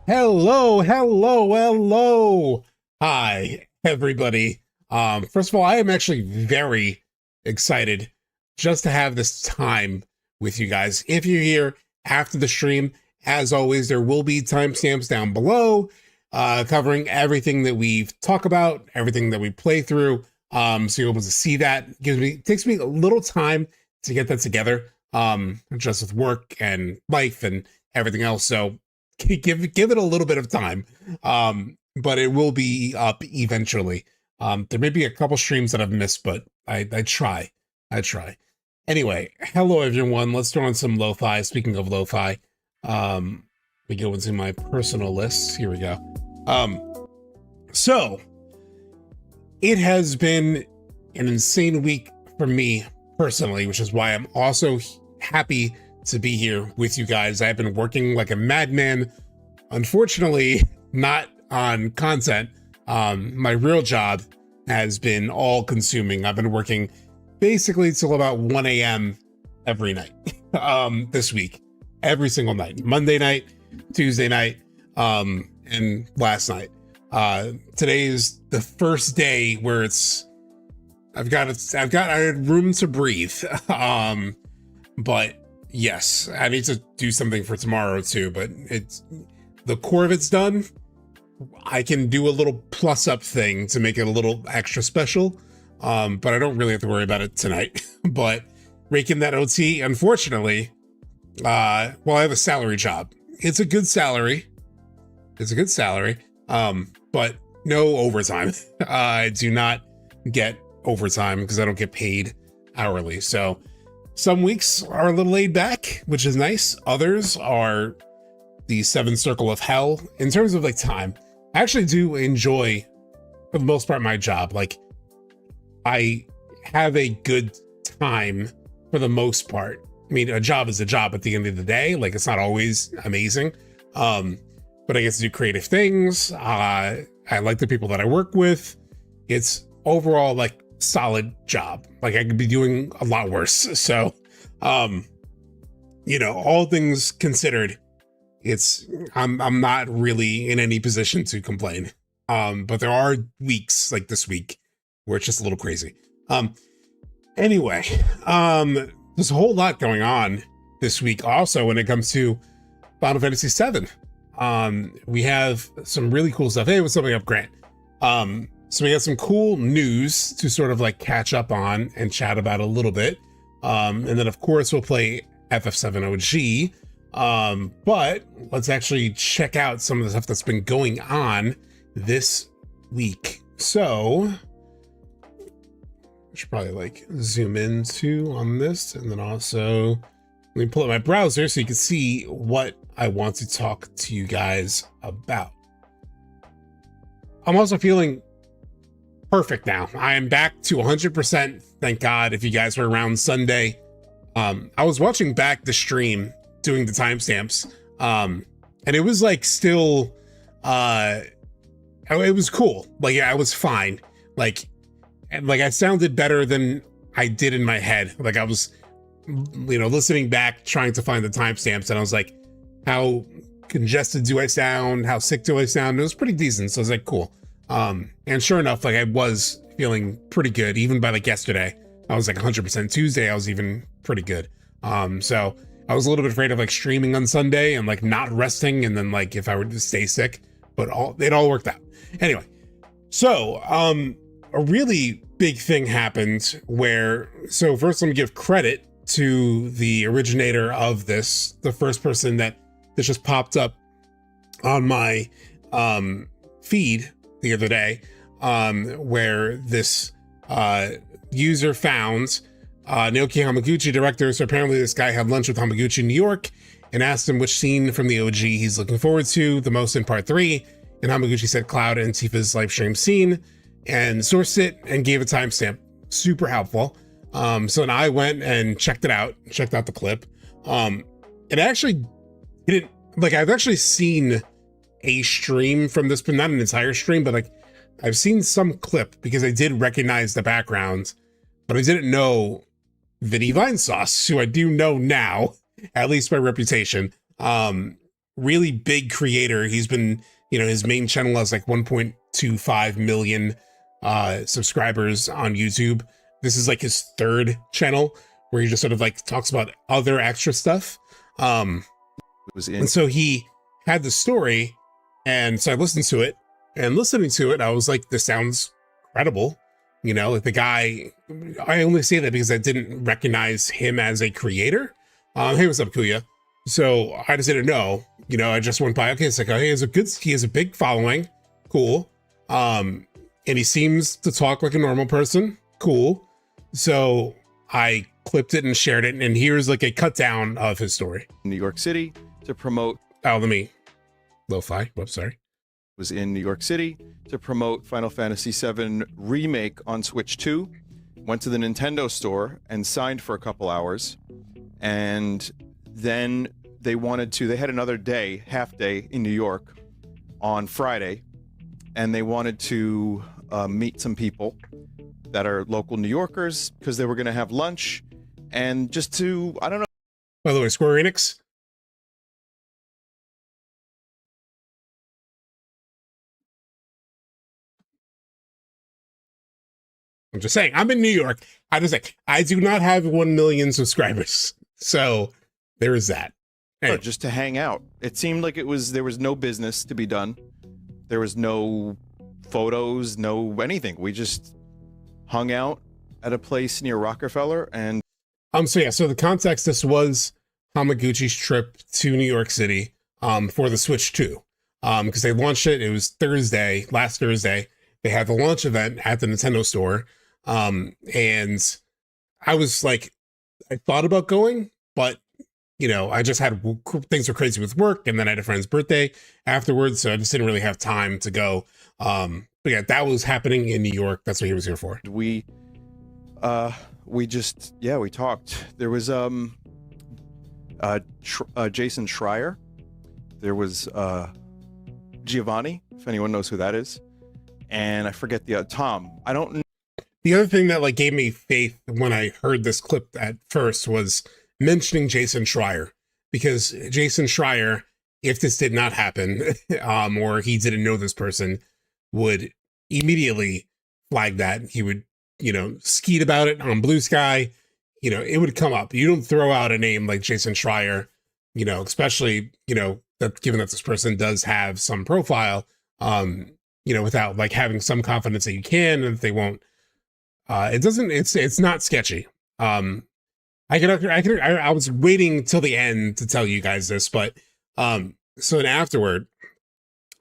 Hello, hello, hello. Hi, everybody. First of all, I am actually very excited just to have this time with you guys. If you're here after the stream, as always, there will be timestamps down below, covering everything that we've talked about, everything that we play through. So you're able to see that. Takes me a little time to get that together, just with work and life and everything else. So give it a little bit of time, but it will be up eventually. There may be a couple streams that I've missed, but I try. Anyway, hello everyone. Let's throw on some lo-fi. Speaking of lo-fi, we go into my personal list. Here we go. So it has been an insane week for me personally, which is why I'm also happy to be here with you guys. I've been working like a madman, unfortunately not on content. My real job has been all consuming. I've been working basically till about 1 a.m. every night this week, every single night, Monday night, Tuesday night, and last night. Today is the first day where I've got room to breathe. But yes, I need to do something for tomorrow too, but the core of it's done. I can do a little plus up thing to make it a little extra special. But I don't really have to worry about it tonight. But raking that OT, unfortunately, I have a salary job. It's a good salary. But no overtime. I do not get overtime because I don't get paid hourly. So some weeks are a little laid back, which is nice. Others are the seventh circle of hell. In terms of like time, I actually do enjoy, for the most part, my job. Like, I have a good time for the most part. I mean, a job is a job at the end of the day. Like, it's not always amazing. But I get to do creative things. I like the people that I work with. It's overall like solid job. Like, I could be doing a lot worse. So, all things considered, I'm not really in any position to complain. But there are weeks like this week where it's just a little crazy. Anyway, there's a whole lot going on this week also when it comes to Final Fantasy VII. We have some really cool stuff. Hey, what's up, Grant? So we got some cool news to sort of like catch up on and chat about a little bit. And then of course we'll play FF7 OG. But let's actually check out some of the stuff that's been going on this week. So I should probably like zoom in too on this, and then also let me pull up my browser so you can see what I want to talk to you guys about. I'm also feeling perfect now. I am back to 100%. Thank God. If you guys were around Sunday, I was watching back the stream doing the timestamps, and it was like still, it was cool. Like, yeah, I was fine. Like I sounded better than I did in my head. Like, I was, listening back, trying to find the timestamps, and I was like, how congested do I sound? How sick do I sound? And it was pretty decent. So I was like, cool. And sure enough, like, I was feeling pretty good. Even by like yesterday, I was like 100%. Tuesday, I was even pretty good. So I was a little bit afraid of like streaming on Sunday and like not resting, and then like if I were to stay sick, but it all worked out. Anyway, so a really big thing happened so first let me give credit to the originator of this, the first person that this just popped up on my feed the other day, where this user found Naoki Hamaguchi, director. So apparently this guy had lunch with Hamaguchi in New York and asked him which scene from the OG he's looking forward to the most in part 3. And Hamaguchi said Cloud and Tifa's live stream scene, and sourced it and gave a timestamp. Super helpful. So then I went and checked out the clip. It actually didn't, like, I've actually seen a stream from this, but not an entire stream, but like I've seen some clip because I did recognize the background, but I didn't know Vinny Vinesauce, who I do know now, at least by reputation. really big creator. He's been, his main channel has like 1.25 million subscribers on YouTube. This is like his third channel where he just sort of like talks about other extra stuff. And so he had the story, and so I listened to it, and listening to it, I was like, this sounds credible. Like the guy, I only say that because I didn't recognize him as a creator. Hey, what's up, Kuya? So I just didn't know, I just went by, okay, it's like, oh, he has a big following. Cool. And he seems to talk like a normal person. Cool. So I clipped it and shared it, and here's like a cut down of his story. New York City to promote. Oh, let me lo-fi. Whoops, sorry. Was in New York City to promote Final Fantasy VII Remake on Switch 2. Went to the Nintendo store and signed for a couple hours. And then they had another day, half day in New York on Friday. And they wanted to meet some people that are local New Yorkers because they were going to have lunch and just to, I don't know. By the way, Square Enix. I'm just saying, I'm in New York. I do not have 1 million subscribers. So there is that. Anyway. Just to hang out. It seemed like there was no business to be done. There was no photos, no anything. We just hung out at a place near Rockefeller and. So the context, this was Hamaguchi's trip to New York City for the Switch 2. Because they launched it was last Thursday. They had the launch event at the Nintendo store. And I was like, I thought about going, but I just had things were crazy with work, and then I had a friend's birthday afterwards, so I just didn't really have time to go. But yeah, that was happening in New York. That's what he was here for. We talked. There was Jason Schreier. There was Giovanni, if anyone knows who that is, and I forget the Tom. I don't know. The other thing that like gave me faith when I heard this clip at first was mentioning Jason Schreier, because Jason Schreier, if this did not happen, or he didn't know this person, would immediately flag that. He would, skeet about it on Blue Sky. It would come up. You don't throw out a name like Jason Schreier, especially, that given that this person does have some profile, without like having some confidence that you can and that they won't. It's not sketchy. I was waiting till the end to tell you guys this, but so then afterward,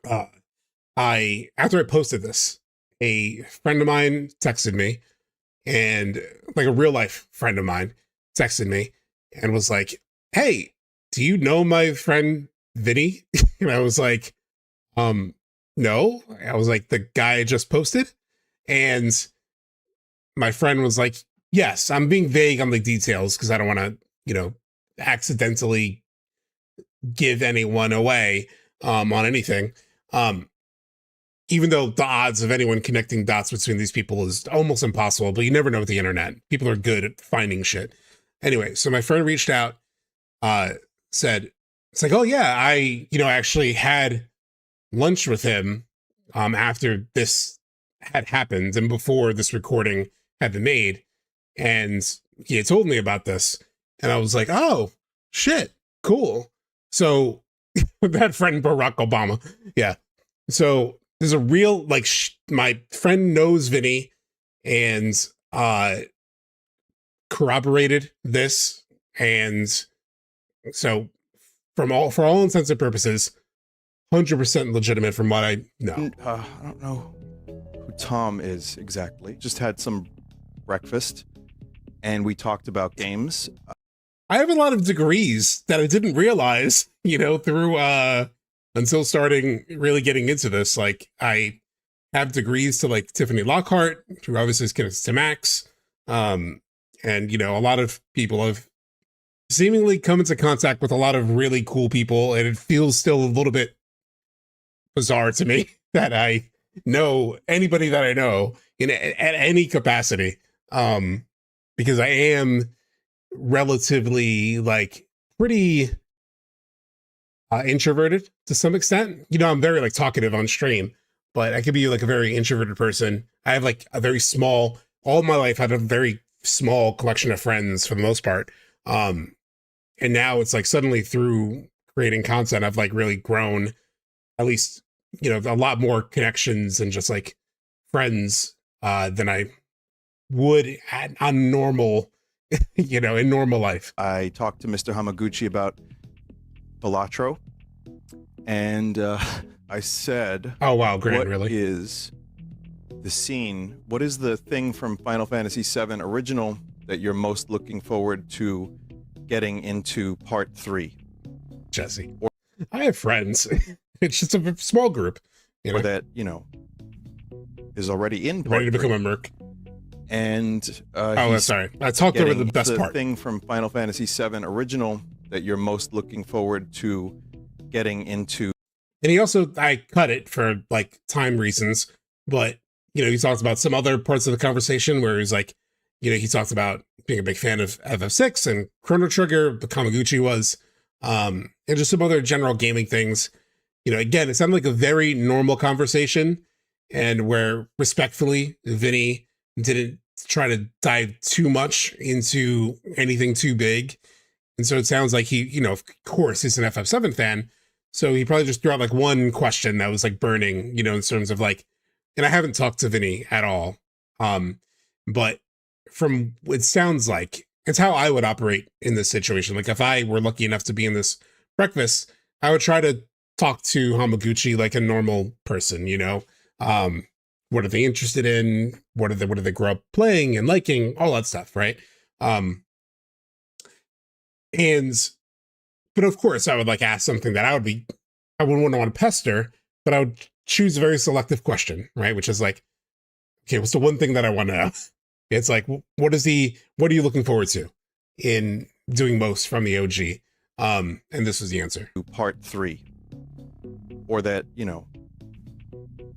after I posted this, a friend of mine texted me, and like a real life friend of mine texted me and was like, "Hey, do you know my friend Vinny?" And I was like, no. I was like, the guy I just posted, and my friend was like, yes, I'm being vague on the details because I don't want to, accidentally give anyone away on anything. Even though the odds of anyone connecting dots between these people is almost impossible, but you never know with the internet. People are good at finding shit. Anyway, so my friend reached out, said, it's like, oh yeah, I actually had lunch with him after this had happened and before this recording had been made. And he had told me about this. And I was like, oh, shit, cool. So that friend Barack Obama. Yeah. So there's a real, like, my friend knows Vinny and corroborated this. And so for all intents and purposes, 100% legitimate from what I know. I don't know who Tom is exactly. Just had some breakfast and we talked about games. I have a lot of degrees that I didn't realize, through until starting really getting into this. Like, I have degrees to like Tiffany Lockhart, who obviously is connected to Max. And a lot of people have seemingly come into contact with a lot of really cool people, and it feels still a little bit bizarre to me that I know anybody that I know at any capacity. Because I am relatively like pretty introverted to some extent. You know, I'm very like talkative on stream, but I could be like a very introverted person. I have like a very small, all my life I had a very small collection of friends for the most part. And now it's like suddenly through creating content, I've like really grown, at least, you know, a lot more connections and just like friends than I would on normal, you know, in normal life. I talked to Mr. Hamaguchi about Balatro, and I said, oh wow, great, what really? is the scene, what is the thing from Final Fantasy VII Original that you're most looking forward to getting into part 3? Jesse, I have friends. It's just a small group, you know, Or that, you know, is already in part ready to 3. become a merc. And Oh, sorry, I talked over the best the part. thing from Final Fantasy VII Original that you're most looking forward to getting into. And he also, I cut it for like time reasons, but you know, he talks about some other parts of the conversation where he's like, you know, he talked about being a big fan of FF6 and Chrono Trigger, but Hamaguchi was, and just some other general gaming things. You know, again, it sounded like a very normal conversation, and where respectfully, Vinny didn't try to dive too much into anything too big. And so it sounds like he, you know, of course, he's an FF7 fan. So he probably just threw out like one question that was like burning, you know, in terms of like, and I haven't talked to Vinny at all. But from it sounds like it's how I would operate in this situation. Like if I were lucky enough to be in this breakfast, I would try to talk to Hamaguchi like a normal person, you know. What are they interested in? What do they grow up playing and liking? All that stuff, right? But of course, I would like ask something that I wouldn't want to pester, but I would choose a very selective question, right? Which is like, okay, what's the one thing that I want to know? It's like, what are you looking forward to in doing most from the OG? And this was the answer. Part 3. Or that, you know,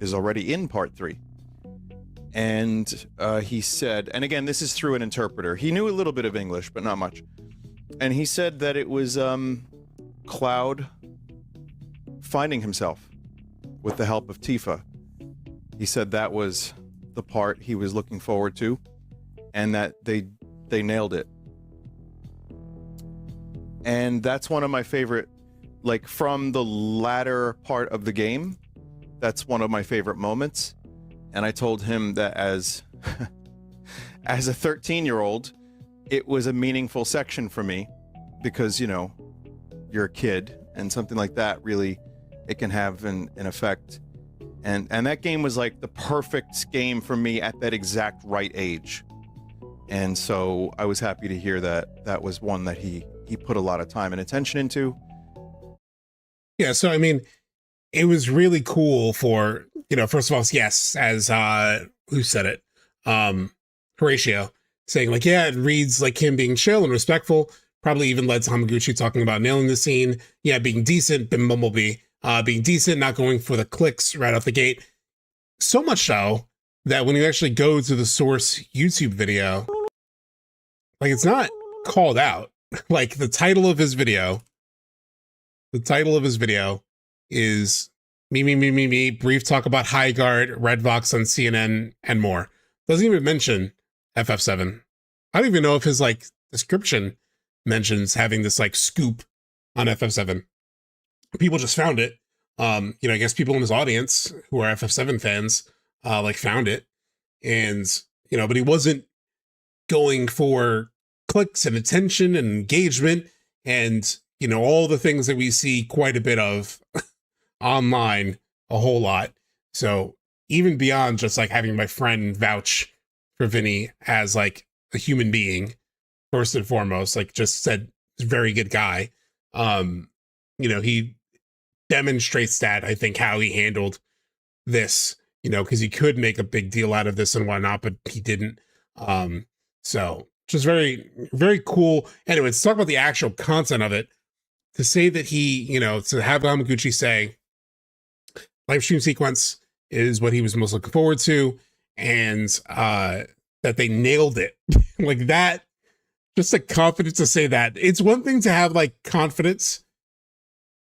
is already in part 3. And he said, and again, this is through an interpreter. He knew a little bit of English, but not much. And he said that it was Cloud finding himself with the help of Tifa. He said that was the part he was looking forward to, and that they nailed it. And that's one of my favorite, like from the latter part of the game, that's one of my favorite moments. And I told him that as as a 13-year-old, it was a meaningful section for me because, you know, you're a kid and something like that really, it can have an effect. And that game was like the perfect game for me at that exact right age. And so I was happy to hear that that was one that he put a lot of time and attention into. Yeah, so I mean, it was really cool for, you know, first of all, yes, as who said it? Horatio saying like, yeah, it reads like him being chill and respectful, probably even led to Hamaguchi talking about nailing the scene. Yeah, being decent, been Bumblebee, being decent, not going for the clicks right off the gate. So much so that when you actually go to the source YouTube video, like it's not called out. Like the title of his video is me, brief talk about High Guard, Red Vox on CNN, and more. Doesn't even mention FF7. I don't even know if his like description mentions having this like scoop on FF7. People just found it. You know, I guess people in his audience who are FF7 fans like found it. And, you know, but he wasn't going for clicks and attention and engagement and, you know, all the things that we see quite a bit of online, a whole lot. So even beyond just like having my friend vouch for Vinny as like a human being, first and foremost, like just said, very good guy. You know, he demonstrates that, I think, how he handled this, you know, because he could make a big deal out of this and whatnot, but he didn't. So just very, very cool. Anyway, let's talk about the actual content of it. To say that he, you know, to have Hamaguchi say Lifestream Sequence is what he was most looking forward to, and that they nailed it. Like that, just the confidence to say that. It's one thing to have like confidence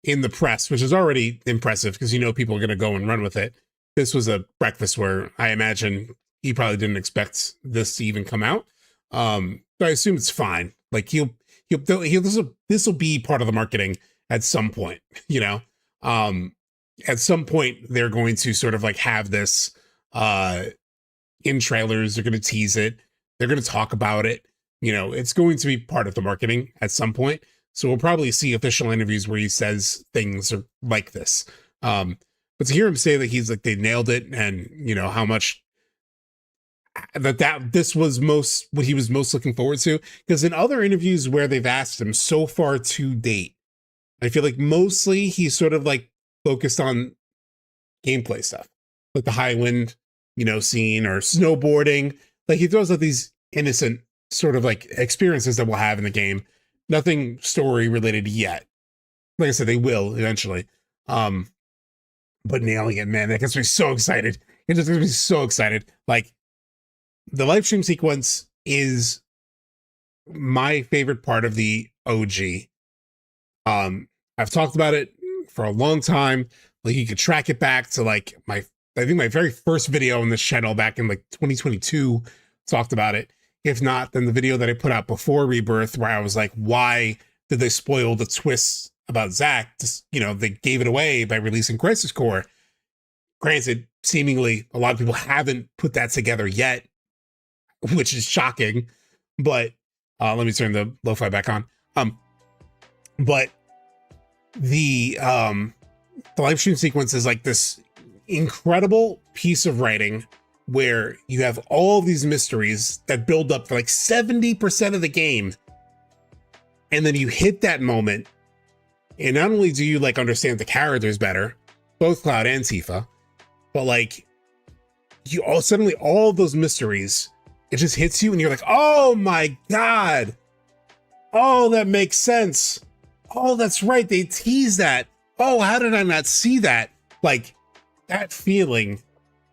in the press, which is already impressive because you know people are going to go and run with it. This was a breakfast where I imagine he probably didn't expect this to even come out. But I assume it's fine. Like this will be part of the marketing at some point, you know. At some point they're going to sort of like have this in trailers. They're going to tease it. They're going to talk about it. You know, it's going to be part of the marketing at some point. So we'll probably see official interviews where he says things like this. But to hear him say that he's like, they nailed it, and you know, how much that this was what he was most looking forward to. Because in other interviews where they've asked him so far to date, I feel like mostly he's sort of like focused on gameplay stuff, like the Highwind, you know, scene or snowboarding. Like he throws out these innocent sort of like experiences that we'll have in the game. Nothing story related yet. Like I said, they will eventually. But nailing it, man, that gets me so excited. It just gets me so excited. Like the live stream sequence is my favorite part of the OG. I've talked about it for a long time. Like you could track it back to like I think my very first video on this channel back in like 2022 talked about it. If not, then the video that I put out before Rebirth, where I was like, why did they spoil the twists about Zack? Just, you know, they gave it away by releasing Crisis Core. Granted, seemingly a lot of people haven't put that together yet, which is shocking. But let me turn the lo-fi back on. But the live stream sequence is like this incredible piece of writing where you have all these mysteries that build up for like 70% of the game. And then you hit that moment, and not only do you like understand the characters better, both Cloud and Tifa, but like suddenly all of those mysteries, it just hits you and you're like, oh my God. Oh, that makes sense. Oh, that's right. They tease that. Oh, how did I not see that? Like that feeling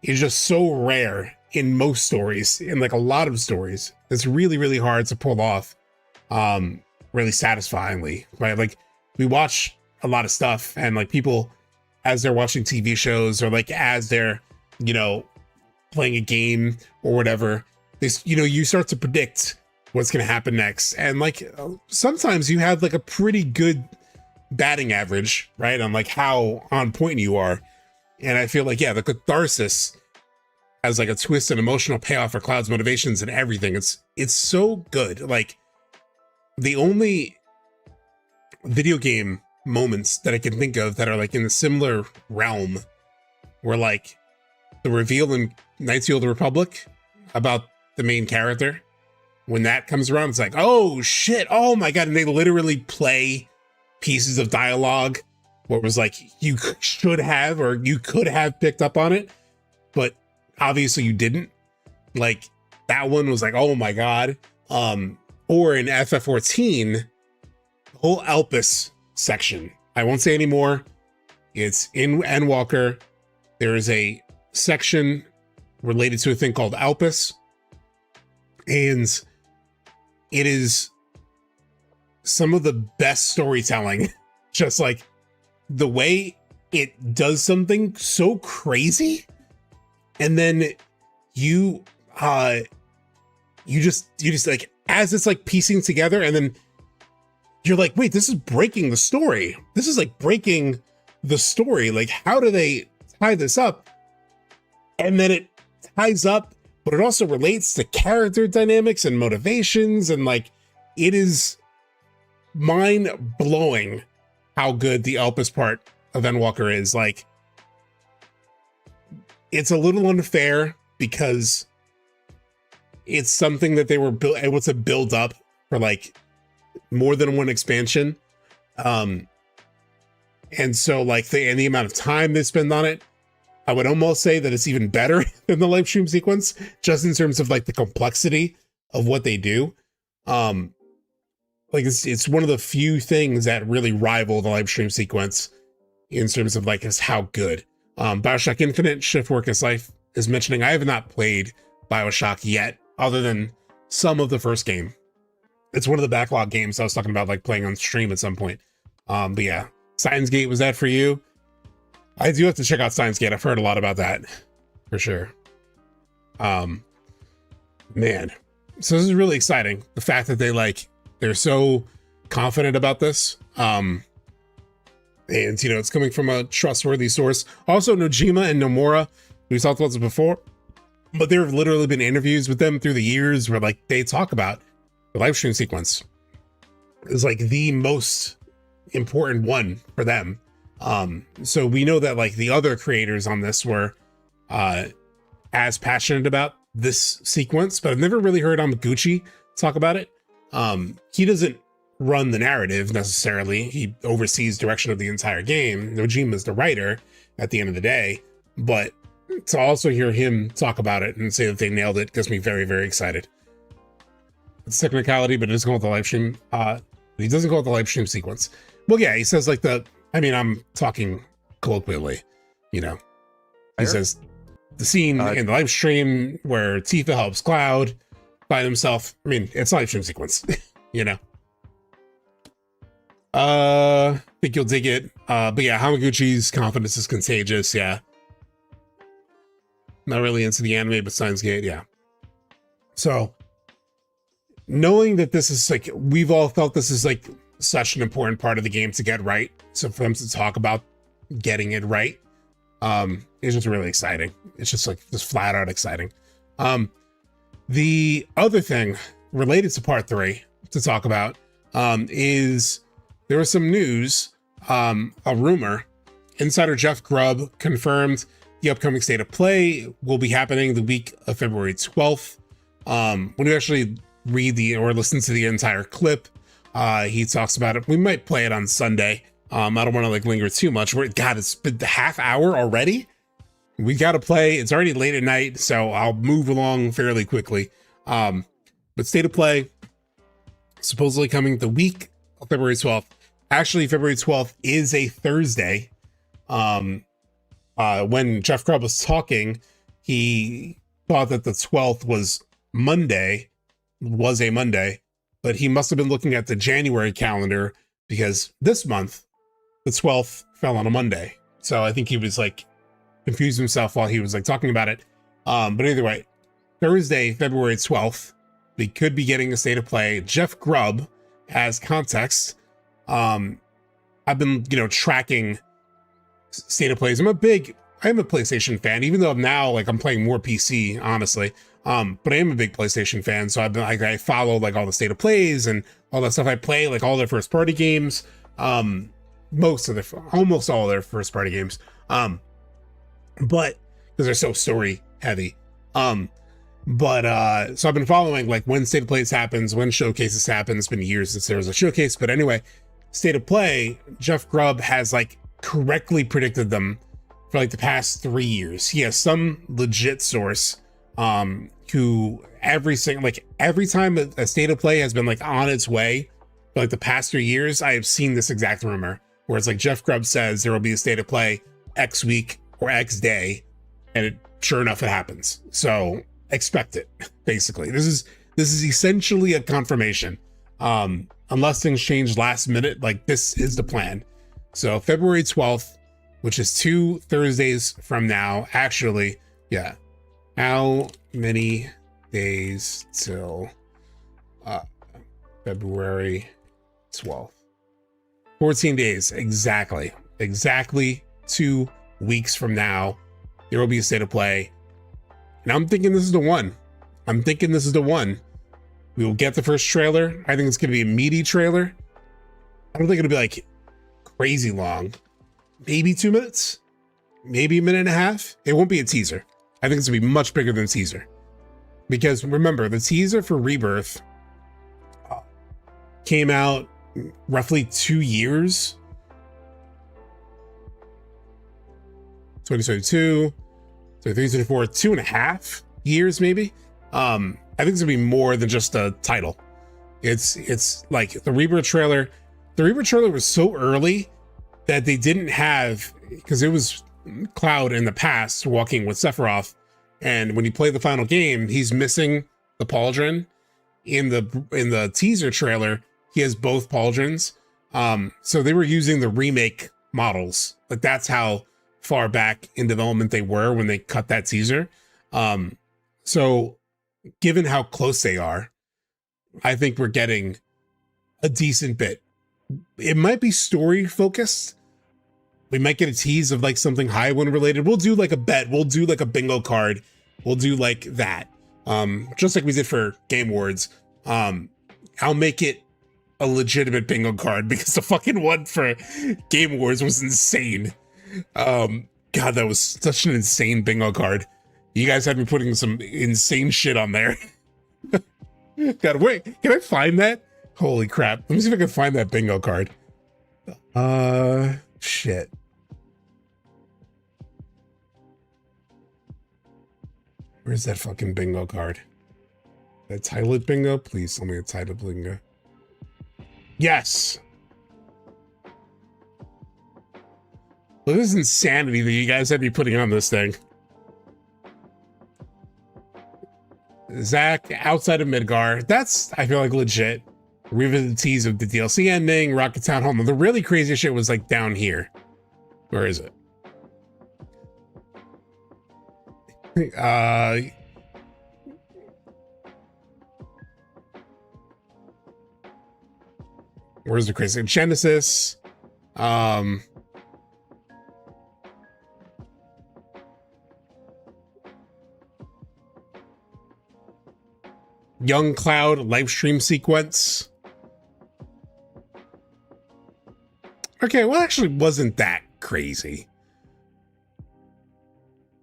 is just so rare in most stories, in like a lot of stories. It's really, really hard to pull off really satisfyingly, right? Like we watch a lot of stuff, and like people, as they're watching TV shows or like as they're, you know, playing a game or whatever, this, you know, you start to predict what's going to happen next. And like sometimes you have like a pretty good batting average, right? On like how on point you are. And I feel like, yeah, the catharsis has like a twist and emotional payoff for Cloud's motivations and everything. It's so good. Like the only video game moments that I can think of that are like in a similar realm were like the reveal in Knights of the Old Republic about the main character. When that comes around, it's like, oh shit, oh my God. And they literally play pieces of dialogue where it was like, you should have, or you could have picked up on it, but obviously you didn't. Like that one was like, oh my God. Or in FF14, the whole Elpis section, I won't say anymore. It's in Endwalker. There is a section related to a thing called Elpis, and it is some of the best storytelling. Just like the way it does something so crazy, and then you just like, as it's like piecing together, and then you're like, wait, this is breaking the story. This is like breaking the story. Like, how do they tie this up? And then it ties up, but it also relates to character dynamics and motivations. And like, it is mind blowing how good the Elpis part of Endwalker is. Like, it's a little unfair because it's something that they were able to build up for like more than one expansion. And so like the amount of time they spend on it, I would almost say that it's even better than the live stream sequence, just in terms of like the complexity of what they do. Like it's one of the few things that really rival the live stream sequence in terms of like, is how good. BioShock Infinite, Shiftwork is Life is mentioning, I have not played BioShock yet, other than some of the first game. It's one of the backlog games I was talking about, like playing on stream at some point. But yeah, Steins Gate, was that for you? I do have to check out Steins Gate. I've heard a lot about that for sure. Man, so this is really exciting. The fact that they're so confident about this. And it's coming from a trustworthy source. Also, Nojima and Nomura, we talked about this before, but there have literally been interviews with them through the years where they talk about the Lifestream Sequence is the most important one for them. So we know that the other creators on this were as passionate about this sequence, but I've never really heard Hamaguchi talk about it. He doesn't run the narrative necessarily. He oversees direction of the entire game. Nojima is the writer at the end of the day, but to also hear him talk about it and say that they nailed it gets me very, very excited. It's technicality, but it is called the live stream. He doesn't call it the live stream sequence. Well, yeah, he says I'm talking colloquially, He says the scene in the live stream where Tifa helps Cloud find himself. It's a live stream sequence, think you'll dig it. But yeah, Hamaguchi's confidence is contagious. Yeah. Not really into the anime, but Steins Gate, yeah. So knowing that this is we've all felt this is such an important part of the game to get right. So for them to talk about getting it right, it's just really exciting. It's just just flat out exciting. The other thing related to part 3 to talk about is there was some news, a rumor. Insider Jeff Grubb confirmed the upcoming State of Play will be happening the week of February 12th. When you actually read or listen to the entire clip, he talks about it. We might play it on Sunday. I don't want to linger too much. God, it's been the half hour already. We got to play. It's already late at night, so I'll move along fairly quickly. But State of Play supposedly coming the week of February 12th. Actually, February 12th is a Thursday. When Jeff Grubb was talking, he thought that the 12th was a Monday, but he must have been looking at the January calendar because this month, the 12th fell on a Monday. So I think he was confused himself while he was talking about it. But either way, Thursday, February 12th, we could be getting a State of Play. Jeff Grubb, as context, I've been, tracking State of Plays. I'm a PlayStation fan, even though I'm now I'm playing more PC, honestly. But I am a big PlayStation fan, so I've been I follow all the State of Plays and all that stuff. I play all their first party games, almost all their first party games. But because they're so story heavy. So I've been following when State of Plays happens, when showcases happen. It's been years since there was a showcase, but anyway, State of Play, Jeff Grubb has correctly predicted them for the past 3 years. He has some legit source who every time a State of Play has been on its way for the past 3 years, I have seen this exact rumor where it's Jeff Grubb says there will be a State of Play X week or X day, and sure enough it happens. So expect it. Basically, this is essentially a confirmation. Unless things change last minute, this is the plan. So February 12th, which is 2 Thursdays from now. Actually, yeah. How many days till February 12th? 14 days, exactly. Exactly 2 weeks from now, there will be a State of Play. And I'm thinking this is the one. We will get the first trailer. I think it's going to be a meaty trailer. I don't think it'll be crazy long. Maybe 2 minutes, maybe a minute and a half. It won't be a teaser. I think it's gonna be much bigger than a teaser. Because remember, the teaser for Rebirth came out roughly 2 years. 2022, 23, 24, 2.5 years maybe. I think it's gonna be more than just a title. It's the Rebirth trailer. The Rebirth trailer was so early that they didn't have, because it was Cloud in the past walking with Sephiroth, and when you play the final game, he's missing the pauldron. In the teaser trailer, he has both pauldrons. So they were using the remake models. Like that's how far back in development they were when they cut that teaser. So given how close they are, I think we're getting a decent bit. It might be story focused. We might get a tease of like something Highwind related. We'll do like a bet. We'll do like a bingo card. We'll do like that. Just like we did for Game Awards. I'll make it a legitimate bingo card because the fucking one for Game Awards was insane. God, that was such an insane bingo card. You guys had me putting some insane shit on there. God, wait, can I find that? Holy crap. Let me see if I can find that bingo card. Shit. Where's that fucking bingo card? That titled bingo? Please tell me a titled bingo. Yes. Look at this insanity that you guys had me putting on this thing. Zach, outside of Midgar. That's, I feel like, legit. Revisit the tease of the DLC ending, Rocket Town Hall. The really crazy shit was like down here. Where is it? Where's the crazy Genesis? Young Cloud Lifestream Sequence. Okay, well, actually wasn't that crazy.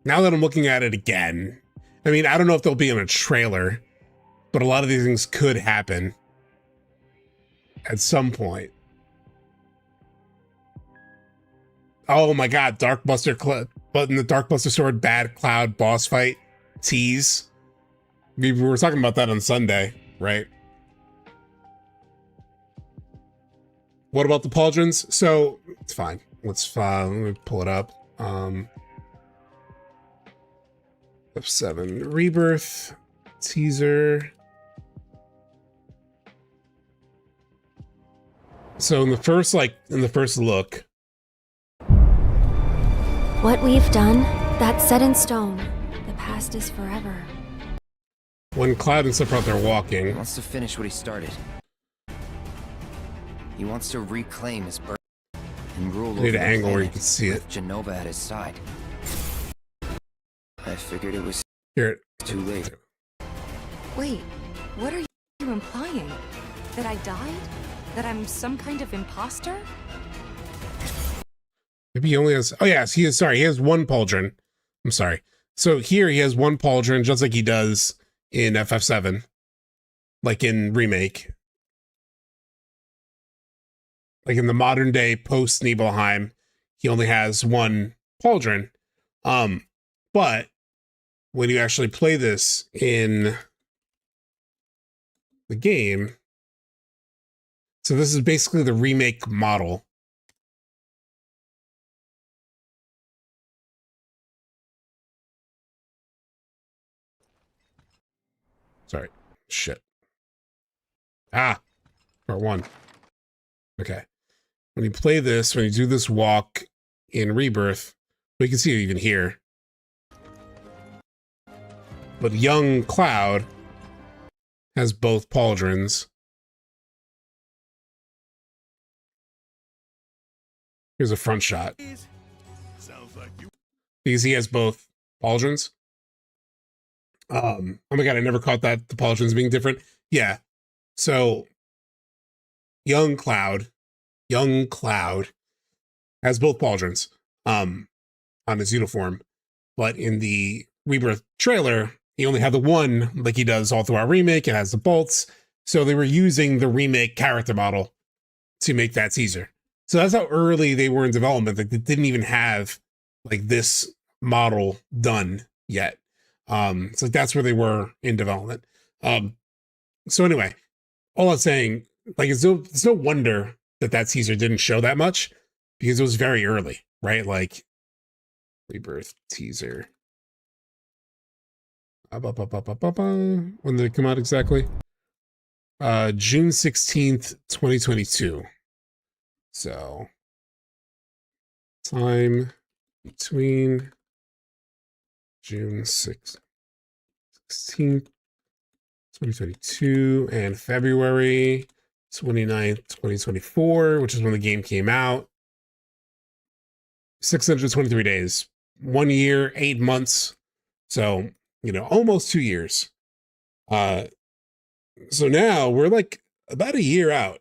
Now that I'm looking at it again, I mean, I don't know if they'll be in a trailer, but a lot of these things could happen at some point. Oh my God, Darkbuster but in the Darkbuster Sword Bad Cloud boss fight tease. We were talking about that on Sunday, right? What about the pauldrons? So it's fine. Let me pull it up. FF7 Rebirth teaser. So in the first look. What we've done, that's set in stone. The past is forever. When Cloud and Sephiroth are walking. He wants to finish what he started. He wants to reclaim his birth and rule over need the an angle where you planet can see it. with Genova at his side. I figured it was Here. too late. Wait, what are you implying? That I died? That I'm some kind of imposter? Maybe he only has. Oh yes, he is. Sorry, he has one pauldron. I'm sorry. So here he has one pauldron, just like he does in FF7, like in Remake, like in the modern day post Nibelheim, he only has one pauldron. But when you actually play this in the game, so this is basically the Remake model. Sorry. Shit. Part 1. Okay. When you play this, when you do this walk in Rebirth, we can see it even here. But young Cloud has both pauldrons. Here's a front shot. Because he has both pauldrons. Oh my God, I never caught that, the pauldrons being different. Yeah. So young Cloud has both pauldrons on his uniform, but in the Rebirth trailer, he only had the one, like he does all throughout Remake. It has the bolts. So they were using the Remake character model to make that teaser. So that's how early they were in development. Like they didn't even have like this model done yet. So that's where they were in development. So anyway, all I'm saying, like, it's no wonder that teaser didn't show that much because it was very early, right? Like Rebirth teaser. When did it come out exactly? June 16th, 2022. So time between June 6th, 16th, 2022 and February 29th, 2024, which is when the game came out. 623 days, 1 year, 8 months. So, almost 2 years. So now we're like about a year out.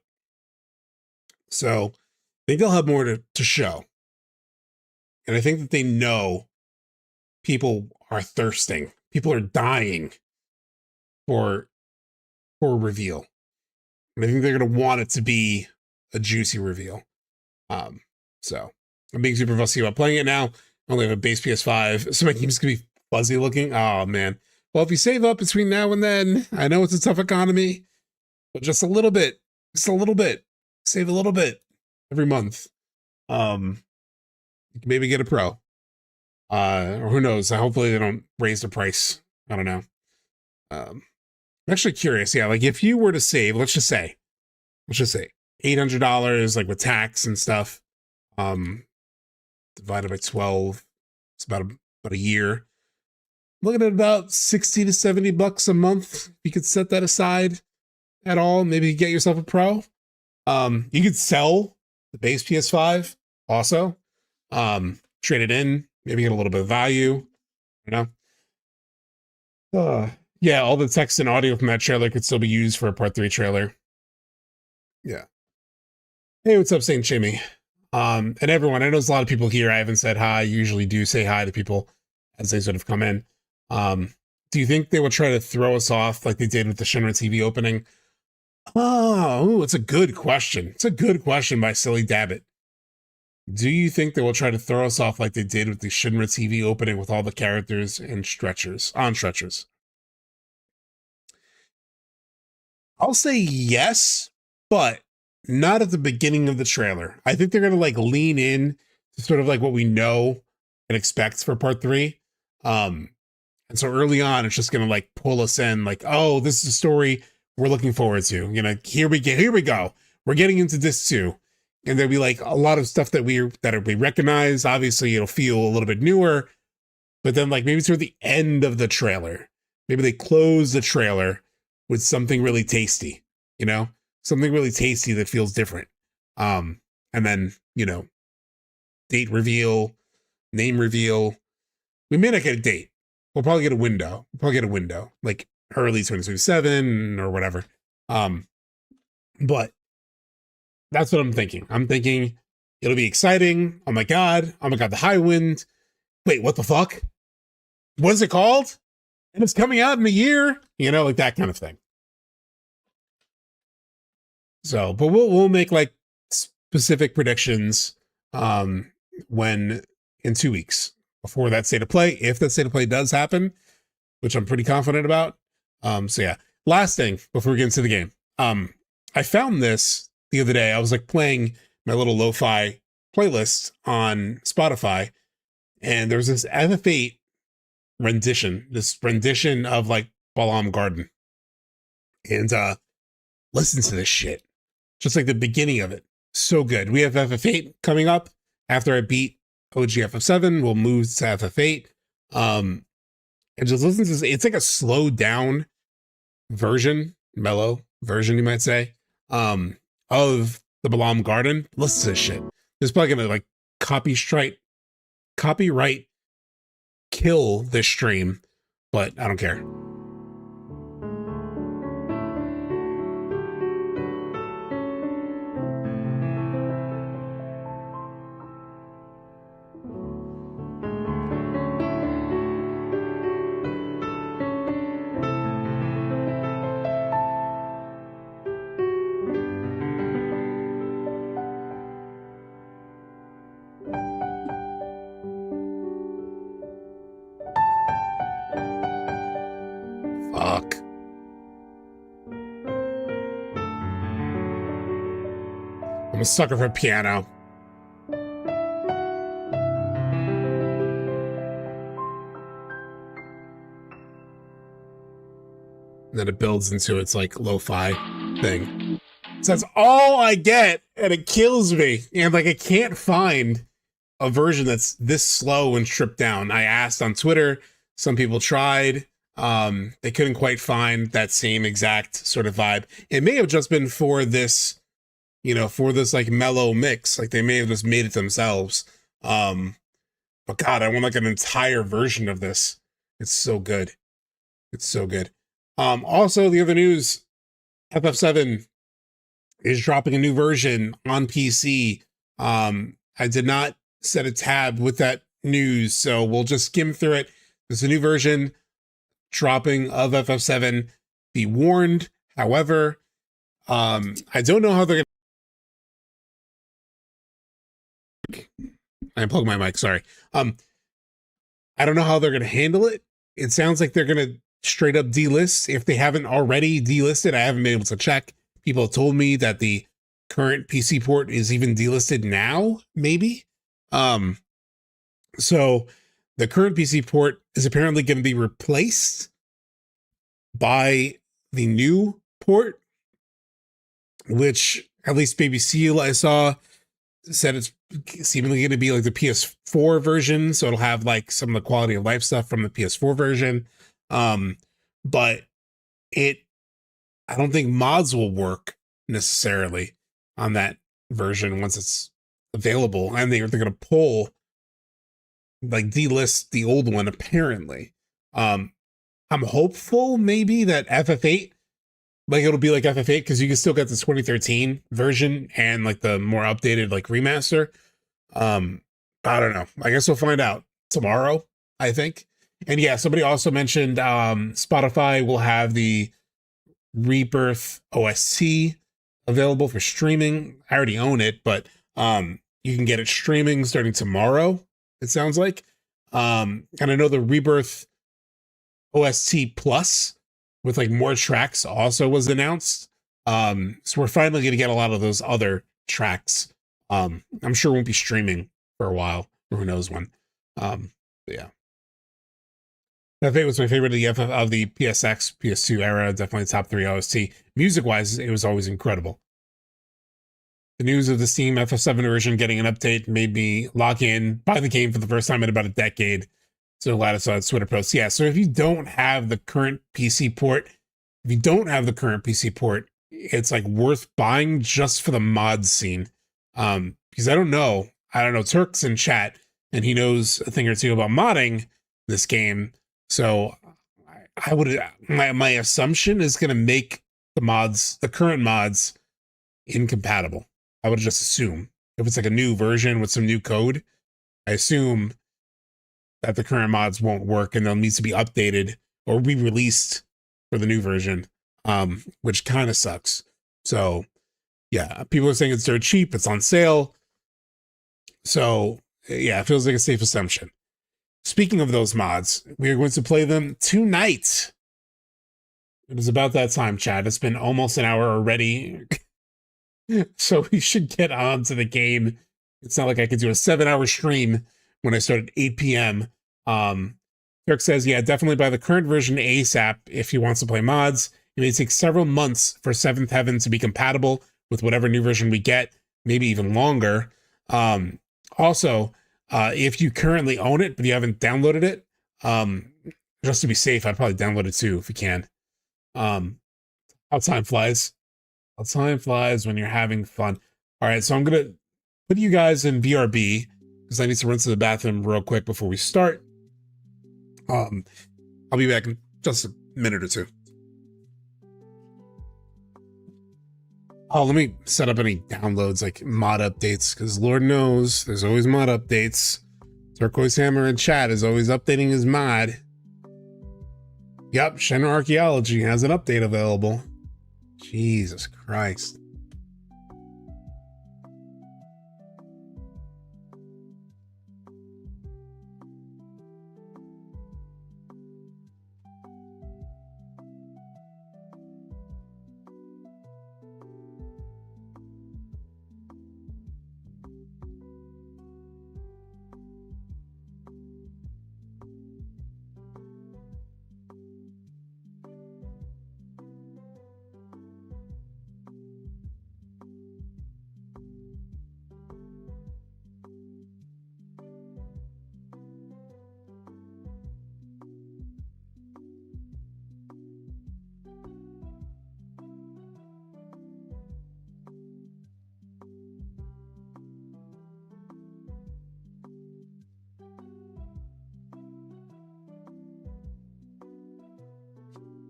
So I think they'll have more to show. And I think that they know people are thirsting. People are dying for a reveal. And I think they're going to want it to be a juicy reveal. So I'm being super fussy about playing it now. I only have a base PS5, so my game's going to be fuzzy looking. Oh, man. Well, if you save up between now and then, I know it's a tough economy, but just a little bit, save a little bit every month. You can maybe get a Pro. Or who knows? Hopefully they don't raise the price. I don't know. I'm actually curious. Yeah, like if you were to save, let's just say $800, like with tax and stuff, divided by 12, it's about a year. Looking at about 60 to 70 bucks a month. You could set that aside at all. Maybe get yourself a Pro. You could sell the base PS5 also. Trade it in, maybe get a little bit of value, yeah, all the text and audio from that trailer could still be used for a part 3 trailer. Yeah. Hey, what's up, Saint Jimmy? And everyone, I know there's a lot of people here. I haven't said hi. I usually do say hi to people as they sort of come in. Do you think they will try to throw us off like they did with the Shinra TV opening? Oh, it's a good question. It's a good question by Silly Dabbit. Do you think they will try to throw us off like they did with the Shinra TV opening with all the characters and stretchers? I'll say yes, but not at the beginning of the trailer. I think they're going to like lean in to sort of like what we know and expect for part 3. And so early on, it's just going to like pull us in like, oh, this is a story we're looking forward to. Here we go. We're getting into this too. And there'll be like a lot of stuff that we recognize. Obviously, it'll feel a little bit newer, but then like maybe toward the end of the trailer, maybe they close the trailer with something really tasty, something really tasty that feels different. And then, date reveal, name reveal. We may not get a date. We'll probably get a window. Like early 2027 or whatever. But that's what I'm thinking. I'm thinking it'll be exciting. Oh my God, the high wind. Wait, what the fuck? What is it called? And it's coming out in a year, like that kind of thing. So, but we'll make like specific predictions when in 2 weeks before that state of play, if that state of play does happen, which I'm pretty confident about. So yeah, last thing before we get into the game. I found this the other day. I was like playing my little lo-fi playlist on Spotify, and there was this FF8 rendition of like Balam Garden. And listen to this shit. Just like the beginning of it. So good. We have FF8 coming up. After I beat OG FF7, we'll move to FF8. And just listen to this. It's like a slowed down version, mellow version, you might say, of the Balam Garden. Listen to this shit. There's probably gonna like copyright kill this stream, but I don't care. Fuck. I'm a sucker for piano. And then it builds into its like lo-fi thing. So that's all I get, and it kills me. And like, I can't find a version that's this slow and stripped down. I asked on Twitter, some people tried. They couldn't quite find that same exact sort of vibe. It may have just been for this, you know, for this like mellow mix. Like they may have just made it themselves. But God, I want like an entire version of this. It's so good. It's so good. Also, the other news, FF7 is dropping a new version on PC. I did not set a tab with that news, so we'll just skim through it. There's a new version dropping of FF7. Be warned, however, I don't know how they're gonna... I unplugged my mic, sorry. I don't know how they're gonna handle it. It sounds like they're gonna straight up delist. If they haven't already delisted, I haven't been able to check. People have told me that the current PC port is even delisted now, maybe. So the current PC port is apparently going to be replaced by the new port, which at least Baby Seal I saw said it's seemingly going to be like the PS4 version. So it'll have like some of the quality of life stuff from the PS4 version. But I don't think mods will work necessarily on that version once it's available. And they're going to pull, like, delist the old one, apparently. I'm hopeful maybe that FF8, like, it'll be like FF8 because you can still get the 2013 version and like the more updated like remaster. I don't know. I guess we'll find out tomorrow, I think. And yeah, somebody also mentioned Spotify will have the Rebirth OST available for streaming. I already own it, but you can get it streaming starting tomorrow, it sounds like. And I know the Rebirth OST Plus with like more tracks also was announced. So we're finally going to get a lot of those other tracks. I'm sure it won't be streaming for a while, or who knows when. But yeah. FF8 was my favorite of the PSX, PS2 era. Definitely top 3 OST. Music-wise, it was always incredible. The news of the Steam FF7 version getting an update made me lock in, buy the game for the first time in about a decade. So glad I saw its Twitter post. Yeah, so if you don't have the current PC port, it's like worth buying just for the mod scene. Because I don't know, Turk's in chat, and he knows a thing or two about modding this game. So I would, my assumption is going to make the current mods incompatible. I would just assume if it's like a new version with some new code, I assume that the current mods won't work and they'll need to be updated or re-released for the new version, which kind of sucks. So yeah, people are saying it's dirt cheap. It's on sale. So yeah, it feels like a safe assumption. Speaking of those mods, we are going to play them tonight. It is about that time, chat. It's been almost an hour already. So we should get on to the game. It's not like I could do a 7-hour stream when I start at 8 p.m. Kirk says, yeah, definitely buy the current version ASAP if he wants to play mods. It may take several months for 7th Heaven to be compatible with whatever new version we get, maybe even longer. Also, if you currently own it, but you haven't downloaded it, just to be safe, I'd probably download it too if you can. How time flies. How time flies when you're having fun. All right, so I'm going to put you guys in BRB because I need to run to the bathroom real quick before we start. I'll be back in just a minute or two. Oh, let me set up any downloads, like mod updates, because Lord knows there's always mod updates. Turquoise Hammer in chat is always updating his mod. Yep, Shinra Archeology has an update available. Jesus Christ.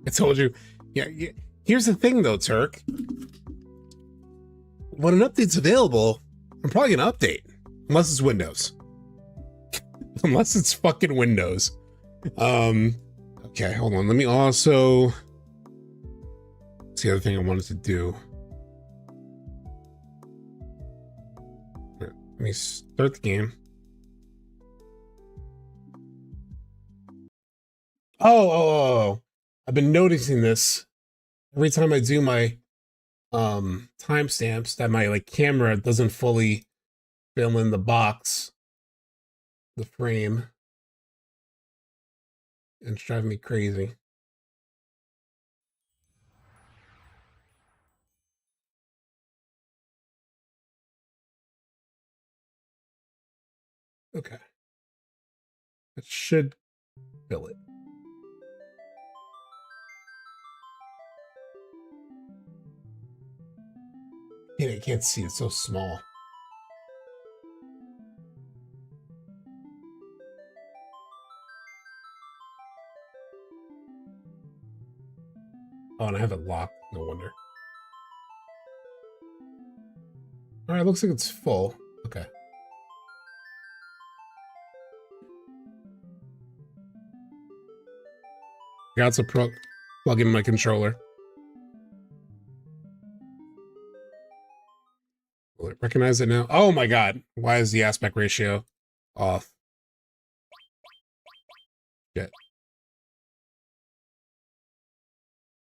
I told you. Yeah, yeah. Here's the thing, though, Turk. When an update's available, I'm probably gonna update, unless it's Windows. Unless it's fucking Windows. Okay, hold on. Let me also. That's the other thing I wanted to do. Let me start the game. Oh. I've been noticing this every time I do my timestamps, that my like camera doesn't fully fill in the box, the frame. And it's driving me crazy. Okay. It should fill it. Yeah, I can't see, it's so small. Oh, and I have it locked, no wonder. All right, looks like it's full. Okay. Got to plug in my controller. Will it recognize it now? Oh my god. Why is the aspect ratio off? Shit.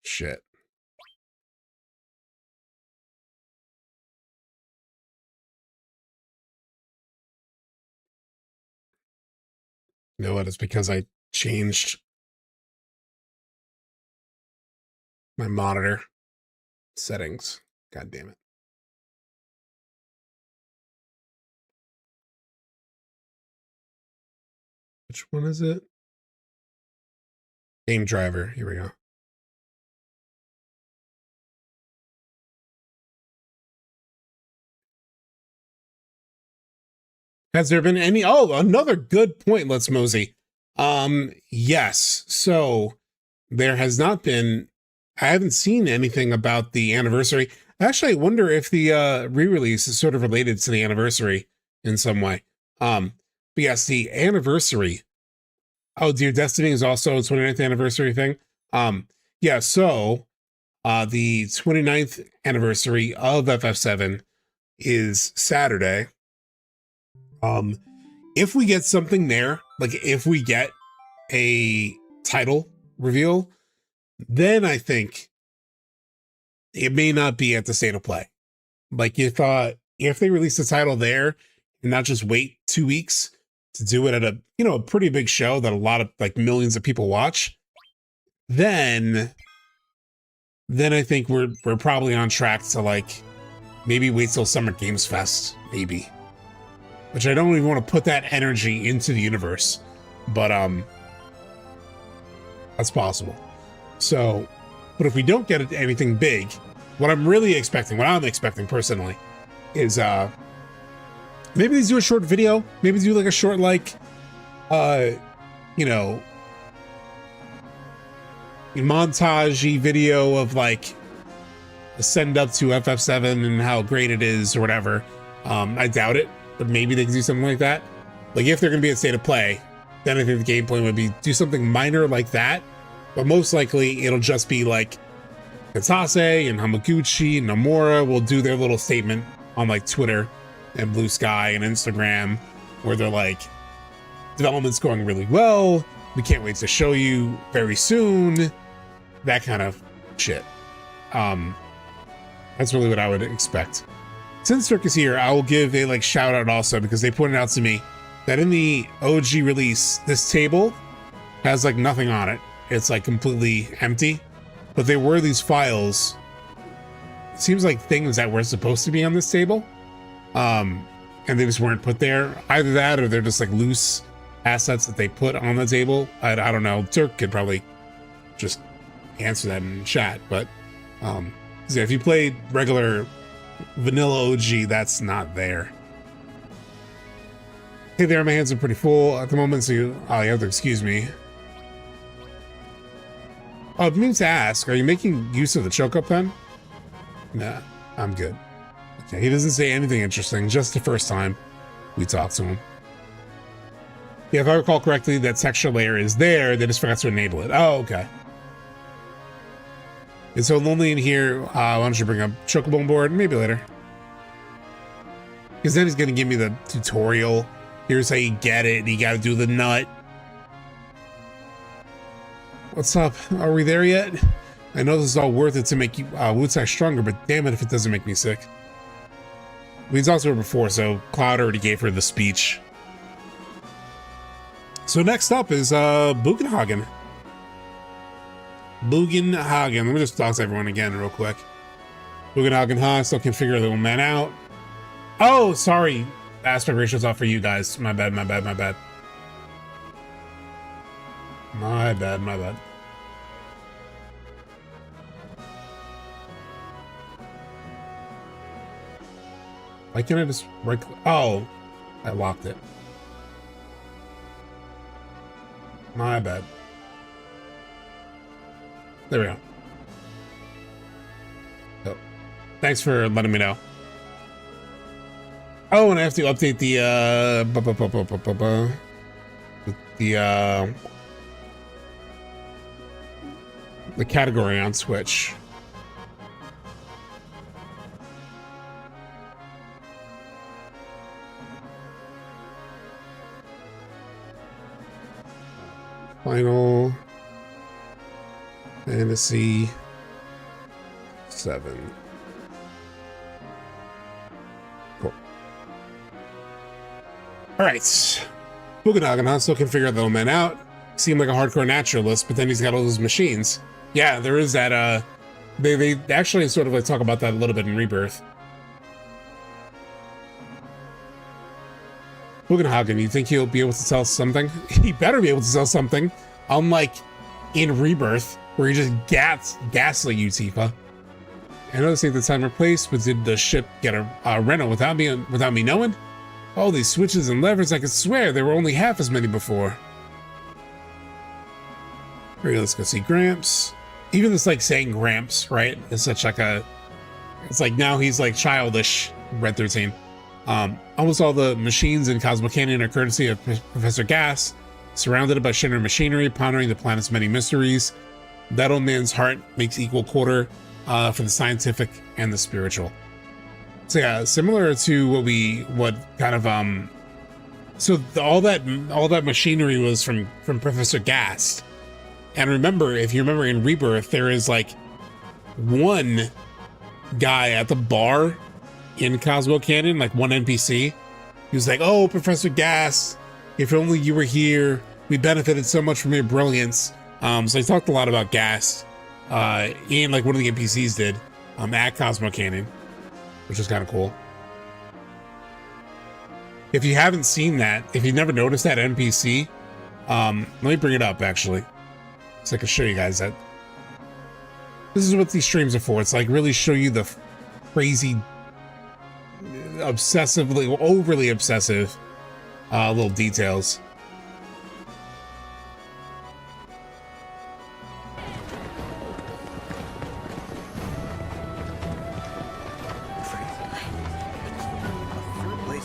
Shit. You know what? It's because I changed my monitor settings. God damn it. Which one is it? Game driver. Here we go. Has there been any? Oh, another good point, Let's Mosey. Yes. So there has not been. I haven't seen anything about the anniversary. Actually, I wonder if the re-release is sort of related to the anniversary in some way. But yes, the anniversary. Oh, Dear Destiny is also a 29th anniversary thing. Yeah, so the 29th anniversary of FF7 is Saturday. If we get something there, like if we get a title reveal, then I think it may not be at the State of Play. Like if they release the title there and not just wait 2 weeks to do it at a, you know, a pretty big show that a lot of like millions of people watch, then I think we're probably on track to like maybe wait till Summer Games Fest, maybe. Which I don't even want to put that energy into the universe, but that's possible. So, but if we don't get anything big, what I'm expecting personally, is maybe they do a short video, maybe do like a short like, you know, montage-y video of like a send up to FF7 and how great it is or whatever. I doubt it. But maybe they can do something like that. Like if they're going to be at State of Play, then I think the game plan would be do something minor like that. But most likely it'll just be like Katase and Hamaguchi and Nomura will do their little statement on like Twitter and Blue Sky and Instagram where they're like, development's going really well. We can't wait to show you very soon. That kind of shit. That's really what I would expect. Since Turk is here, I will give a like shout out also because they pointed out to me that in the OG release, this table has like nothing on it. It's like completely empty, but there were these files. It seems like things that were supposed to be on this table, and they just weren't put there. Either that or they're just like loose assets that they put on the table. I don't know. Turk could probably just answer that in chat, but so if you played regular vanilla OG, that's not there. Hey there, my hands are pretty full at the moment, so you have to excuse me. Oh, it means to ask, are you making use of the choke up pen? Nah, I'm good. Okay, he doesn't say anything interesting, just the first time we talked to him. Yeah, if I recall correctly, that texture layer is there, they just forgot to enable it. Oh, okay. It's so lonely in here, why don't you bring up Chocobo board? Maybe later. Because then he's gonna give me the tutorial. Here's how you get it, you gotta do the nut. What's up? Are we there yet? I know this is all worth it to make you Wutai stronger, but damn it if it doesn't make me sick. We talked to her before, so Cloud already gave her the speech. So next up is Bugenhagen. Bugenhagen. Let me just talk to everyone again real quick. Bugenhagen, huh? Still can't figure the little man out. Oh, sorry. Aspect ratio's off for you guys. My bad, my bad, my bad. My bad, my bad. Why can't I just right click? Oh, I locked it. My bad. There we go. Oh, thanks for letting me know. Oh, and I have to update the category on Switch. Final Fantasy VII. Cool. All right. Bugenhagen still can figure the little man out. Seemed like a hardcore naturalist, but then he's got all those machines. Yeah, there is that. They actually sort of like talk about that a little bit in Rebirth. Bugenhagen, you think he'll be able to tell something? He better be able to tell something. Unlike in Rebirth, where he just gaslit you, Tifa. I know this ain't the time or place, but did the ship get a rental without me knowing? All these switches and levers, I could swear there were only half as many before. Alright, let's go see Gramps. Even this like saying Gramps, right? It's such like it's like now he's like childish, Red 13. Almost all the machines in Cosmo Canyon are courtesy of Professor Gas, surrounded by Shinra machinery, pondering the planet's many mysteries. That old man's heart makes equal quarter for the scientific and the spiritual. So yeah, similar to what kind of so all that machinery was from Professor Gas. And remember, if you remember in Rebirth, there is like one guy at the bar in Cosmo Canyon, like one NPC. He was like, "Oh, Professor Gas, if only you were here. We benefited so much from your brilliance." So he talked a lot about Gas, and like one of the NPCs did at Cosmo Canyon, which is kind of cool. If you haven't seen that, if you've never noticed that NPC, let me bring it up actually, so I can show you guys that. This is what these streams are for. It's like really show you the crazy, obsessively, overly obsessive little details.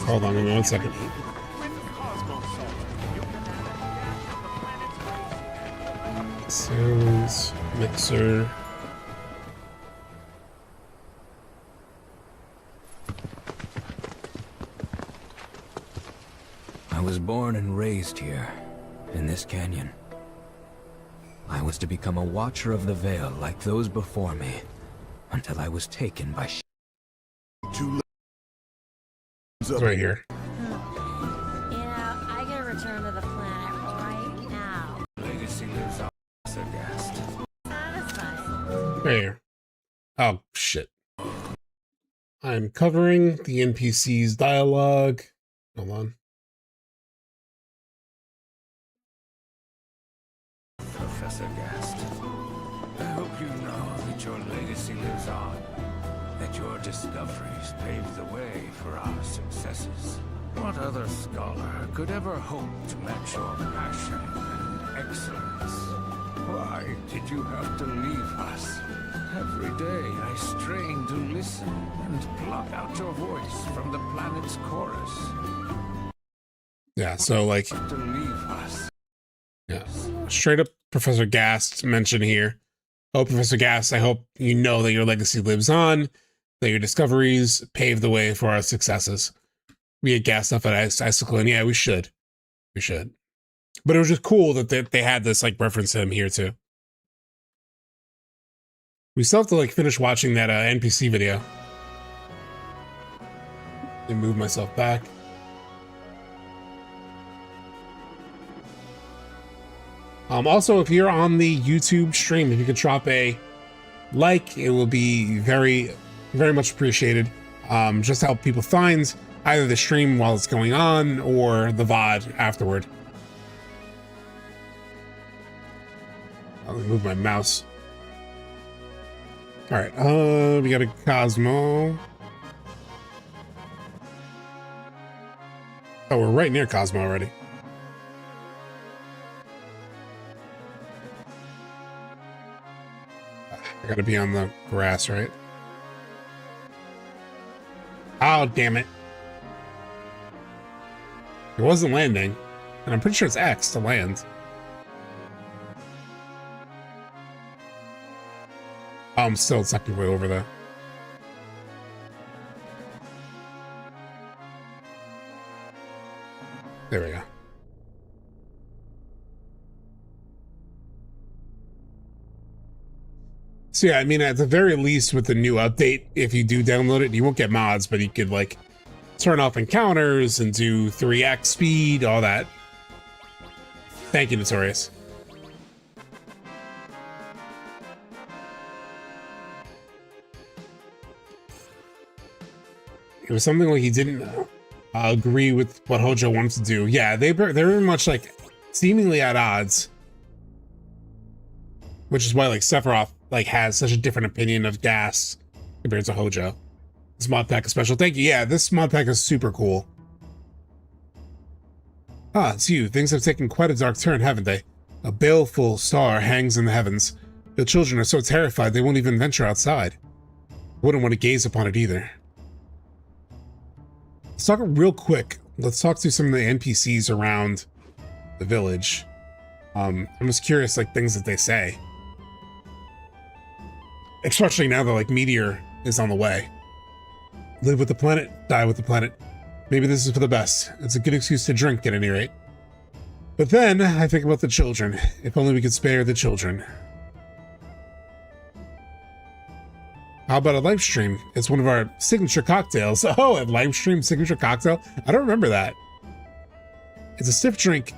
Hold on, give me 1 second. Sounds, mixer. I was born and raised here, in this canyon. I was to become a watcher of the veil like those before me, until I was taken by It's right here. You know, I gotta return to the planet right now. legacy lives on aghast. Satisfying. Right here. Oh, shit. I'm covering the NPC's dialogue. Hold on. Professor Gast, I hope you know that your legacy lives on, that your discoveries paved the way for our successes. What other scholar could ever hope to match your passion and excellence? Why, did you have to leave us? Every day I strain to listen and pluck out your voice from the planet's chorus. Yeah, so like, To leave us. yeah, straight up Professor Gast mentioned here. Oh, Professor Gast, I hope you know that your legacy lives on, that your discoveries pave the way for our successes. We had Gast stuff at Icicle, and yeah, we should. We should. But it was just cool that they had this like reference to him here too. We still have to like finish watching that NPC video. Let me move myself back. Also, if you're on the YouTube stream, if you could drop a like, it will be very, very much appreciated. Just to help people find either the stream while it's going on or the VOD afterward. I'll move my mouse. All right, we got a Cosmo. Oh, we're right near Cosmo already. I gotta be on the grass, right? Oh, damn it. It wasn't landing, and I'm pretty sure it's X to land. Oh, I'm still technically over there. There we go. So yeah, I mean, at the very least with the new update, if you do download it, you won't get mods, but you could like turn off encounters and do 3x speed, all that. Thank you, Notorious. It was something like he didn't agree with what Hojo wanted to do. Yeah, they're very much like seemingly at odds, which is why like Sephiroth like has such a different opinion of gas compared to Hojo. This mod pack is special. Thank you. Yeah, this mod pack is super cool. Ah, it's you. Things have taken quite a dark turn, haven't they? A baleful star hangs in the heavens. The children are so terrified they won't even venture outside. Wouldn't want to gaze upon it either. Let's talk real quick. Let's talk to some of the NPCs around the village. I'm just curious, like, things that they say. Especially now that, like, Meteor is on the way. Live with the planet, die with the planet. Maybe this is for the best. It's a good excuse to drink, at any rate. But then, I think about the children. If only we could spare the children. How about a Lifestream? It's one of our signature cocktails. Oh, a Lifestream signature cocktail? I don't remember that. It's a stiff drink.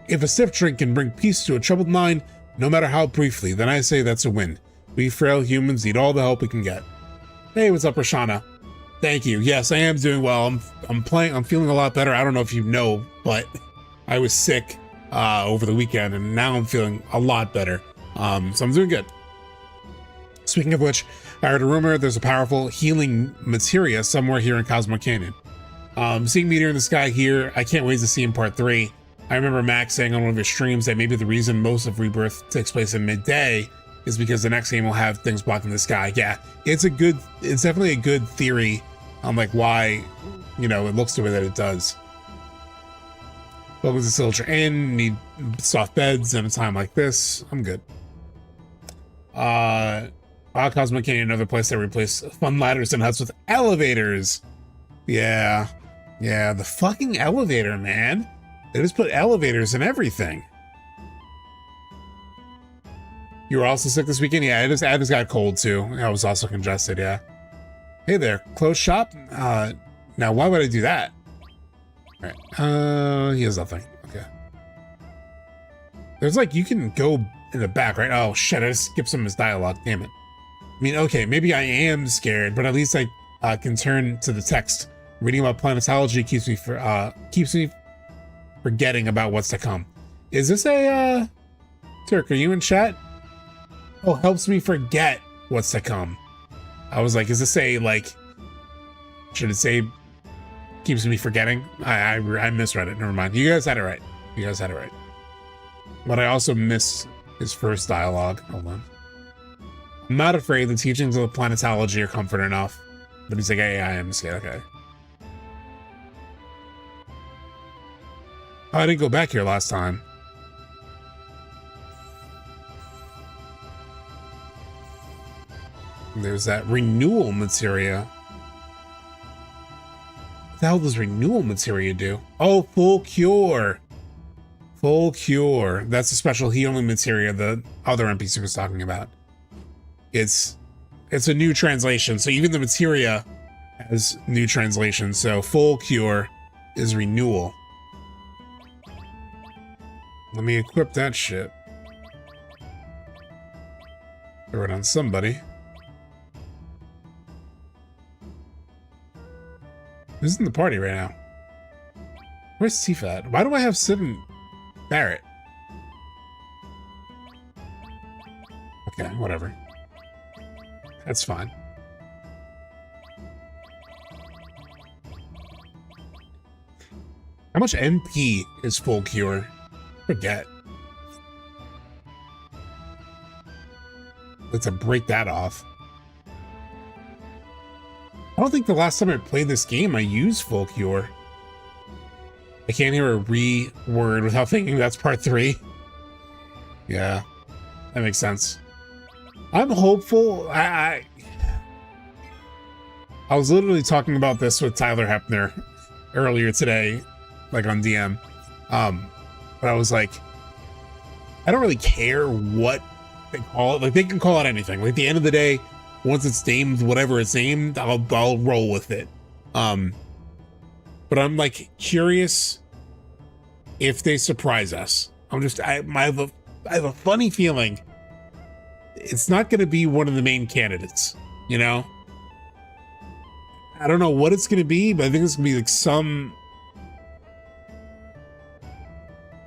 If a stiff drink can bring peace to a troubled mind, no matter how briefly, then I say that's a win. We frail humans need all the help we can get. Hey, what's up, Rashana? Thank you. Yes, I am doing well. I'm feeling a lot better. I don't know if you know, but I was sick over the weekend, and now I'm feeling a lot better. So I'm doing good. Speaking of which, I heard a rumor there's a powerful healing materia somewhere here in Cosmo Canyon. Seeing Meteor in the sky here, I can't wait to see in part 3. I remember Max saying on one of his streams that maybe the reason most of Rebirth takes place in midday is because the next game will have things blocking the sky. Yeah, it's definitely a good theory on like why, you know, it looks the way that it does. Welcome to Silver Inn, need soft beds in a time like this. I'm good. Cosmo Canyon, another place that replaced fun ladders and huts with elevators. Yeah, the fucking elevator, man. They just put elevators in everything. You were also sick this weekend? Yeah, I just got cold too. I was also congested, yeah. Hey there, close shop? Now why would I do that? All right, he has nothing, okay. There's like, you can go in the back, right? Oh shit, I just skipped some of his dialogue, damn it. I mean, okay, maybe I am scared, but at least I can turn to the text. Reading about planetology keeps me forgetting about what's to come. Is this a, Turk, are you in chat? Oh, helps me forget what's to come. I was like, is this a, like, should it say keeps me forgetting? I misread it, never mind. You guys had it right. But I also His first dialogue. Hold on. I'm not afraid. The teachings of planetology are comfort enough. But he's like, hey, I am scared. Okay. Oh, I didn't go back here last time. There's that renewal materia. What the hell does renewal materia do? Oh, full cure. Full cure. That's a special healing materia the other NPC was talking about. It's a new translation. So even the materia has new translation. So full cure is renewal. Let me equip that shit. Throw it on somebody. Who's in the party right now? Where's Tifa at? Why do I have Sid and Barrett? Okay, whatever. That's fine. How much MP is full cure? Forget. Let's break that off. I don't think the last time I played this game I used full cure. I can't hear a re-word without thinking that's part 3. Yeah, that makes sense. I'm hopeful. I was literally talking about this with Tyler Hepner earlier today, like on DM. But I was like, I don't really care what they call it. Like, they can call it anything. Like, at the end of the day, once it's named whatever it's named, I'll roll with it. But I'm like curious if they surprise us. I have a funny feeling it's not going to be one of the main candidates, you know? I don't know what it's going to be, but I think it's going to be like some...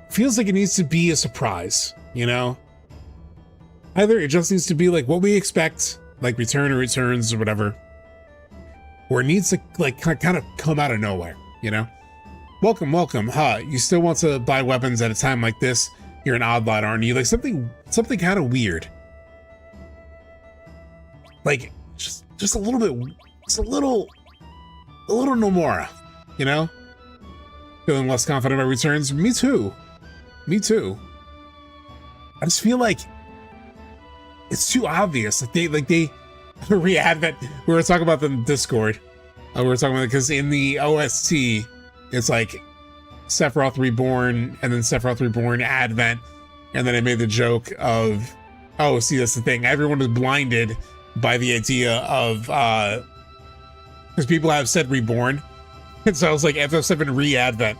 Feels like it needs to be a surprise, you know? Either it just needs to be like what we expect, like Return or Returns or whatever, or it needs to like kind of come out of nowhere, you know? Welcome, you still want to buy weapons at a time like this? You're an odd lot, aren't you? Like something kind of weird. Like just a little bit, just a little Nomura, you know? Feeling less confident about Returns? Me too. I just feel like it's too obvious. Like they re-advent. We were talking about the Discord. We were talking about it because in the OST, it's like Sephiroth Reborn and then Sephiroth Reborn Advent. And then I made the joke of, oh, see, that's the thing. Everyone is blinded by the idea of, because people have said Reborn. And so I was like, FF7 Re-Advent.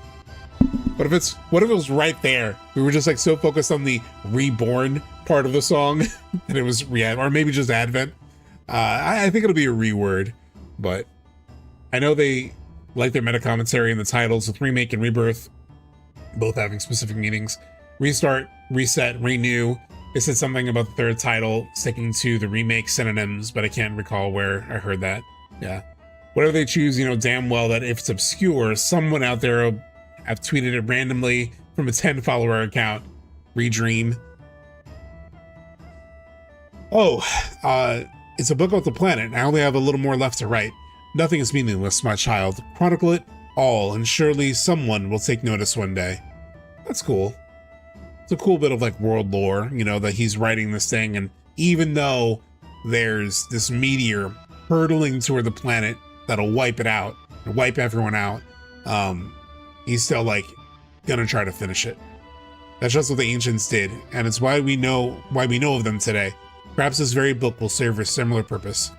What if it was right there? We were just like so focused on the Reborn part of the song that it was or maybe just Advent. I think it'll be a reword, but I know they like their meta commentary in the titles with Remake and Rebirth, both having specific meanings. Restart, reset, renew. It said something about the third title sticking to the remake synonyms, but I can't recall where I heard that. Yeah. Whatever they choose, you know damn well that if it's obscure, someone out there will have tweeted it randomly from a 10-follower account. Redream. Oh, it's a book about the planet. I only have a little more left to write. Nothing is meaningless, my child. Chronicle it all, and surely someone will take notice one day. That's cool. It's a cool bit of like world lore, you know, that he's writing this thing, and even though there's this meteor hurtling toward the planet that'll wipe it out, wipe everyone out, he's still like gonna try to finish it. That's just what the ancients did, and it's why we know of them today. Perhaps this very book will serve a similar purpose.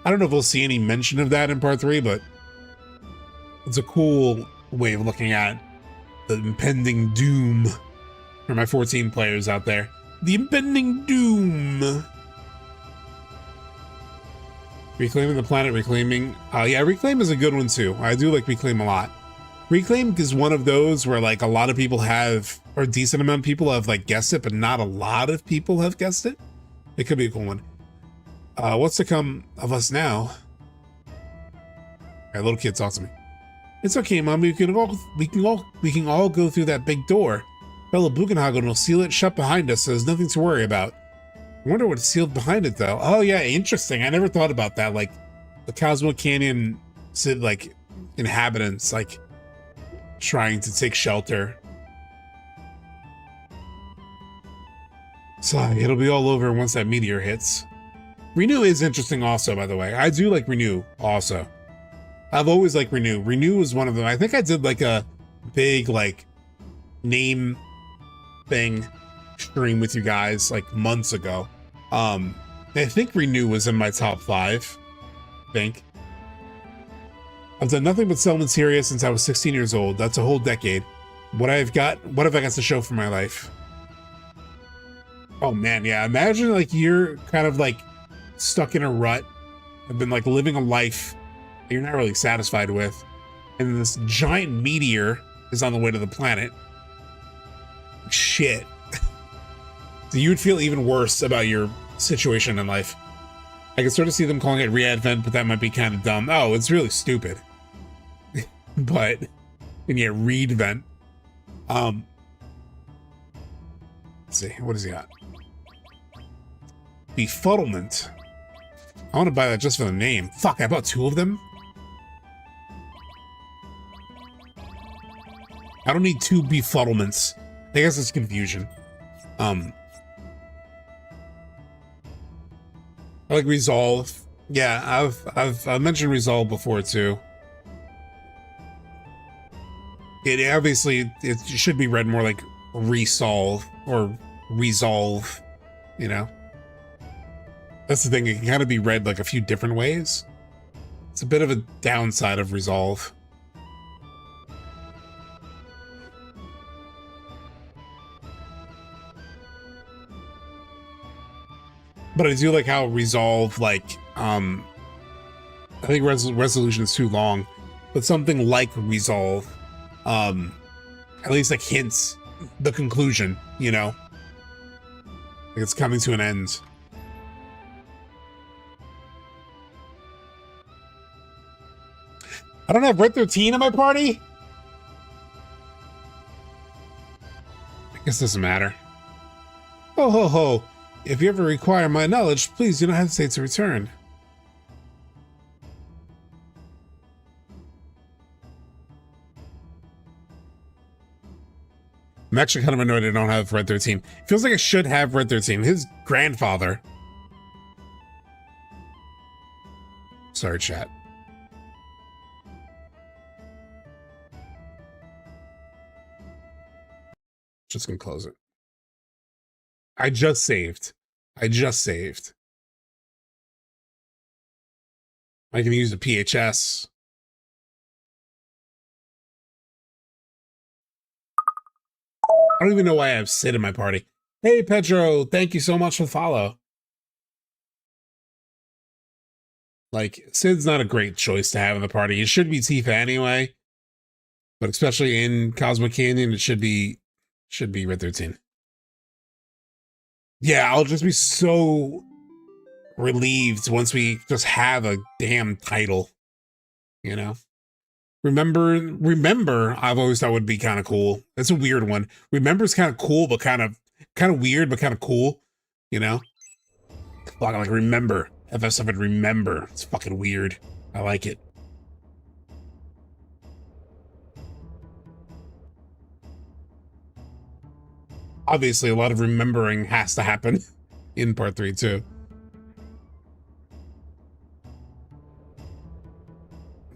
I don't know if we'll see any mention of that in part 3, but it's a cool way of looking at the impending doom for my 14 players out there. The impending doom. Reclaiming the planet, reclaiming. Yeah, Reclaim is a good one too. I do like Reclaim a lot. Reclaim is one of those where like a lot of people have, or a decent amount of people have like guessed it, but not a lot of people have guessed it. It could be a cool one. What's to come of us now? All right, little kid, talk to me. It's okay, Mom. We can all go through that big door. Fellow Bugenhagen will seal it shut behind us, so there's nothing to worry about. I wonder what's sealed behind it, though. Oh, yeah, interesting. I never thought about that. Like, the Cosmo Canyon, like, inhabitants, like, trying to take shelter. So, it'll be all over once that meteor hits. Renew is interesting also, by the way. I do like Renew also. I've always liked Renew. Renew was one of them. I think I did, like, a big, like, name thing stream with you guys like months ago. I think Renew was in my top 5. I think. I've done nothing but sell materia since I was 16 years old. That's a whole decade. What have I got to show for my life? Oh man, yeah. Imagine like you're kind of like stuck in a rut. I've been like living a life that you're not really satisfied with. And this giant meteor is on the way to the planet. Shit. So you would feel even worse about your situation in life. I can sort of see them calling it re-advent, but that might be kind of dumb. Oh, it's really stupid. But, and yeah, read-vent. Let's see, what does he got? Befuddlement. I want to buy that just for the name. Fuck, I bought 2 of them? I don't need 2 befuddlements. I guess it's confusion. I like Resolve. Yeah, I've mentioned Resolve before too. It obviously it should be read more like Resolve or Resolve, you know. That's the thing, it can kind of be read like a few different ways. It's a bit of a downside of Resolve. But I do like how Resolve, like, I think Resolution is too long, but something like Resolve, at least like hints the conclusion, you know? Like it's coming to an end. I don't have Red 13 in my party? I guess it doesn't matter. Ho ho ho. If you ever require my knowledge, please do not hesitate to return. I'm actually kind of annoyed I don't have Red 13. Feels like I should have Red 13. His grandfather. Sorry, chat. Just gonna close it. I just saved. I can use the PHS. I don't even know why I have Sid in my party. Hey, Pedro, thank you so much for the follow. Like, Sid's not a great choice to have in the party. It should be Tifa anyway. But especially in Cosmo Canyon, it should be Red 13. Yeah, I'll just be so relieved once we just have a damn title, you know? Remember, I've always thought would be kind of cool. That's a weird one. Remember's kind of cool, but kind of weird, but kind of cool, you know? Like Remember. FF7 Remember. It's fucking weird. I like it. Obviously, a lot of remembering has to happen in part 3 too.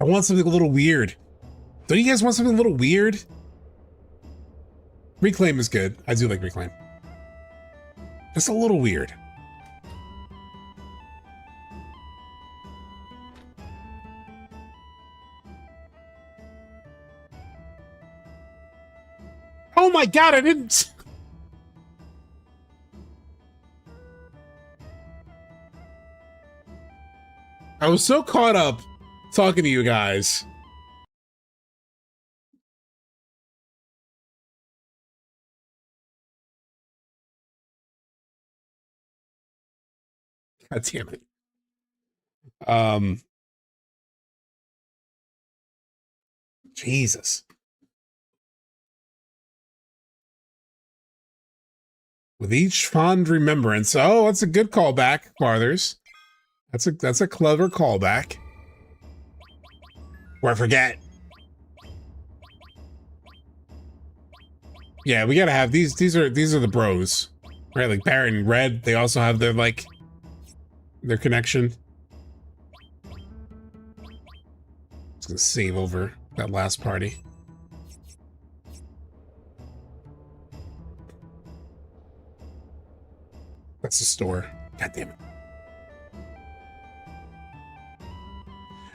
I want something a little weird. Don't you guys want something a little weird? Reclaim is good. I do like Reclaim. Just a little weird. Oh my god, I didn't... I was so caught up talking to you guys. God damn it. Jesus. With each fond remembrance. Oh, that's a good callback, Farthers. That's a clever callback. Or I forget. Yeah, we gotta have these. These are the bros, right? Like Barrett and Red. They also have their like their connection. Just gonna save over that last party. That's the store. God damn it.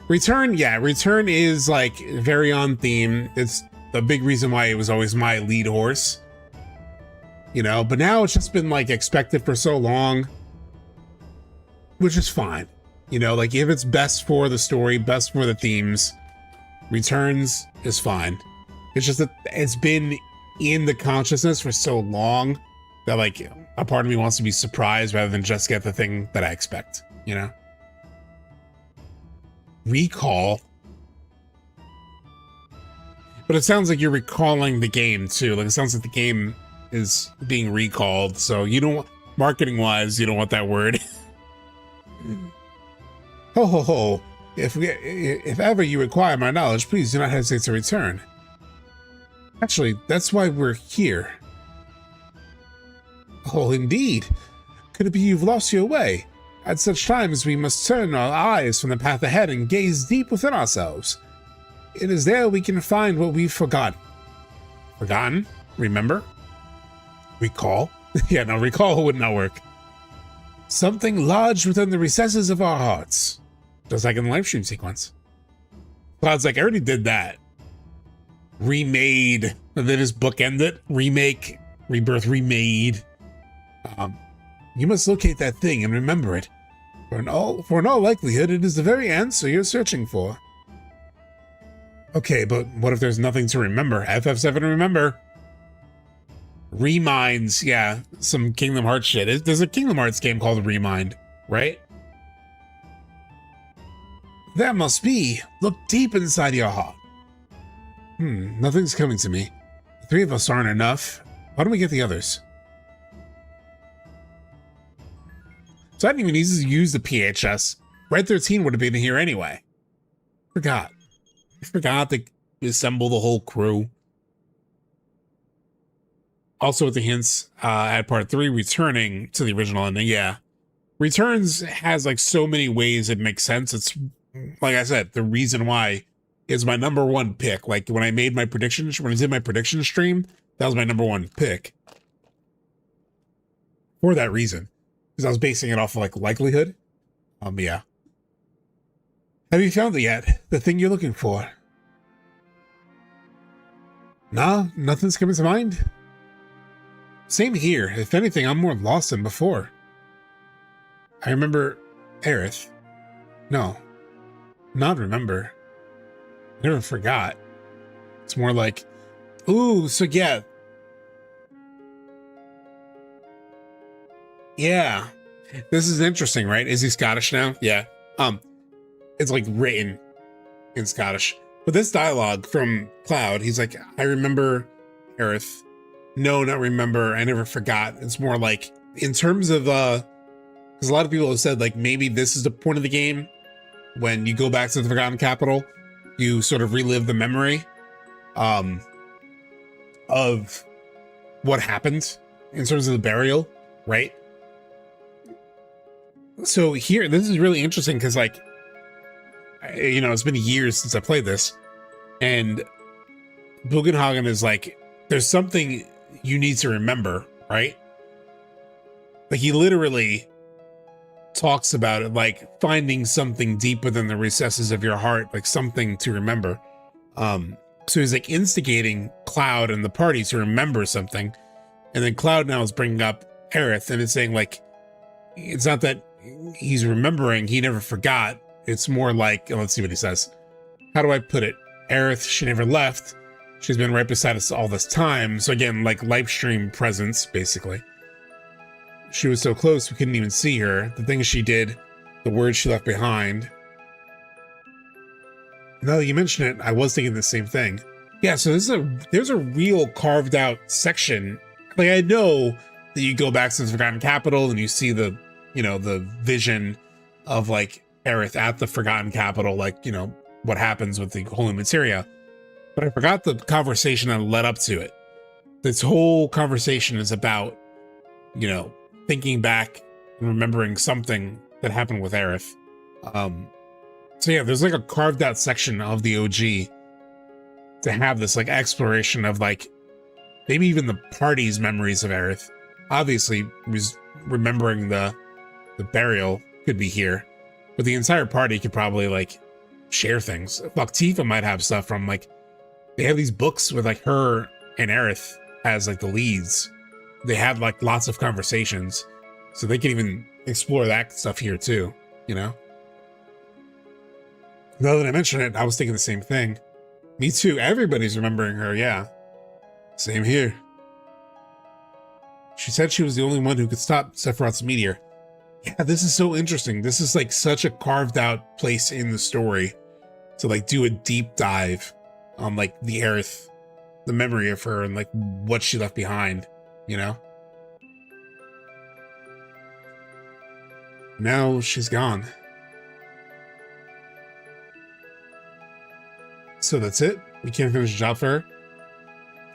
Return, yeah, Return is like very on theme. It's the big reason why it was always my lead horse. You know, but now it's just been like expected for so long, which is fine. You know, like if it's best for the story, best for the themes, Returns is fine. It's just that it's been in the consciousness for so long that like a part of me wants to be surprised rather than just get the thing that I expect, you know? Recall. But it sounds like you're recalling the game too. Like it sounds like the game is being recalled. So you don't, marketing wise, you don't want that word. Ho ho ho. If ever you require my knowledge, please do not hesitate to return. Actually, that's why we're here. Oh, indeed. Could it be you've lost your way? At such times, we must turn our eyes from the path ahead and gaze deep within ourselves. It is there we can find what we've forgotten. Forgotten? Remember? Recall? Yeah, no, recall would not work. Something lodged within the recesses of our hearts. Just like in the Lifestream Sequence. Cloud's like, I already did that. Remade. And then his book ended. Remake. Rebirth. Remade. You must locate that thing and remember it. For in all likelihood, it is the very answer you're searching for. Okay, but what if there's nothing to remember? FF7 remember. Reminds, yeah, some Kingdom Hearts shit. There's a Kingdom Hearts game called Remind, right? That must be. Look deep inside your heart. Nothing's coming to me. The three of us aren't enough. Why don't we get the others? So I didn't even need to use the PHS. Red 13 would have been here anyway. I forgot to assemble the whole crew. Also with the hints at part 3, returning to the original ending. Yeah. Returns has like so many ways it makes sense. It's like I said, the reason why is my number one pick. Like when I made my prediction, when I did my prediction stream, that was my number one pick. For that reason. Because I was basing it off of like likelihood. Yeah. Have you found it yet? The thing you're looking for? Nah, nothing's coming to mind. Same here. If anything, I'm more lost than before. I remember Aerith. No, not remember. I never forgot. It's more like, ooh, so yeah. Yeah. This is interesting, right? Is he Scottish now? Yeah. It's like written in Scottish. But this dialogue from Cloud, he's like, I remember Aerith. No, not remember. I never forgot. It's more like in terms of, because a lot of people have said like maybe this is the point of the game when you go back to the Forgotten Capital, you sort of relive the memory of what happened in terms of the burial, right? So here, this is really interesting because like, you know, it's been years since I played this, and Bugenhagen is like, there's something you need to remember, right? Like he literally talks about it, like finding something deep within the recesses of your heart, like something to remember. So he's like instigating Cloud and the party to remember something, and then Cloud now is bringing up Aerith, and it's saying like, it's not that he's remembering, he never forgot. It's more like, let's see what he says. How do I put it? Aerith, she never left. She's been right beside us all this time. So again, like Lifestream presence, basically. She was so close, we couldn't even see her. The things she did, the words she left behind. Now that you mention it, I was thinking the same thing. Yeah, so there's a real carved out section. Like I know you go back to the Forgotten Capital and you see the, you know, the vision of like Aerith at the Forgotten Capital, like, you know, what happens with the Holy Materia. But I forgot the conversation that led up to it. This whole conversation is about, you know, thinking back and remembering something that happened with Aerith. So yeah, there's like a carved out section of the OG to have this like exploration of like maybe even the party's memories of Aerith. Obviously, remembering the burial could be here, but the entire party could probably like share things. Fuck, Tifa might have stuff from like, they have these books with like her and Aerith as like the leads. They had like lots of conversations, so they can even explore that stuff here too, you know? Now that I mention it, I was thinking the same thing. Me too, everybody's remembering her, yeah. Same here. She said she was the only one who could stop Sephiroth's meteor. Yeah, this is so interesting. This is like such a carved out place in the story to like do a deep dive on like the Aerith, the memory of her and like what she left behind, you know? Now she's gone. So that's it? We can't finish the job for her?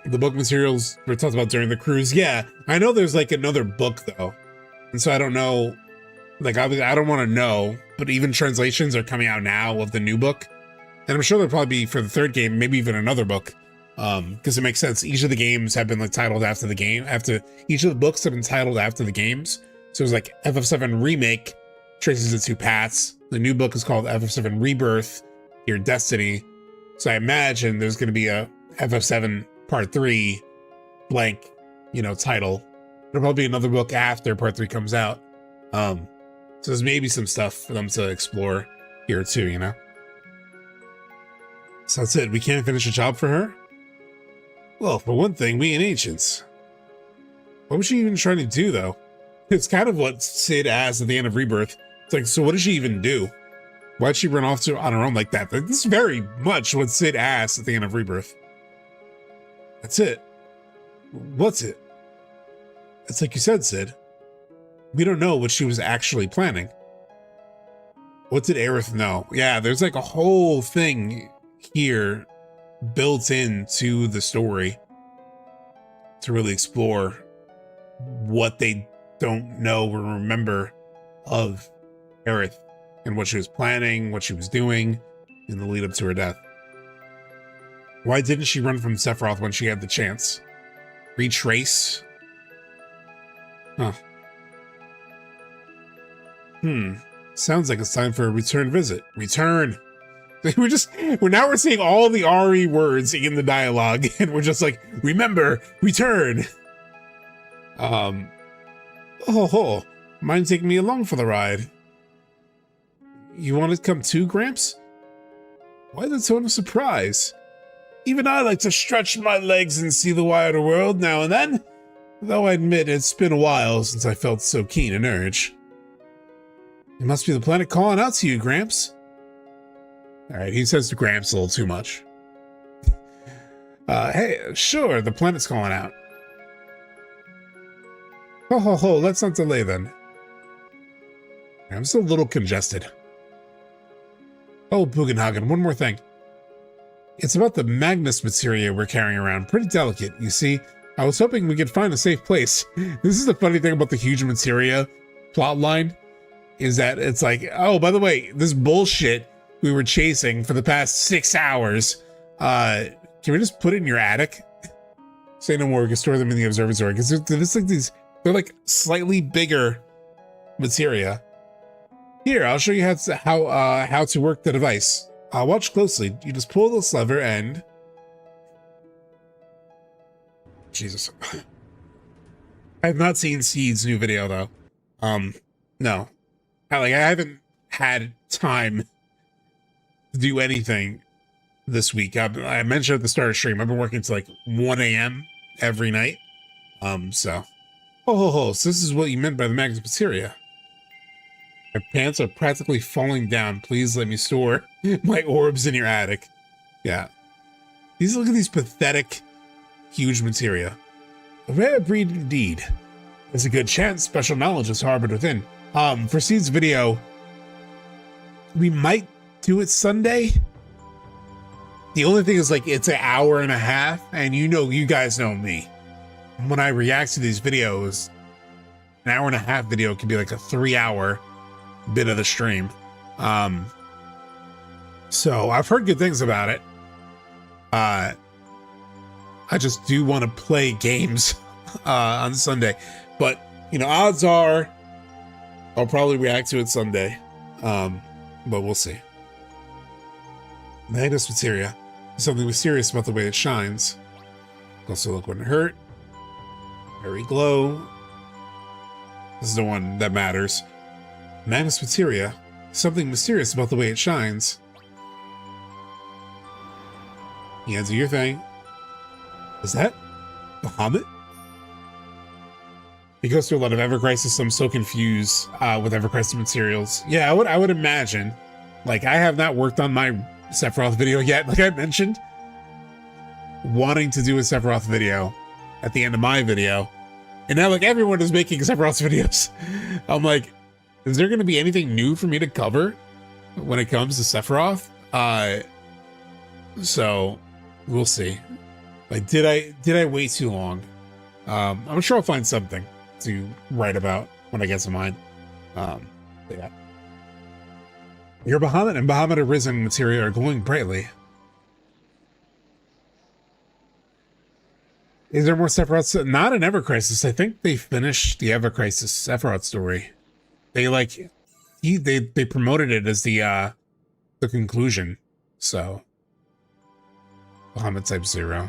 The book materials were talked about during the cruise. Yeah, I know there's like another book though. And so I don't know, like I don't want to know, but even translations are coming out now of the new book. And I'm sure there'll probably be for the third game, maybe even another book. Because it makes sense. Each of the games have been like titled after the game. Each of the books have been titled after the games. So it's like FF7 Remake traces the two paths. The new book is called FF7 Rebirth, Your Destiny. So I imagine there's going to be a FF7 Part 3 blank, you know, title. There'll probably be another book after Part 3 comes out. So there's maybe some stuff for them to explore here too, you know? So that's it. We can't finish a job for her? Well, for one thing, we ain't ancients. What was she even trying to do, though? It's kind of what Cid asked at the end of Rebirth. It's like, so what did she even do? Why'd she run off on her own like that? This is very much what Cid asked at the end of Rebirth. That's it. What's it? It's like you said, Cid. We don't know what she was actually planning. What did Aerith know? Yeah, there's like a whole thing here built into the story to really explore what they don't know or remember of Aerith and what she was planning, what she was doing in the lead up to her death. Why didn't she run from Sephiroth when she had the chance? Retrace? Huh. Sounds like it's time for a return visit. Return! We're seeing all the RE words in the dialogue, and we're just like, remember, return! Mind taking me along for the ride? You want to come too, Gramps? Why the tone of surprise? Even I like to stretch my legs and see the wider world now and then, though I admit it's been a while since I felt so keen an urge. It must be the planet calling out to you, Gramps. Alright, he says to Gramps a little too much. Hey, sure, the planet's calling out. Let's not delay then. I'm still a little congested. Oh, Bugenhagen, one more thing. It's about the Magnus materia we're carrying around. Pretty delicate, you see. I was hoping we could find a safe place. This is the funny thing about the huge materia plotline, is that it's like, oh, by the way, this bullshit we were chasing for the past 6 hours, can we just put it in your attic? Say no more, we can store them in the observatory, because there's like these, they're like slightly bigger materia. Here, I'll show you how to work the device. Watch closely. You just pull this lever and... Jesus. I have not seen Seed's new video though. No. I haven't had time to do anything this week. I mentioned at the start of stream, I've been working till like 1 a.m. every night. So this is what you meant by the Magnus materia. My pants are practically falling down. Please let me store my orbs in your attic. Yeah. Look at these pathetic, huge materia. A rare breed indeed. There's a good chance special knowledge is harbored within. For Seed's video, we might do it Sunday. The only thing is, like, it's an hour and a half, and you guys know me. When I react to these videos, an hour and a half video can be like a 3-hour bit of the stream. So I've heard good things about it. I just do want to play games on Sunday, but odds are I'll probably react to it Sunday. But we'll see. Magnus Materia. Something mysterious about the way it shines. Also look when it hurt. Very glow. This is the one that matters. Magnus Materia. Something mysterious about the way it shines. Yeah, do your thing. Is that Bahamut? He goes through a lot of Ever Crisis, so I'm so confused with Ever Crisis materials. Yeah, I would imagine. Like, I have not worked on my Sephiroth video yet, like I mentioned. Wanting to do a Sephiroth video at the end of my video. And now, like, everyone is making Sephiroth videos. I'm like, is there going to be anything new for me to cover when it comes to Sephiroth? So we'll see. Like, did I wait too long? I'm sure I'll find something to write about when I get to mine. Yeah. Your Bahamut and Bahamut Arisen material are glowing brightly. Is there more Sephiroth? Not in Ever Crisis. I think they finished the Ever Crisis Sephiroth story. They they promoted it as the conclusion. So Bahamut Type 0.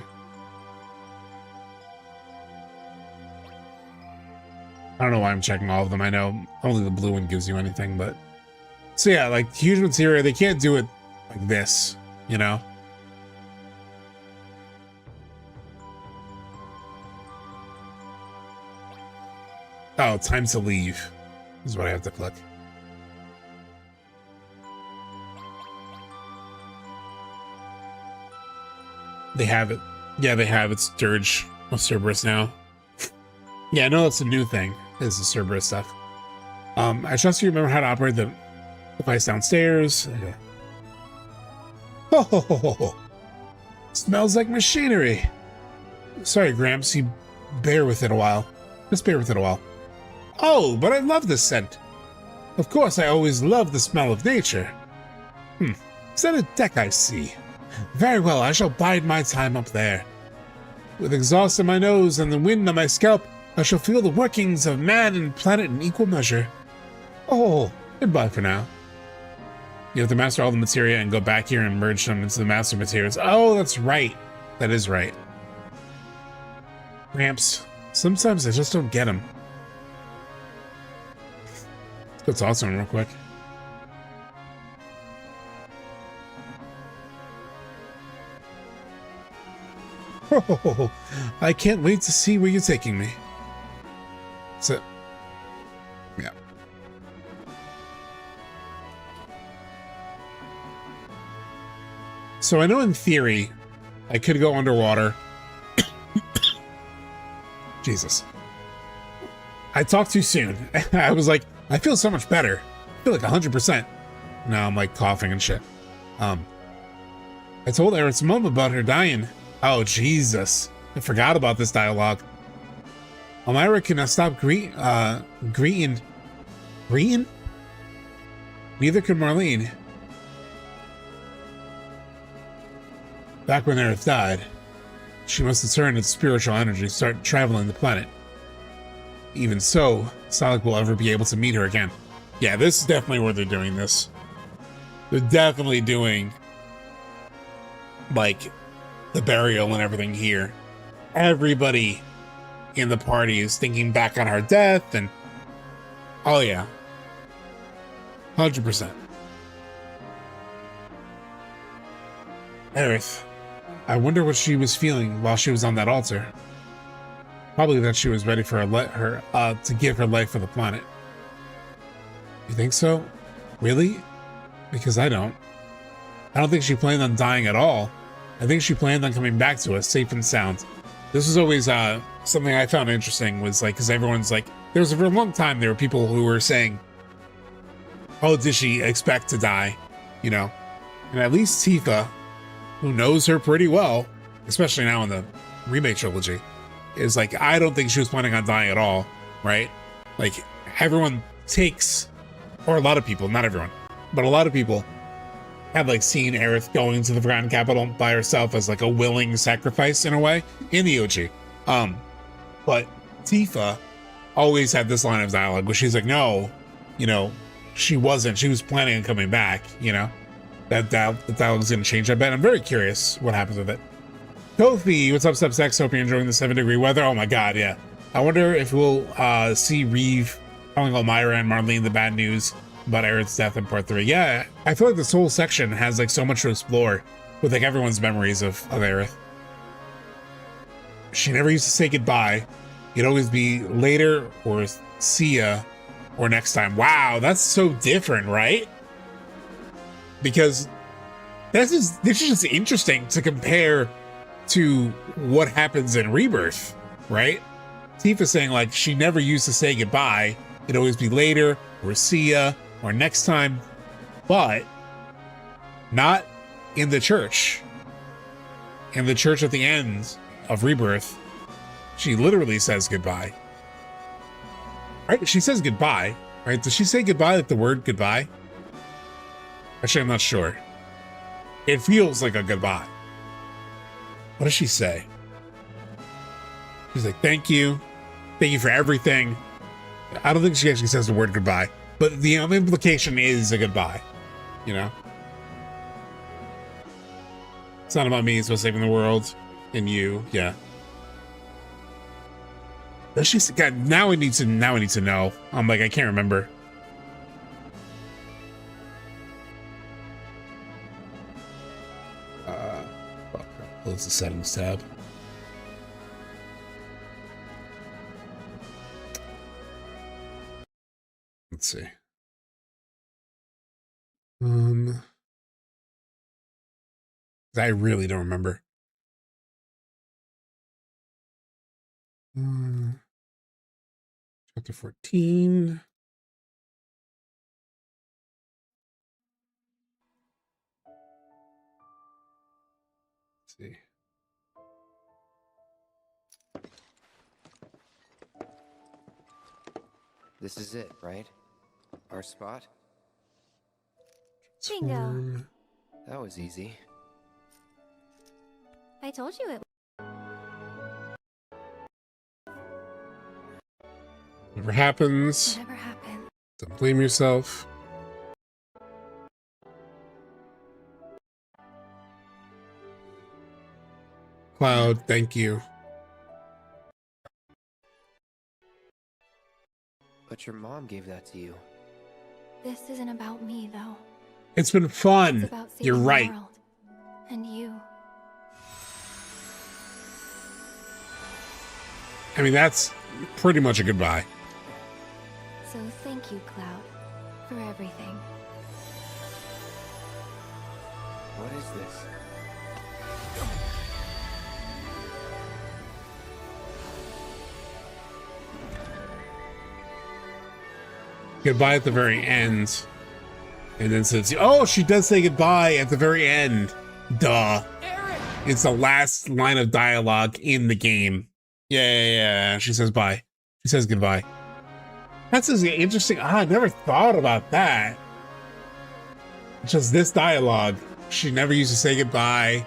I don't know why I'm checking all of them. I know only the blue one gives you anything, but so yeah, like huge materia, they can't do it like this, Oh, time to leave is what I have to click. They have it. Yeah, they have it's Dirge of Cerberus now. Yeah, I know that's a new thing, is the Cerberus stuff. I trust you remember how to operate the device downstairs. Okay. Oh, smells like machinery. Sorry, Gramps, you bear with it a while. Just bear with it a while. Oh, but I love this scent. Of course, I always love the smell of nature. Is that a deck I see? Very well, I shall bide my time up there. With exhaust in my nose and the wind on my scalp, I shall feel the workings of man and planet in equal measure. Oh, goodbye for now. You have to master all the materia and go back here and merge them into the master materials. Oh, that's right. That is right. Gramps, sometimes I just don't get them. Let's go talk to him real quick. Oh, I can't wait to see where you're taking me. So, yeah. So I know in theory, I could go underwater. Jesus. I talked too soon. I was like, I feel so much better. I feel like 100%. Now I'm like coughing and shit. I told Aerith's mom about her dying. Oh, Jesus. I forgot about this dialogue. Elmira cannot stop greeting? Neither could Marlene. Back when Aerith died, she must have turned its spiritual energy and start traveling the planet. Even so, Sonic will ever be able to meet her again. Yeah, this is definitely where they're doing this. They're definitely doing, like, the burial and everything here. Everybody in the party is thinking back on her death and... Oh, yeah. 100%. Aerith. I wonder what she was feeling while she was on that altar. Probably that she was ready for to give her life for the planet. You think so? Really? Because I don't. I don't think she planned on dying at all. I think she planned on coming back to us safe and sound. This is always something I found interesting was like, because everyone's like, for a long time, there were people who were saying, oh, did she expect to die? You know, and at least Tifa, who knows her pretty well, especially now in the remake trilogy, is like, I don't think she was planning on dying at all, right? Like, everyone takes, or a lot of people, not everyone, but a lot of people have like seen Aerith going to the Forgotten Capital by herself as like a willing sacrifice in a way in the OG. But Tifa always had this line of dialogue where she's like, no, you know, she wasn't. She was planning on coming back, you know? The dialogue's gonna change, I bet. I'm very curious what happens with it. Kofi, what's up, Subsex? Hope you're enjoying the 7-degree weather. Oh my god, yeah. I wonder if we'll see Reeve telling Elmira and Marlene the bad news about Aerith's death in part 3. Yeah, I feel like this whole section has like so much to explore with like everyone's memories of Aerith. She never used to say goodbye. It'd always be later or see ya or next time. Wow, that's so different, right? Because this is just interesting to compare to what happens in Rebirth, right? Tifa saying like she never used to say goodbye. It'd always be later or see ya or next time, but not in the church. In the church at the end of Rebirth, she literally says goodbye. Right? She says goodbye, right? Does she say goodbye like the word goodbye? Actually, I'm not sure. It feels like a goodbye. What does she say? She's like, thank you. Thank you for everything. I don't think she actually says the word goodbye, but the implication is a goodbye, you know? It's not about me, it's about saving the world and you, yeah. Does she say, God, now I need to know. I'm like, I can't remember. Close the settings tab. Let's see. I really don't remember. Chapter 14. Let's see. This is it, right? Our spot? Bingo. That was easy. I told you it. Whatever happens, Whatever happened. don't blame yourself. Cloud, thank you. But your mom gave that to you. This isn't about me, though. It's been fun. It's about saving You're right. the world. And you. I mean, that's pretty much a goodbye. So thank you, Cloud, for everything. What is this? Goodbye at the very end. And then says, oh, she does say goodbye at the very end. Duh. It's the last line of dialogue in the game. Yeah. She says bye. She says goodbye. That's interesting. I never thought about that. Just this dialogue. She never used to say goodbye.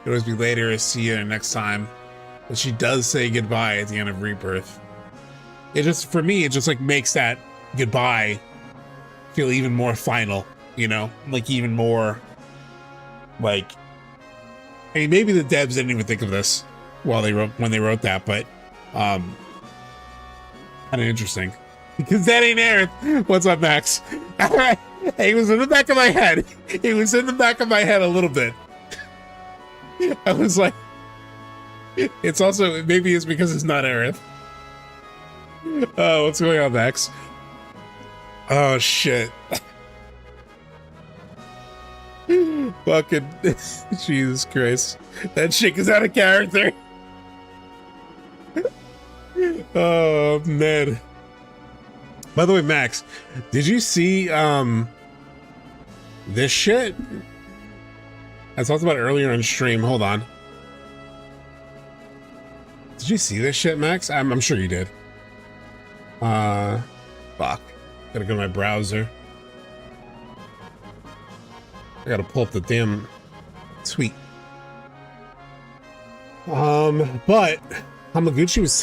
It always be later, see you next time. But she does say goodbye at the end of Rebirth. It just, for me, it just like makes that goodbye feel even more final, you know? Like even more like, I mean, maybe the devs didn't even think of this when they wrote that, but kind of interesting. Because that ain't Aerith. What's up, Max? He was in the back of my head. He was in the back of my head a little bit. I was like, it's also, maybe it's because it's not Aerith. Oh, what's going on, Max? Oh, shit. Fucking Jesus Christ. That chick is out of character. Oh man. By the way, Max, did you see this shit? I talked about it earlier on stream. Hold on. Did you see this shit, Max? I'm sure you did. Fuck. Gotta go to my browser. I gotta pull up the damn tweet. But Hamaguchi was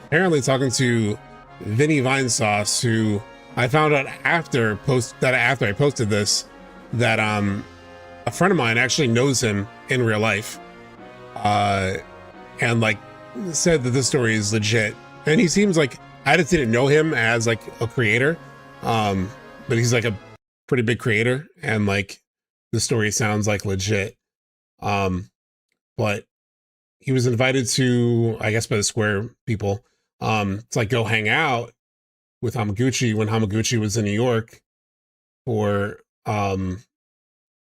apparently talking to Vinny Vinesauce, who I found out after I posted this, that a friend of mine actually knows him in real life, and like said that this story is legit. And he seems like, I just didn't know him as like a creator, but he's like a pretty big creator, and like the story sounds like legit. But he was invited to, I guess by the Square people, to like go hang out with Hamaguchi when Hamaguchi was in New York for the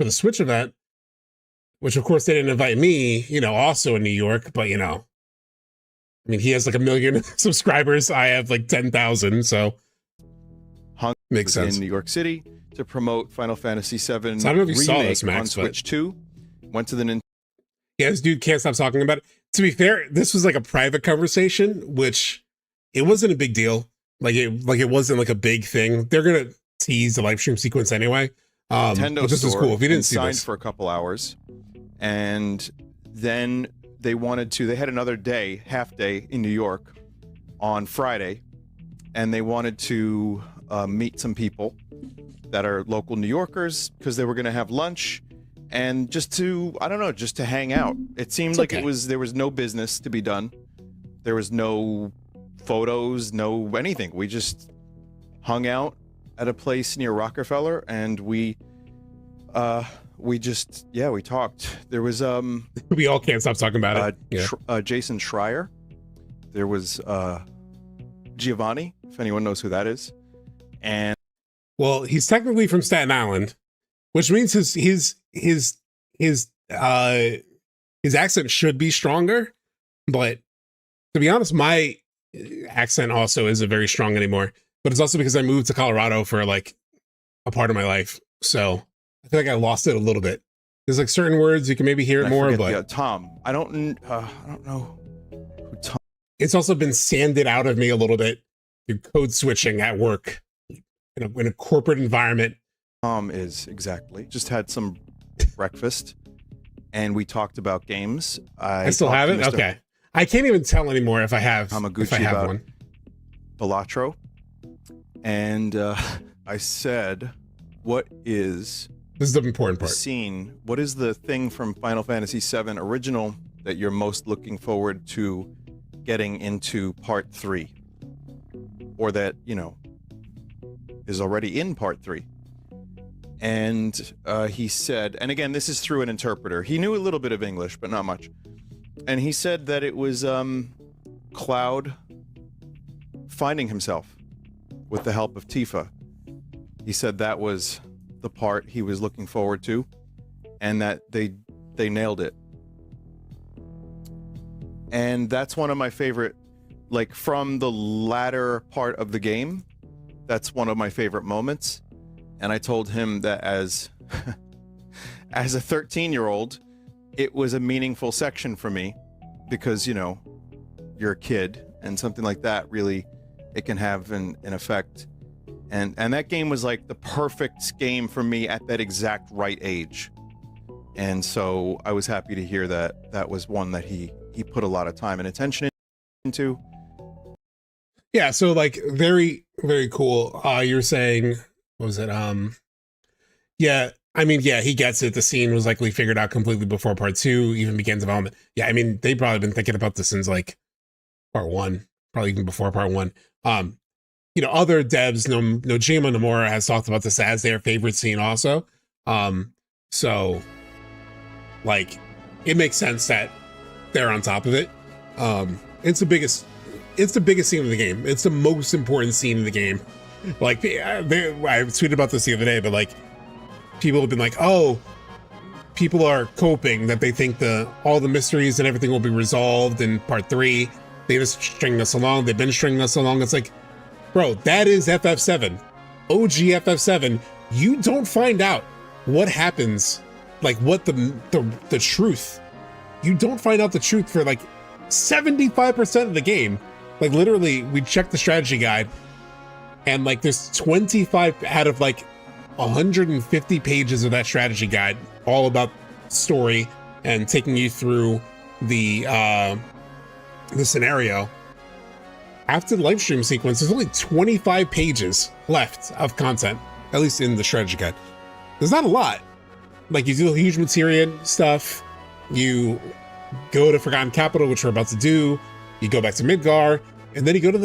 Switch event, which of course they didn't invite me, also in New York, but I mean, he has like 1 million subscribers. I have like 10,000, so makes sense. In New York City to promote Final Fantasy VII So I don't know if you saw Remake this, Max, on Switch 2. Went to the Nintendo. Yeah, this dude can't stop talking about it. To be fair, this was like a private conversation, which it wasn't a big deal. It wasn't like a big thing. They're gonna tease the Lifestream Sequence anyway. Nintendo but this is store cool. If you didn't and see signed this, for a couple hours, and then they had another day, half day in New York on Friday, and they wanted to meet some people that are local New Yorkers because they were going to have lunch and just to hang out. It seemed like there was no business to be done. There was no photos, no anything. We just hung out at a place near Rockefeller, and we talked. There was we all can't stop talking about it. Jason Schreier. There was Giovanni, if anyone knows who that is. And well, he's technically from Staten Island, which means his accent should be stronger. But to be honest, my accent also isn't very strong anymore. But it's also because I moved to Colorado for like a part of my life, so I feel like I lost it a little bit. There's like certain words you can maybe hear it more, but Tom. I don't know who Tom. It's also been sanded out of me a little bit through code switching at work in a corporate environment. Tom is exactly. Just had some breakfast, and we talked about games. I still have it. Okay, I can't even tell anymore if I have Hamaguchi about one. Balatro, and I said, "What is?" This is the important part. Scene. What is the thing from Final Fantasy VII Original that you're most looking forward to getting into Part 3? Or that, is already in Part 3? And he said, and again, this is through an interpreter. He knew a little bit of English, but not much. And he said that it was Cloud finding himself with the help of Tifa. He said that was the part he was looking forward to, and that they nailed it. And that's one of my favorite, like from the latter part of the game, that's one of my favorite moments. And I told him that as a 13-year-old, it was a meaningful section for me because, you're a kid and something like that really, it can have an effect. And that game was like the perfect game for me at that exact right age. And so I was happy to hear that that was one that he put a lot of time and attention into. Yeah, so like very, very cool. You're saying, what was it? Yeah, I mean, yeah, he gets it. The scene was likely figured out completely before Part 2 even began development. Yeah, I mean, they've probably been thinking about this since like Part 1, probably even before Part 1. Other devs, Nojima Nomura has talked about this as their favorite scene also. So like it makes sense that they're on top of it. It's the biggest scene of the game. It's the most important scene in the game. Like I tweeted about this the other day, but like people have been like, oh, people are coping that they think all the mysteries and everything will be resolved in part 3. They just string us along. They've been stringing us along. It's like, bro, that is FF7. OG FF7. You don't find out what happens, like what the truth. You don't find out the truth for like 75% of the game. Like literally, we checked the strategy guide and like there's 25 out of like 150 pages of that strategy guide, all about story and taking you through the scenario. After the Lifestream Sequence, there's only 25 pages left of content, at least in the strategy guide. There's not a lot. Like you do the huge materia stuff, you go to Forgotten Capital, which we're about to do, you go back to Midgar, and then you go to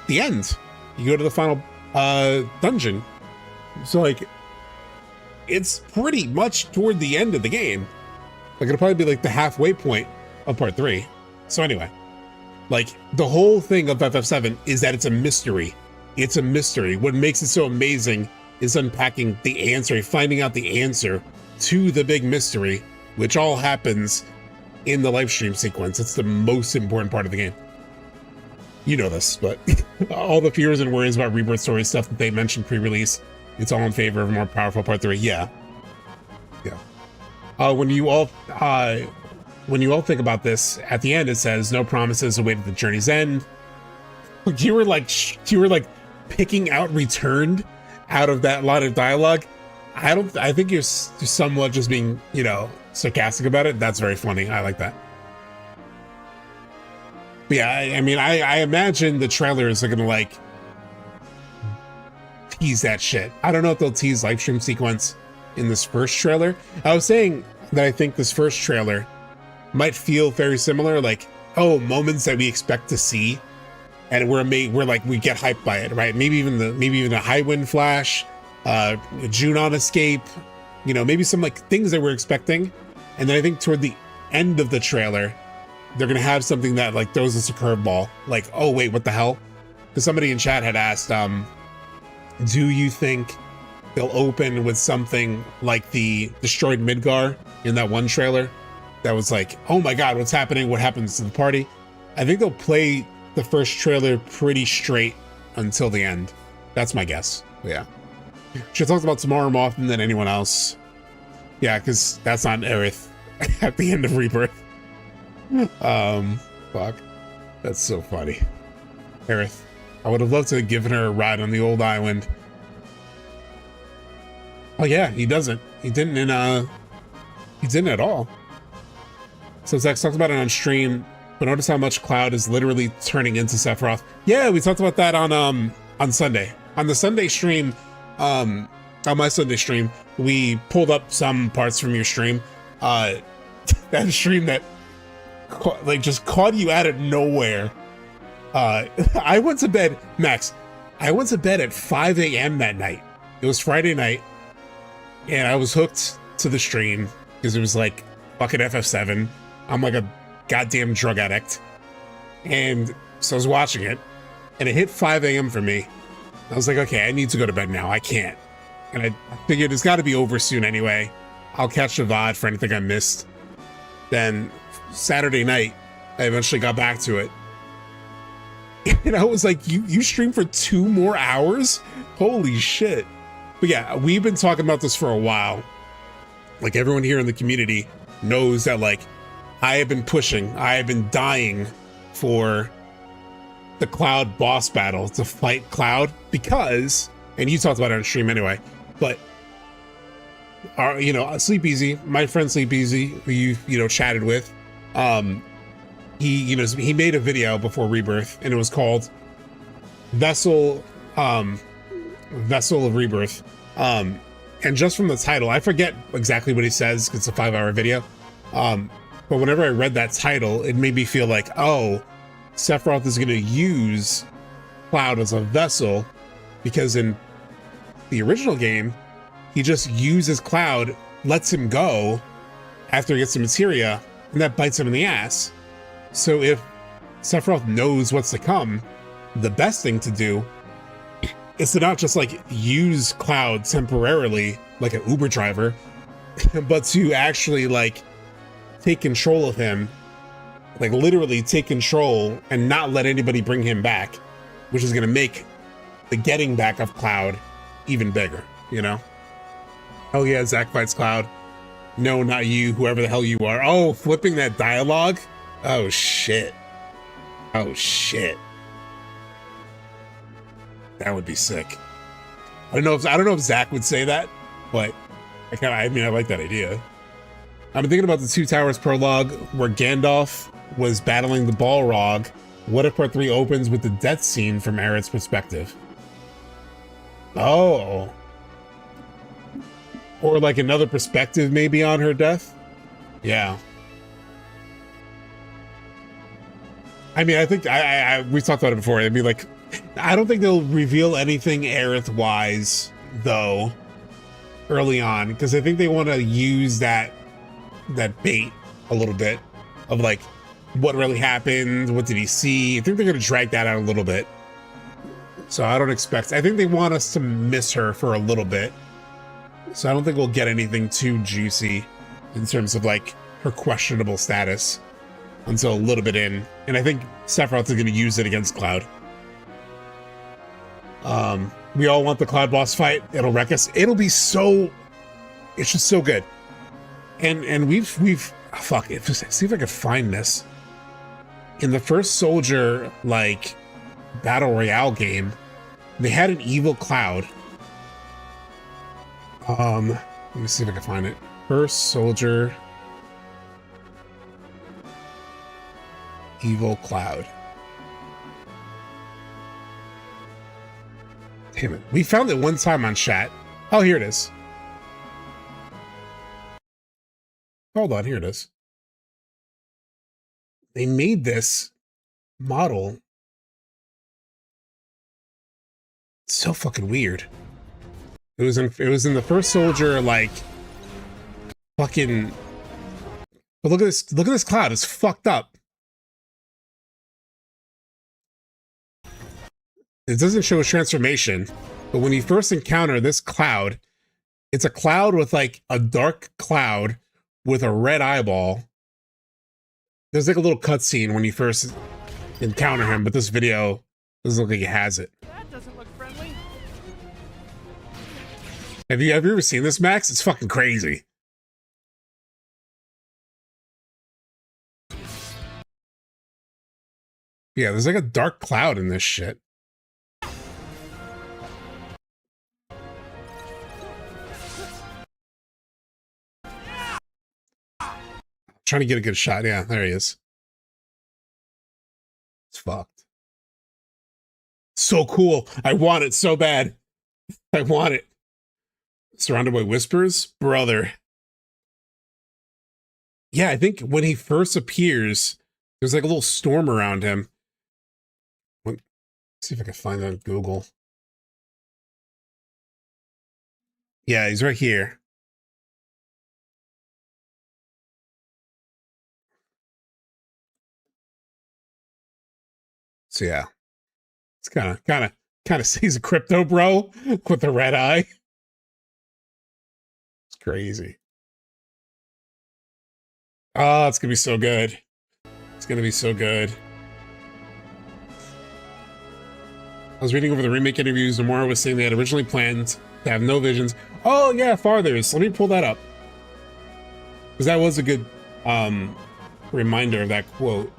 the end. You go to the final dungeon. So like, it's pretty much toward the end of the game. Like it'll probably be like the halfway point of part 3. So anyway, like the whole thing of FF7 is that it's a mystery. It's a mystery. What makes it so amazing is unpacking the answer, finding out the answer to the big mystery, which all happens in the Lifestream Sequence. It's the most important part of the game. You know this, but all the fears and worries about Rebirth story stuff that they mentioned pre-release, it's all in favor of a more powerful part 3. Yeah. When you all think about this, at the end it says no promises await at the journey's end. You were like picking out returned out of that line of dialogue. I think you're somewhat just being, sarcastic about it. That's very funny. I like that. But yeah, I mean, I imagine the trailers are gonna like tease that shit. I don't know if they'll tease Lifestream Sequence in this first trailer. I was saying that I think this first trailer might feel very similar, like, oh, moments that we expect to see, and we get hyped by it, right? Maybe even a Highwind Flash, Junon escape, maybe some like things that we're expecting. And then I think toward the end of the trailer, they're gonna have something that like throws us a curveball, like, oh wait, what the hell? Because somebody in chat had asked, do you think they'll open with something like the destroyed Midgar in that one trailer that was like, oh my god, what's happening? What happens to the party? I think they'll play the first trailer pretty straight until the end. That's my guess. Yeah. She talks about tomorrow more often than anyone else. Yeah, because that's not Aerith at the end of Rebirth. Fuck. That's so funny. Aerith. I would have loved to have given her a ride on the old island. Oh yeah, he doesn't. He didn't at all. So Zach talked about it on stream, but notice how much Cloud is literally turning into Sephiroth. Yeah, we talked about that on Sunday. On the Sunday stream, on my Sunday stream, we pulled up some parts from your stream. That stream that just caught you out of nowhere. I went to bed, Max, I went to bed at 5 a.m. that night. It was Friday night, and I was hooked to the stream because it was like fucking FF7. I'm like a goddamn drug addict. And so I was watching it, and it hit 5 a.m. for me. I was like, okay, I need to go to bed now. I can't. And I figured it's got to be over soon anyway. I'll catch the VOD for anything I missed. Then Saturday night, I eventually got back to it. And I was like, you streamed for 2 more hours? Holy shit. But yeah, we've been talking about this for a while. Like everyone here in the community knows that like I have been pushing, I have been dying for the Cloud boss battle to fight Cloud because, and you talked about it on stream anyway, but Sleep Easy, my friend Sleep Easy, who you chatted with, he made a video before Rebirth, and it was called Vessel of Rebirth. And just from the title, I forget exactly what he says because it's a 5-hour video. But whenever I read that title, it made me feel like, oh, Sephiroth is going to use Cloud as a vessel, because in the original game, he just uses Cloud, lets him go after he gets the materia, and that bites him in the ass. So if Sephiroth knows what's to come, the best thing to do is to not just like use Cloud temporarily like an Uber driver, but to actually like take control of him, like literally take control and not let anybody bring him back, which is going to make the getting back of Cloud even bigger, you know? Oh yeah, Zack fights Cloud. No, not you, whoever the hell you are. Oh, flipping that dialogue? Oh shit. Oh shit. That would be sick. I don't know if Zack would say that, but I like that idea. I'm thinking about the Two Towers prologue where Gandalf was battling the Balrog. What if part 3 opens with the death scene from Aerith's perspective? Oh. Or like another perspective maybe on her death? Yeah. I mean, I think we talked about it before. It'd be like, I don't think they'll reveal anything Aerith-wise, though, early on, because I think they want to use that bait a little bit of like, what really happened? What did he see? I think they're going to drag that out a little bit. So I think they want us to miss her for a little bit. So I don't think we'll get anything too juicy in terms of like her questionable status until a little bit in. And I think Sephiroth is going to use it against Cloud. We all want the Cloud boss fight. It'll wreck us. It's just so good. And we've fuck it. See if I can find this. In the first Soldier like battle royale game, they had an evil Cloud. Let me see if I can find it. First Soldier evil Cloud. Damn it. We found it one time on chat. Oh, here it is. Hold on, here it is. They made this model. It's so fucking weird. It was in the first Soldier, like fucking. But look at this Cloud. It's fucked up. It doesn't show a transformation, but when you first encounter this Cloud, it's a Cloud with like a dark cloud with a red eyeball. There's like a little cutscene when you first encounter him, but this video doesn't look like it has it. That doesn't look friendly. Have you ever seen this, Max? It's fucking crazy. Yeah, there's like a dark cloud in this shit. Trying to get a good shot. Yeah, there he is. It's fucked. So cool. I want it so bad. I want it. Surrounded by whispers? Brother. Yeah, I think when he first appears, there's like a little storm around him. Let's see if I can find that on Google. Yeah, he's right here. So yeah, it's kind of he's a crypto bro with the red eye. It's crazy. Oh, it's gonna be so good. It's gonna be so good. I was reading over the remake interviews. Nomura was saying they had originally planned to have no visions. Oh yeah, Farthers. Let me pull that up because that was a good reminder of that quote.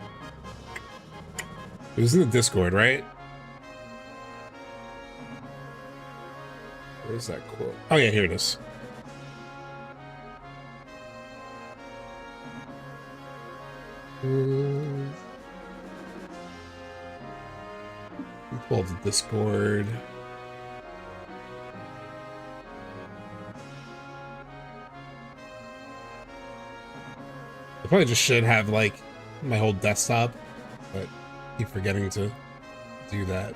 It was in the Discord, right? Where's that quote? Oh yeah, here it is. Pull the Discord. I probably just should have like my whole desktop, but keep forgetting to do that.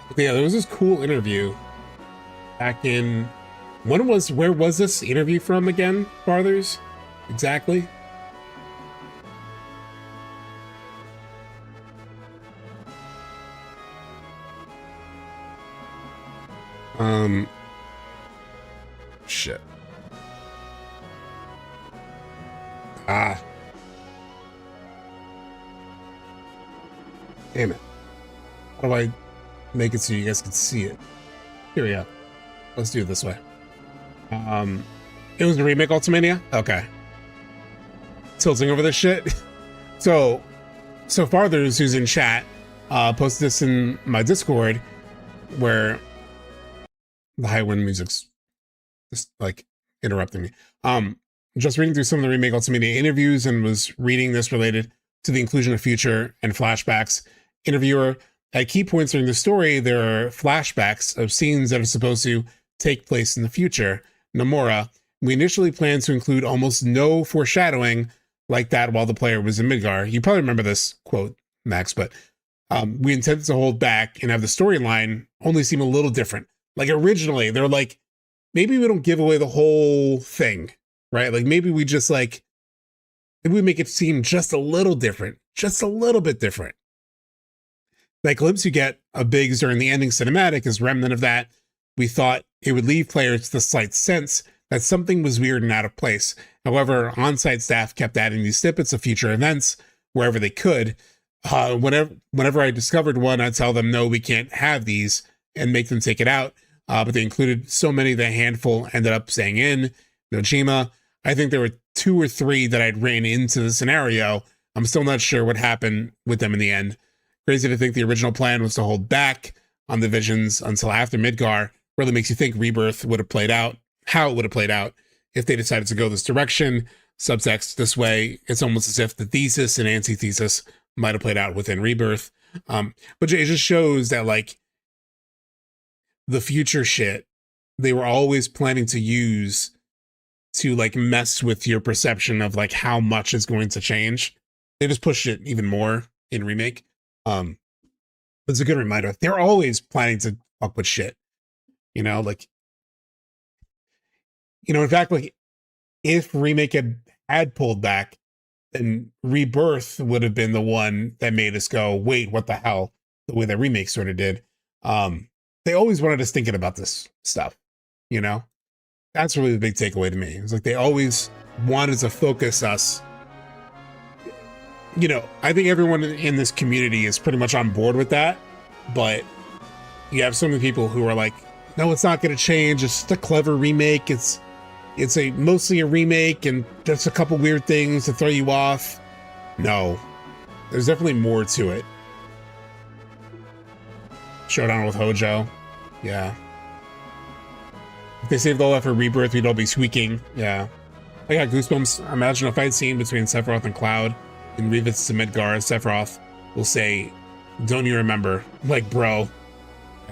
But yeah, there was this cool interview back in where was this interview from again, Farthers? Exactly. Shit. Ah. Damn it. How do I make it so you guys can see it? Here we go. Let's do it this way. It was a remake Ultimania? Okay. Tilting over this shit. So Farthers, who's in chat, posted this in my Discord, where the high wind music's just like interrupting me. Just reading through some of the remake Ultimania interviews and was reading this related to the inclusion of future and flashbacks. Interviewer, at key points during the story, there are flashbacks of scenes that are supposed to take place in the future. Nomura, we initially planned to include almost no foreshadowing like that while the player was in Midgar. You probably remember this quote, Max, but we intended to hold back and have the storyline only seem a little different. Like originally, they're like, maybe we don't give away the whole thing, right? Like maybe we just like, maybe we make it seem just a little different, just a little bit different. That glimpse you get of Biggs during the ending cinematic is remnant of that. We thought it would leave players the slight sense that something was weird and out of place. However, on-site staff kept adding these snippets of future events wherever they could. Whenever I discovered one, I'd tell them, no, we can't have these, and make them take it out. But they included so many that a handful ended up staying in. Nojima, I think there were 2 or 3 that I'd ran into the scenario. I'm still not sure what happened with them in the end. Crazy to think the original plan was to hold back on the visions until after Midgar. Really makes you think Rebirth would have played out, how it would have played out if they decided to go this direction. Subtext this way, it's almost as if the thesis and antithesis might have played out within Rebirth. But it just shows that like the future shit they were always planning to use to like mess with your perception of like how much is going to change. They just pushed it even more in Remake. It's a good reminder. They're always planning to fuck with shit. You know, like, you know, in fact, like if Remake had pulled back, then Rebirth would have been the one that made us go, wait, what the hell? The way that Remake sort of did. They always wanted us thinking about this stuff, you know? That's really the big takeaway to me. It's like they always wanted to focus us. You know, I think everyone in this community is pretty much on board with that, but you have so many people who are like, no, it's not going to change. It's just a clever remake. It's mostly a remake and just a couple weird things to throw you off. No, there's definitely more to it. Showdown with Hojo. Yeah. If they saved all that for Rebirth, we'd all be squeaking. Yeah. I got goosebumps. Imagine a fight scene between Sephiroth and Cloud in Reeve's to Midgar. Sephiroth will say, don't you remember? Like, bro.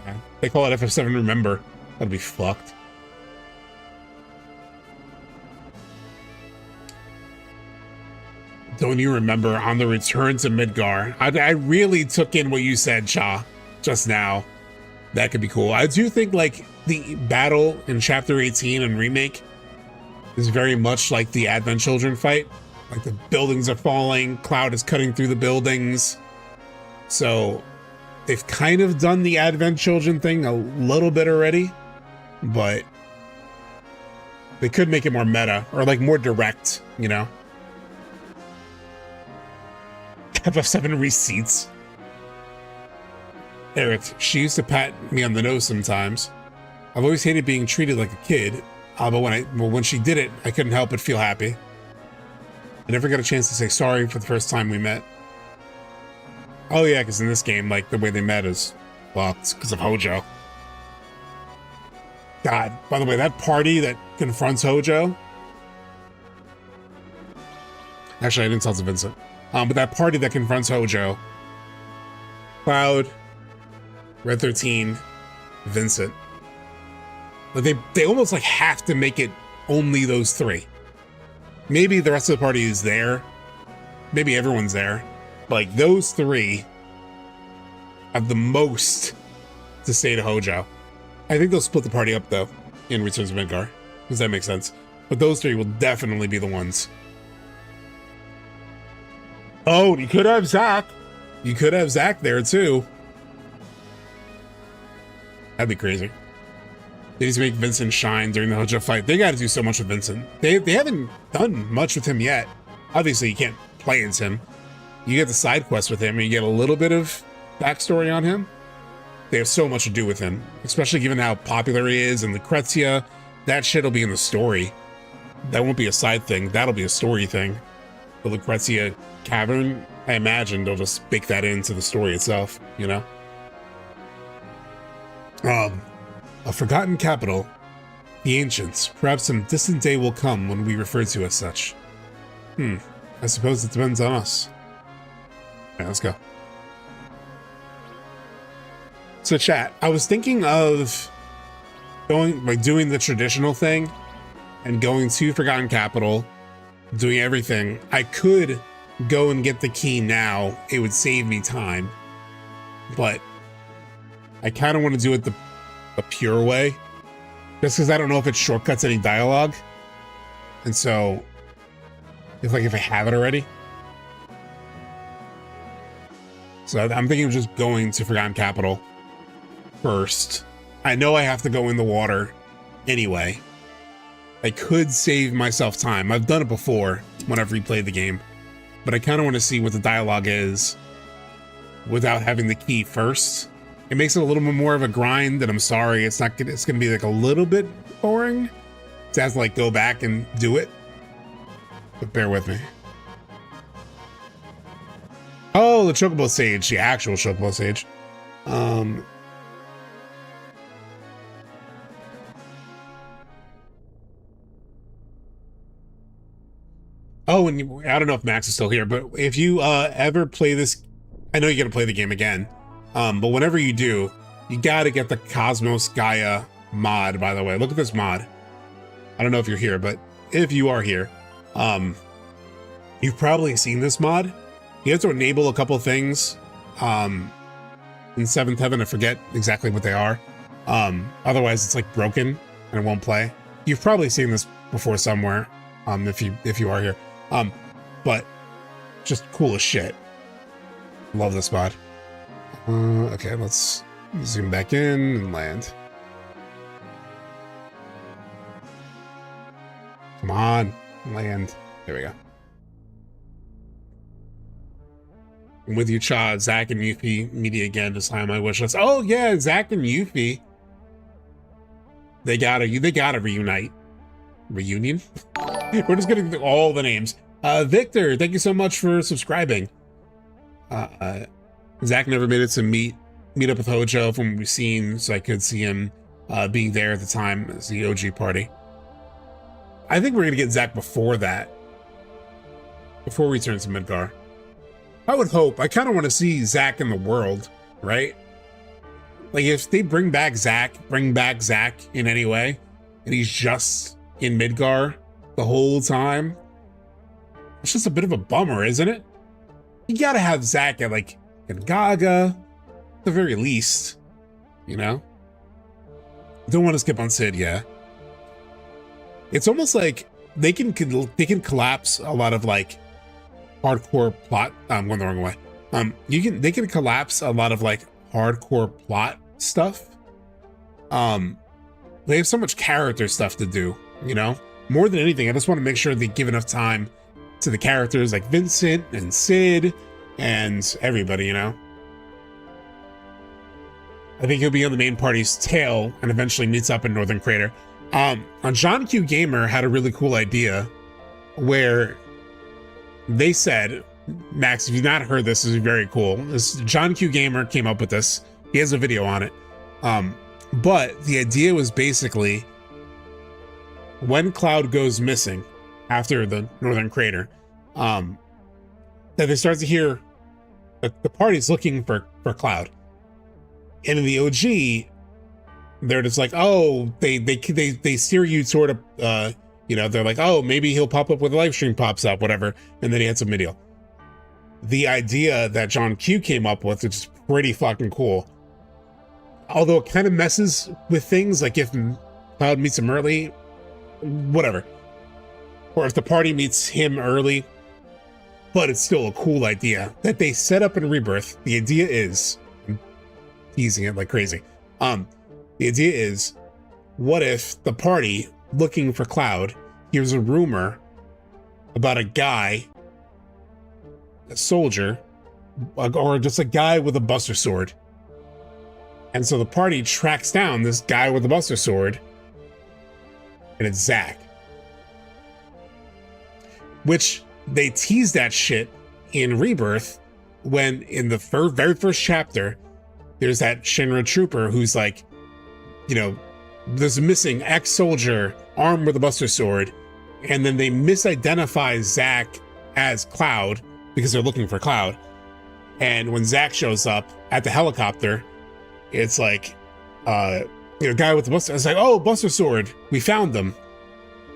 Yeah. They call it FF7 Remember. That'd be fucked. Don't you remember on the return to Midgar? I really took in what you said, Cha, just now. That could be cool. I do think like the battle in Chapter 18 and Remake is very much like the Advent Children fight. Like the buildings are falling, Cloud is cutting through the buildings. So they've kind of done the Advent Children thing a little bit already, but they could make it more meta or like more direct, you know? FF7 receipts. Aerith, she used to pat me on the nose sometimes. I've always hated being treated like a kid, but when she did it, I couldn't help but feel happy. I never got a chance to say sorry for the first time we met. Oh yeah, because in this game, like, the way they met is, well, it's because of Hojo. God, by the way, that party that confronts Hojo... Actually, I didn't tell to Vincent. But that party that confronts Hojo... Cloud... Red 13, Vincent. Like they almost like have to make it only those 3. Maybe the rest of the party is there. Maybe everyone's there. But like those 3 have the most to say to Hojo. I think they'll split the party up though in Return to Midgar. Does that make sense? But those 3 will definitely be the ones. Oh, you could have Zack. You could have Zack there too. That'd be crazy. They need to make Vincent shine during the Hojo fight. They got to do so much with Vincent. They haven't done much with him yet. Obviously, you can't play as him. You get the side quest with him, and you get a little bit of backstory on him. They have so much to do with him, especially given how popular he is and Lucrezia. That shit will be in the story. That won't be a side thing. That'll be a story thing. The Lucrezia Cavern, I imagine they'll just bake that into the story itself, you know? A forgotten capital. The ancients. Perhaps some distant day will come when we refer to as such. I suppose it depends on us. Alright, let's go. So chat, I was thinking of doing the traditional thing and going to Forgotten Capital, doing everything. I could go and get the key now. It would save me time. But I kind of want to do it the pure way. Just because I don't know if it shortcuts any dialogue. And so, if I have it already. So I'm thinking of just going to Forgotten Capital first. I know I have to go in the water anyway. I could save myself time. I've done it before when I've replayed the game. But I kind of want to see what the dialogue is without having the key first. It makes it a little bit more of a grind, and I'm sorry, it's going to be like a little bit boring to have to like go back and do it. But bear with me. Oh, the Chocobo Sage, the actual Chocobo Sage. Oh, and I don't know if Max is still here, but if you ever play this, I know you're gonna play the game again. But whenever you do, you gotta get the Cosmos Gaia mod, by the way. Look at this mod. I don't know if you're here, but if you are here, you've probably seen this mod. You have to enable a couple things in Seventh Heaven. I forget exactly what they are. Otherwise, it's like broken and it won't play. You've probably seen this before somewhere, if you are here. But just cool as shit. Love this mod. Okay, let's zoom back in and land. Come on, land. There we go. I'm with you, Cha. Zach and Yuffie media again, just high on my wish list. Oh yeah, Zach and Yuffie. They gotta reunite. Reunion? We're just getting all the names. Victor, thank you so much for subscribing. Zach never made it to meet up with Hojo from what we've seen, so I could see him being there at the time as the OG party. I think we're gonna get Zach before that. Before we turn to Midgar. I would hope. I kind of want to see Zach in the world, right? Like if they bring back Zach in any way, and he's just in Midgar the whole time, it's just a bit of a bummer, isn't it? You gotta have Zach at like in Gaga, at the very least, you know? Don't want to skip on Sid, yeah. It's almost like they can collapse a lot of like hardcore plot. I'm going the wrong way. They can collapse a lot of like hardcore plot stuff. They have so much character stuff to do, you know? More than anything, I just want to make sure they give enough time to the characters like Vincent and Sid and everybody, you know? I think he'll be on the main party's tail and eventually meets up in Northern Crater. John Q Gamer had a really cool idea where they said, Max, if you've not heard this, is very cool. John Q Gamer came up with this. He has a video on it. But the idea was basically when Cloud goes missing after the Northern Crater, that they start to hear that the party's looking for Cloud. And in the OG, they're just like, oh, they steer you sort of, you know, they're like, oh, maybe he'll pop up with a live stream pops up, whatever. And then he had some video. The idea that John Q came up with, which is pretty fucking cool. Although it kind of messes with things, like if Cloud meets him early, whatever. Or if the party meets him early, but it's still a cool idea that they set up in Rebirth. The idea is, I'm teasing it like crazy. The idea is what if the party looking for Cloud hears a rumor about a guy, a soldier, or just a guy with a Buster Sword. And so the party tracks down this guy with a Buster Sword, and it's Zack. Which they tease that shit in Rebirth when in the very first chapter, there's that Shinra trooper who's like, you know, there's a missing ex-soldier armed with a Buster Sword, and then they misidentify Zack as Cloud because they're looking for Cloud. And when Zack shows up at the helicopter, it's like, guy with the Buster. It's like, oh, Buster Sword, we found them.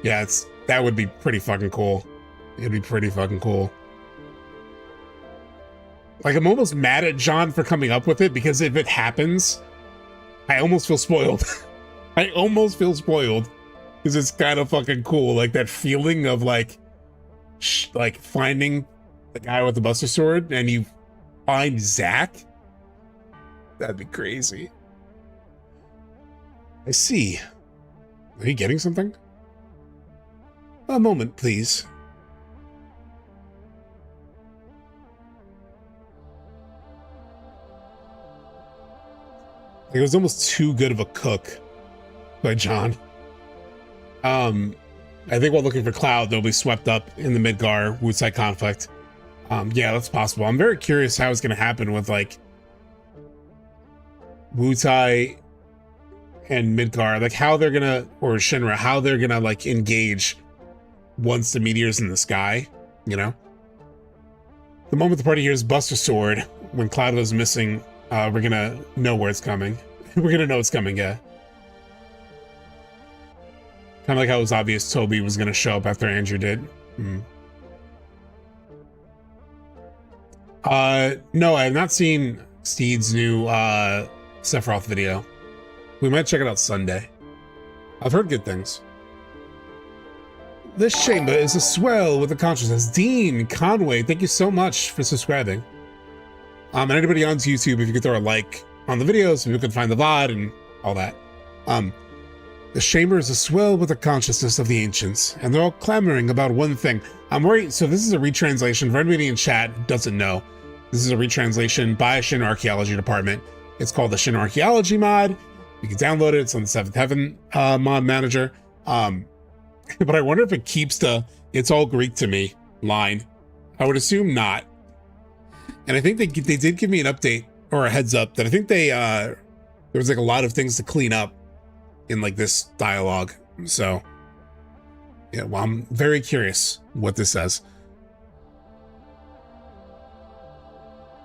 Yeah, that would be pretty fucking cool. It'd be pretty fucking cool. Like, I'm almost mad at John for coming up with it, because if it happens, I almost feel spoiled. I almost feel spoiled, because it's kind of fucking cool. Like, that feeling of like finding the guy with the Buster Sword and you find Zack. That'd be crazy. I see. Are you getting something? A moment, please. It was almost too good of a cook by John. I think while looking for Cloud, they'll be swept up in the Midgar Wutai conflict. Yeah, that's possible. I'm very curious how it's going to happen with like Wutai and Midgar, like how they're gonna, or Shinra, how they're gonna like engage once the meteor's in the sky, you know? The moment the party hears Buster Sword, when Cloud goes missing, we're gonna know where it's coming. We're gonna know it's coming, yeah. Kind of like how it was obvious Toby was gonna show up after Andrew did. No, I have not seen Steed's new Sephiroth video. We might check it out Sunday. I've heard good things. This chamber is a swell with a consciousness. Dean Conway, thank you so much for subscribing. And anybody on YouTube, if you could throw a like on the videos, if you could find the VOD and all that. The chamber is a swell with the consciousness of the ancients, and they're all clamoring about one thing. I'm worried, so this is a retranslation. For anybody in chat who doesn't know, this is a retranslation by Shinra Archeology Department. It's called the Shinra Archeology mod. You can download it. It's on the Seventh Heaven mod manager. But I wonder if it keeps the "it's all Greek to me" line. I would assume not. And I think they did give me an update or a heads up that I think there was like a lot of things to clean up in like this dialogue. So yeah, well, I'm very curious what this says.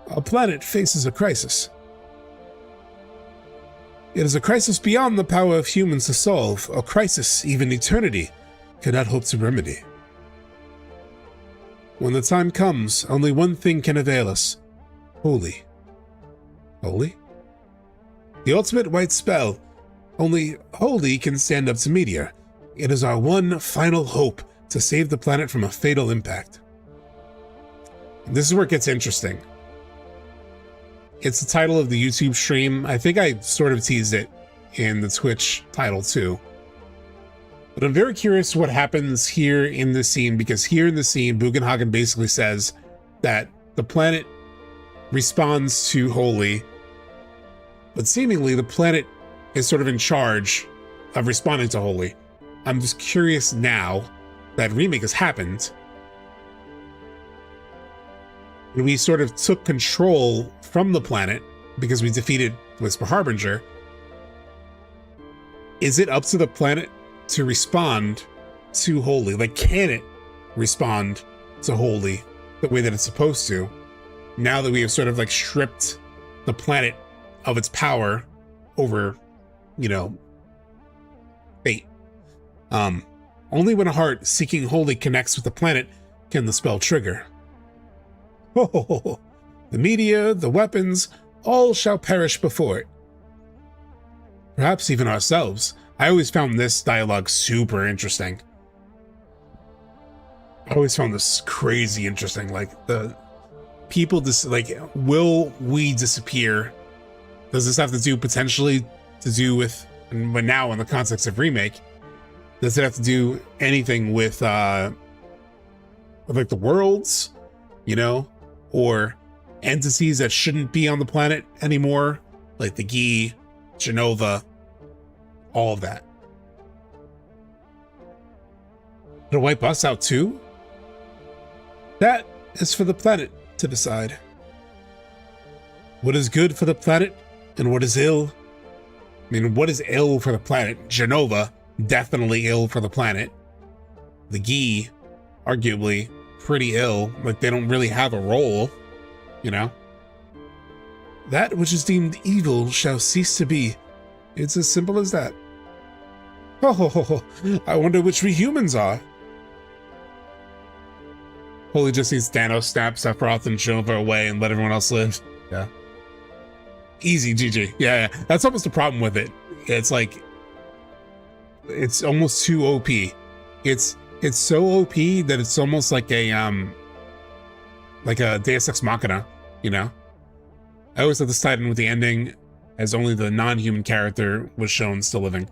A planet faces a crisis. It is a crisis beyond the power of humans to solve, a crisis even eternity cannot hope to remedy. When the time comes, only one thing can avail us. Holy. Holy? The ultimate white spell. Only Holy can stand up to Meteor. It is our one final hope to save the planet from a fatal impact. This is where it gets interesting. It's the title of the YouTube stream. I think I sort of teased it in the Twitch title too. But I'm very curious what happens here in this scene, because here in the scene, Bugenhagen basically says that the planet responds to Holy, but seemingly the planet is sort of in charge of responding to Holy. I'm just curious now that Remake has happened, and we sort of took control from the planet because we defeated Whisper Harbinger. Is it up to the planet to respond to Holy? Like, can it respond to Holy the way that it's supposed to, now that we have sort of like stripped the planet of its power over, you know, fate? Only when a heart seeking Holy connects with the planet can the spell trigger. Oh, the meteor, the weapons, all shall perish before it. Perhaps even ourselves. I always found this dialogue super interesting. I always found this crazy interesting. Like, the people, will we disappear? Does this have to do potentially to do with but now in the context of Remake, does it have to do anything with like the worlds, you know, or entities that shouldn't be on the planet anymore, like the Gi, Genova, all of that? Did it wipe us out too? That is for the planet to decide. What is good for the planet and what is ill? I mean, what is ill for the planet? Genova, definitely ill for the planet. The Gi, arguably pretty ill. Like, they don't really have a role, you know? That which is deemed evil shall cease to be. It's as simple as that. Oh, I wonder which we humans are. Holy just needs Thanos, snap Sephiroth and Genova away and let everyone else live. Yeah. Easy, GG. Yeah. That's almost the problem with it. It's like, it's almost too OP. It's so OP that it's almost like a Deus Ex Machina, you know? I always thought this tied in with the ending as only the non-human character was shown still living.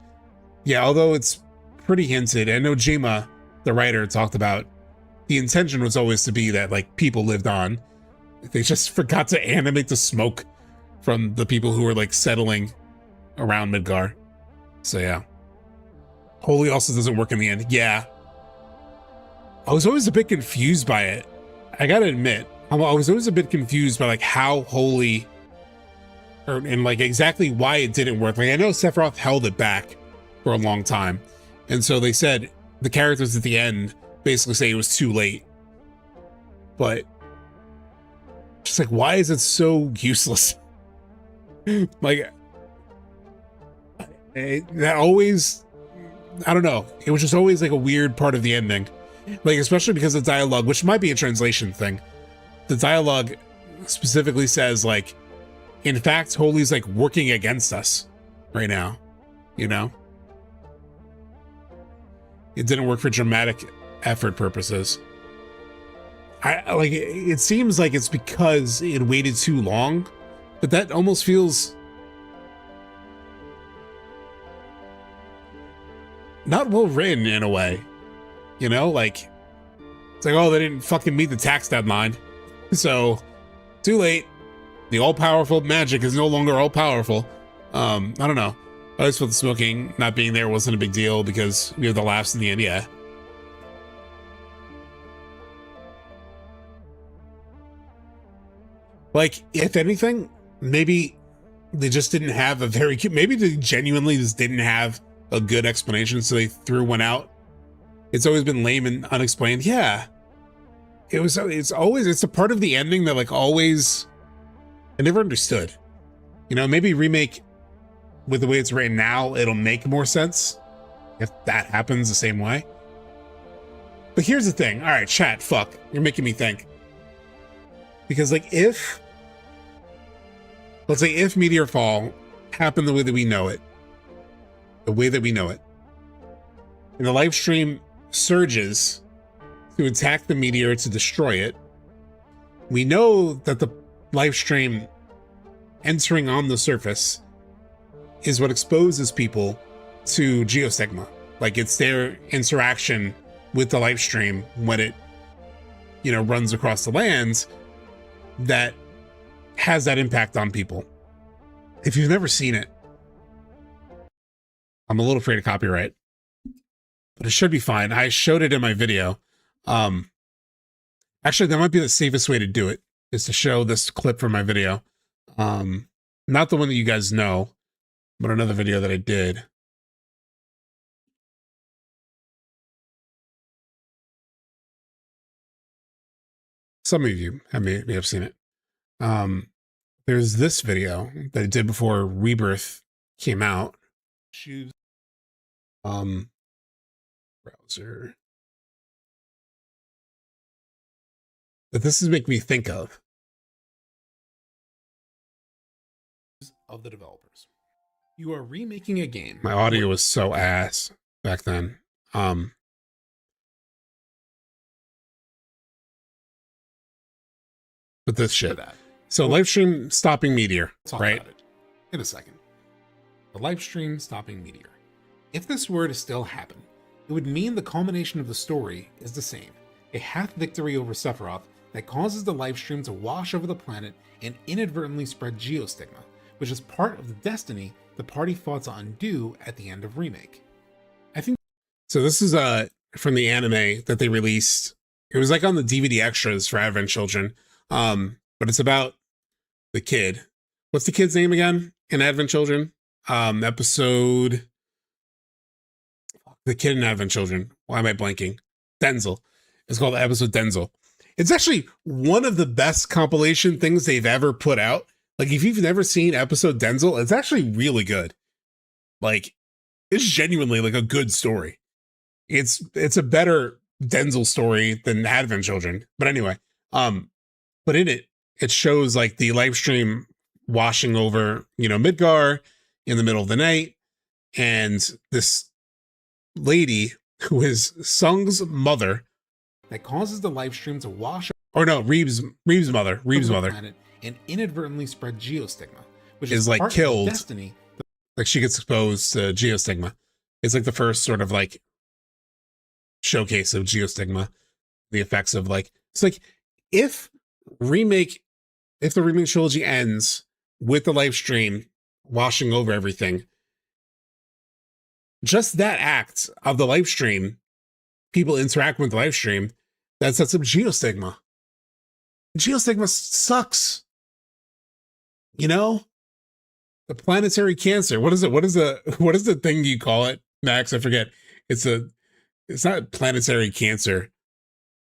Yeah, although it's pretty hinted, and Nojima, the writer, talked about the intention was always to be that like people lived on. They just forgot to animate the smoke from the people who were like settling around Midgar. So yeah. Holy also doesn't work in the end. Yeah. I was always a bit confused by it. I gotta admit, I was always a bit confused by like how Holy, and like exactly why it didn't work. Like I know Sephiroth held it back for a long time. And so they said the characters at the end basically say it was too late. But just like, why is it so useless? Like, that always, I don't know. It was just always like a weird part of the ending. Like, especially because the dialogue, which might be a translation thing. The dialogue specifically says like, in fact, Holy's like working against us right now, you know? It didn't work for dramatic effort purposes. I like, it seems like it's because it waited too long, but that almost feels not well written in a way, you know? Like, it's like, oh, they didn't fucking meet the tax deadline, so too late. The all-powerful magic is no longer all-powerful. I don't know. I always felt the smoking not being there wasn't a big deal because we have the laughs in the end. Yeah. Like, if anything, maybe they just didn't have a very good, maybe they genuinely just didn't have a good explanation, so they threw one out. It's always been lame and unexplained. Yeah. It's a part of the ending that like always, I never understood. You know, maybe Remake, with the way it's written now, it'll make more sense if that happens the same way. But here's the thing. All right, chat, fuck. You're making me think. Because like let's say if Meteor Fall happened the way that we know it, and the live stream surges to attack the meteor to destroy it, we know that the live stream entering on the surface is what exposes people to Geostigma. Like, it's their interaction with the live stream when it, you know, runs across the lands that has that impact on people. If you've never seen it, I'm a little afraid of copyright, but it should be fine. I showed it in my video. Actually, that might be the safest way to do it, is to show this clip from my video. Not the one that you guys know, but another video that I did. Some of you may have seen it. There's this video that I did before Rebirth came out. Choose browser. But this is making me think of the developers. You are remaking a game. My audio was so ass back then. But this shit. So live stream stopping Meteor, right? In a second. the Lifestream stopping Meteor. If this were to still happen, it would mean the culmination of the story is the same, a half victory over Sephiroth that causes the Lifestream to wash over the planet and inadvertently spread geostigma, which is part of the destiny the party fought to undo at the end of Remake. I think so. This is from the anime that they released. It was like on the DVD extras for Advent Children, but it's about the kid. What's the kid's name again in Advent Children? Episode. The kid in Advent Children. Why am I blanking? Denzel. It's called episode Denzel. It's actually one of the best compilation things they've ever put out. Like, if you've never seen episode Denzel, it's actually really good. Like, it's genuinely like a good story. It's a better Denzel story than Advent Children. But anyway, but in it shows like the Lifestream washing over, Midgar in the middle of the night, and this lady who is Sung's mother that causes the Lifestream to wash, or no, Reeve's mother, planet, and inadvertently spread geostigma, which is like killed. Destiny. Like, she gets exposed to geostigma. It's like the first sort of like showcase of geostigma, the effects of like, it's like if the Remake trilogy ends with the Lifestream washing over everything, just that act of the Lifestream, people interact with the Lifestream, that sets up geostigma. Geostigma sucks. The planetary cancer. What is it? What is the thing you call it, Max? I forget. It's not planetary cancer.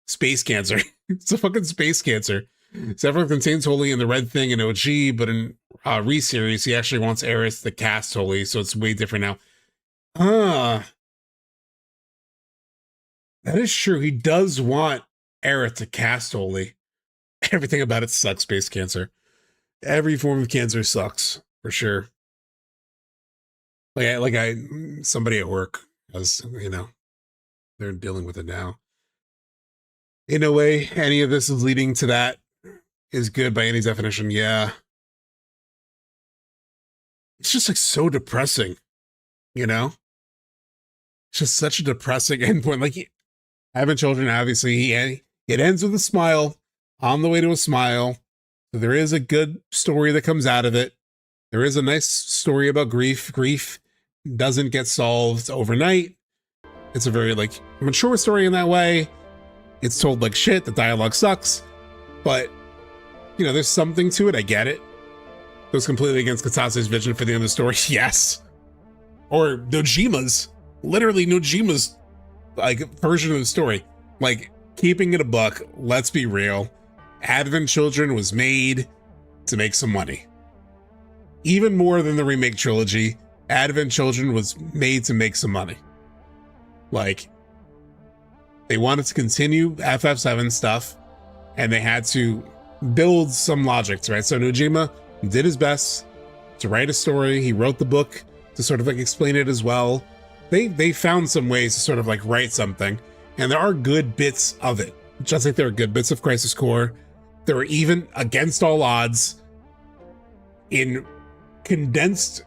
Space cancer. It's a fucking space cancer. Sephiroth contains Holy in the red thing in OG, but in re-series, he actually wants Aerith to cast Holy, so it's way different now. That is true. He does want Aerith to cast Holy. Everything about it sucks, space cancer. Every form of cancer sucks, for sure. Somebody at work, they're dealing with it now. In a way, any of this is leading to that is good by any definition. Yeah. It's just like so depressing, It's just such a depressing endpoint. Like, having children, obviously, it ends with a smile, on the way to a smile. So there is a good story that comes out of it. There is a nice story about grief. Grief doesn't get solved overnight. It's a very like mature story in that way. It's told like shit. The dialogue sucks, but there's something to it. I get it. Goes completely against Katase's vision for the end of the story. Yes. Or Nojima's, literally Nojima's like version of the story. Like, keeping it a buck, let's be real. Advent Children was made to make some money. Even more than the Remake trilogy, Advent Children was made to make some money. Like, they wanted to continue FF7 stuff, and they had to build some logic, right? So Nojima did his best to write a story. He wrote the book to sort of like explain it as well. They found some ways to sort of like write something, and there are good bits of it. Just like there are good bits of Crisis Core. There are even, against all odds, in condensed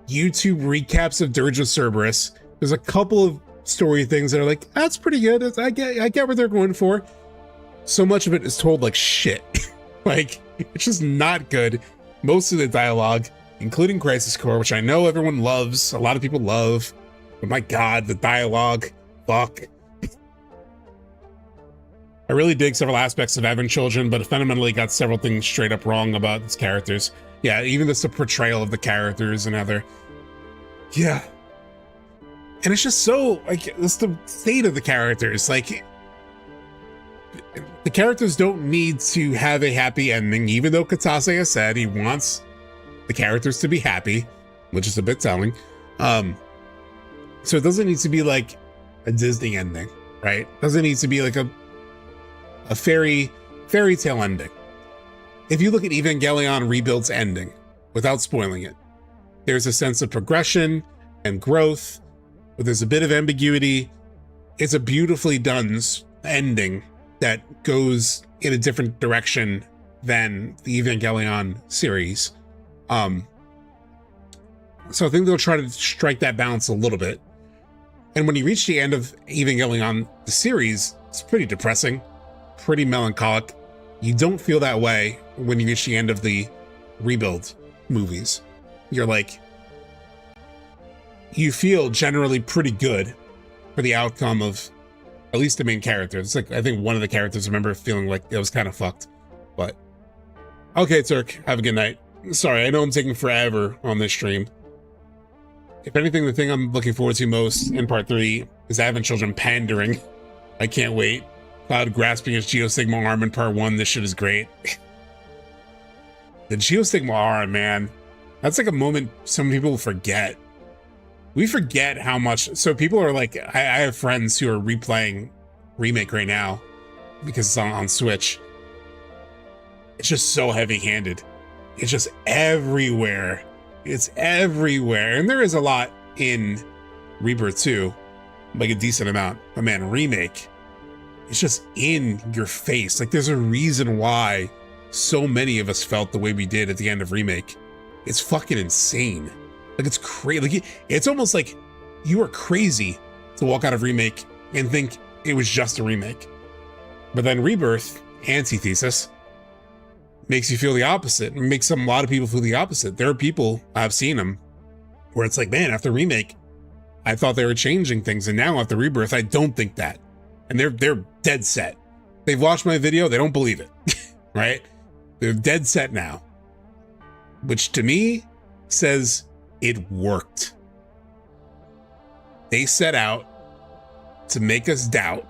YouTube recaps of Dirge of Cerberus, there's a couple of story things that are like, that's pretty good. I get what they're going for. So much of it is told like shit. Like, it's just not good. Most of the dialogue, including Crisis Core, which I know everyone loves, a lot of people love, but my god, the dialogue, fuck. I really dig several aspects of Advent Children, but it fundamentally got several things straight up wrong about its characters. Yeah, even just the portrayal of the characters and other. Yeah. And it's just so, like, it's the state of the characters. Like, the characters don't need to have a happy ending, even though Katase has said he wants the characters to be happy, which is a bit telling. So it doesn't need to be like a Disney ending, right? It doesn't need to be like a fairy tale ending. If you look at Evangelion Rebuild's ending, without spoiling it, there's a sense of progression and growth, but there's a bit of ambiguity. It's a beautifully done ending that goes in a different direction than the Evangelion series. So I think they'll try to strike that balance a little bit. And when you reach the end of Evangelion, the series, it's pretty depressing, pretty melancholic. You don't feel that way when you reach the end of the Rebuild movies. You're like, you feel generally pretty good for the outcome of at least the main character. It's like, I think one of the characters, I remember feeling like it was kind of fucked, but okay, Turk, have a good night. Sorry, I know I'm taking forever on this stream. If anything, the thing I'm looking forward to most in part 3 is Advent Children pandering. I can't wait. Cloud grasping his Geostigma arm in part 1. This shit is great. The Geostigma arm, man. That's like a moment so many people forget. We forget how much. So people are like, I have friends who are replaying Remake right now because it's on Switch. It's just so heavy-handed. It's just everywhere. It's everywhere. And there is a lot in Rebirth too, like a decent amount. But man, Remake, it's just in your face. Like there's a reason why so many of us felt the way we did at the end of Remake. It's fucking insane. Like it's crazy. Like it's almost like you are crazy to walk out of Remake and think it was just a remake. But then Rebirth, antithesis, makes you feel the opposite. It makes a lot of people feel the opposite. There are people, I've seen them, where it's like, man, after Remake, I thought they were changing things, and now after Rebirth, I don't think that. And they're dead set. They've watched my video, they don't believe it, right? They're dead set now. Which to me says it worked. They set out to make us doubt,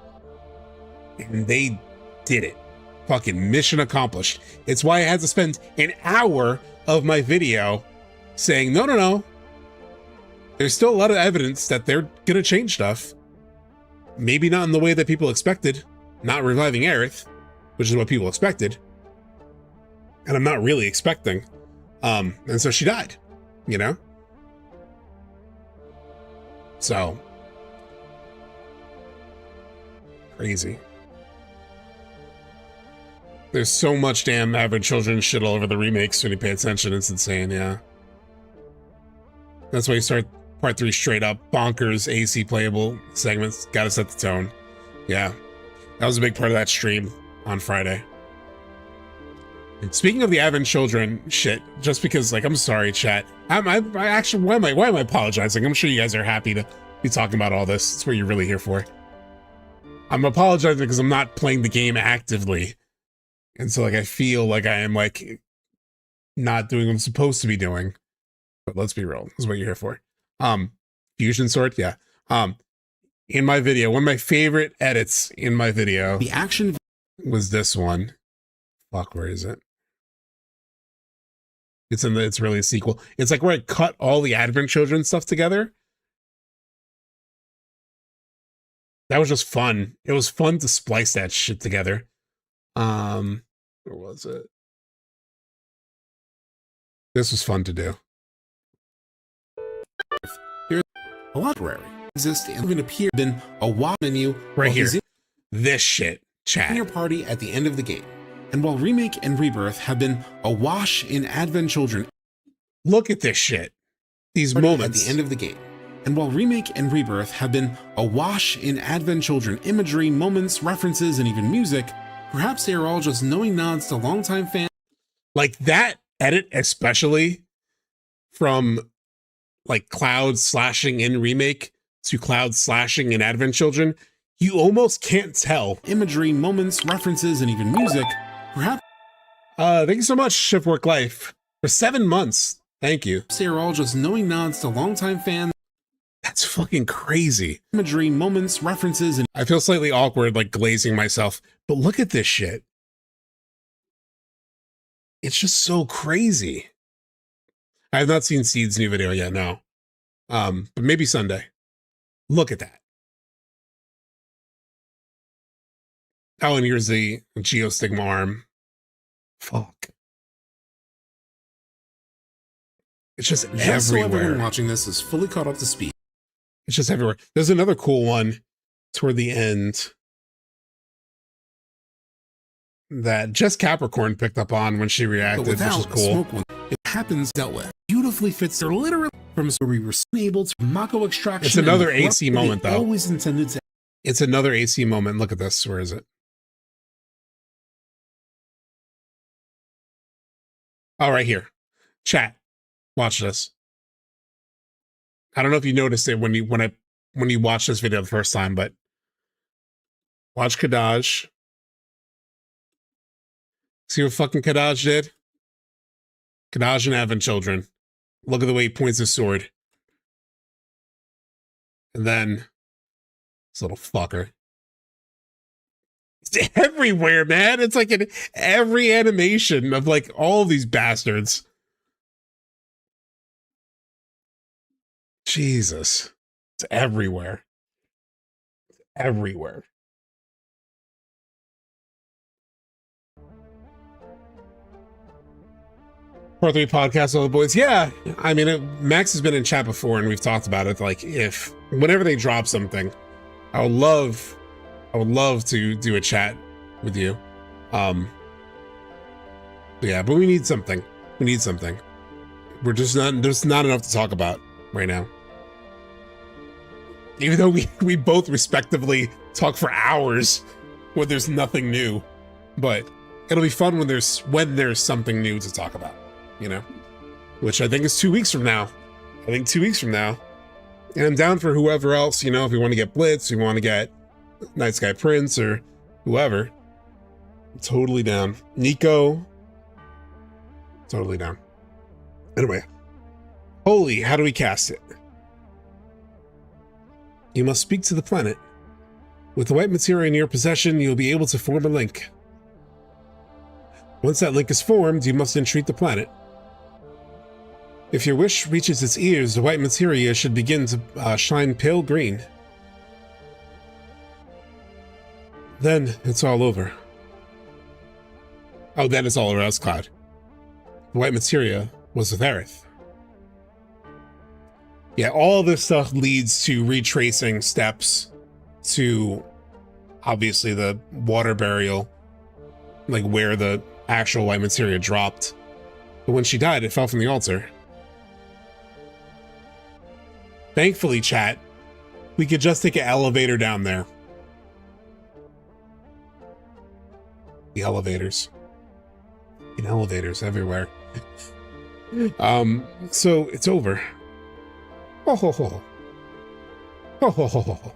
and they did it. Fucking mission accomplished. It's why I had to spend an hour of my video saying, no. There's still a lot of evidence that they're gonna change stuff. Maybe not in the way that people expected. Not reviving Aerith, which is what people expected. And I'm not really expecting. And so she died, you know? So. Crazy. There's so much damn Advent Children shit all over the remakes when you pay attention. It's insane, yeah. That's why you start part 3 straight up. Bonkers, AC playable segments. Gotta set the tone. Yeah. That was a big part of that stream on Friday. And speaking of the Advent Children shit, just because, like, I'm sorry, chat. I actually, why am I apologizing? I'm sure you guys are happy to be talking about all this. It's what you're really here for. I'm apologizing because I'm not playing the game actively. And so, like, I feel like I am, like, not doing what I'm supposed to be doing. But let's be real. This is what you're here for. Fusion Sword, yeah. In my video, one of my favorite edits in my video, the action was this one. Fuck, where is it? It's really a sequel. It's like where I cut all the Advent Children stuff together. That was just fun. It was fun to splice that shit together. Where was it? This was fun to do. Here's a library. Exist and even appear in a WAP menu right here. This shit, chat. In your party at the end of the game. And while Remake and Rebirth have been awash in Advent Children, look at this shit. These moments at the end of the game. And while Remake and Rebirth have been awash in Advent Children imagery, moments, references, and even music, perhaps they are all just knowing nods to longtime fans. Like that edit, especially from like Cloud slashing in Remake to Cloud slashing in Advent Children, you almost can't tell. Imagery, moments, references, and even music, perhaps. Thank you so much, Shipwork Life, for 7 months. Thank you. They are all just knowing nods to longtime fans. That's fucking crazy. Imagery, moments, references, and I feel slightly awkward, like glazing myself, but look at this shit. It's just so crazy. I have not seen Seed's new video yet, no. But maybe Sunday. Look at that. Oh, and here's the Geostigma arm. Fuck. It's just everywhere. So everyone watching this is fully caught up to speed. It's just everywhere. There's another cool one toward the end that Jess Capricorn picked up on when she reacted, which is cool. It happens dealt with. Beautifully fits their literal. from where we were able to Mako extraction. It's another and the AC corrupt moment, they though. Always intended to. It's another AC moment. Look at this. Where is it? Oh, right here. Chat. Watch this. I don't know if you noticed it when you watched this video the first time, but watch Kadaj. See what fucking Kadaj did? Kadaj and Evan children. Look at the way he points his sword. And then this little fucker. It's everywhere, man. It's like in every animation of like all of these bastards. Jesus. It's everywhere. Everywhere. Part 3 podcast, all the boys. Yeah, I mean, Max has been in chat before, and we've talked about it. Like, whenever they drop something, I would love to do a chat with you. Yeah, but we need something. We need something. There's not enough to talk about right now. Even though we both respectively talk for hours when there's nothing new, but it'll be fun when there's something new to talk about, you know, which I think is 2 weeks from now. I think 2 weeks from now, and I'm down for whoever else, you know, if we want to get Blitz, we want to get Night Sky Prince or whoever. I'm totally down. Nico, totally down. Anyway, holy, how do we cast it? You must speak to the planet. With the white materia in your possession, you'll be able to form a link. Once that link is formed, you must entreat the planet. If your wish reaches its ears, the white materia should begin to shine pale green. Then it's all over. Oh, then it's all over. That's Cloud. The white materia was with Aerith. Yeah, all this stuff leads to retracing steps to obviously the water burial, like where the actual white materia dropped. But when she died, it fell from the altar. Thankfully, chat, we could just take an elevator down there. The elevators. In elevators everywhere. So it's over. Ho ho ho. Ho ho ho ho.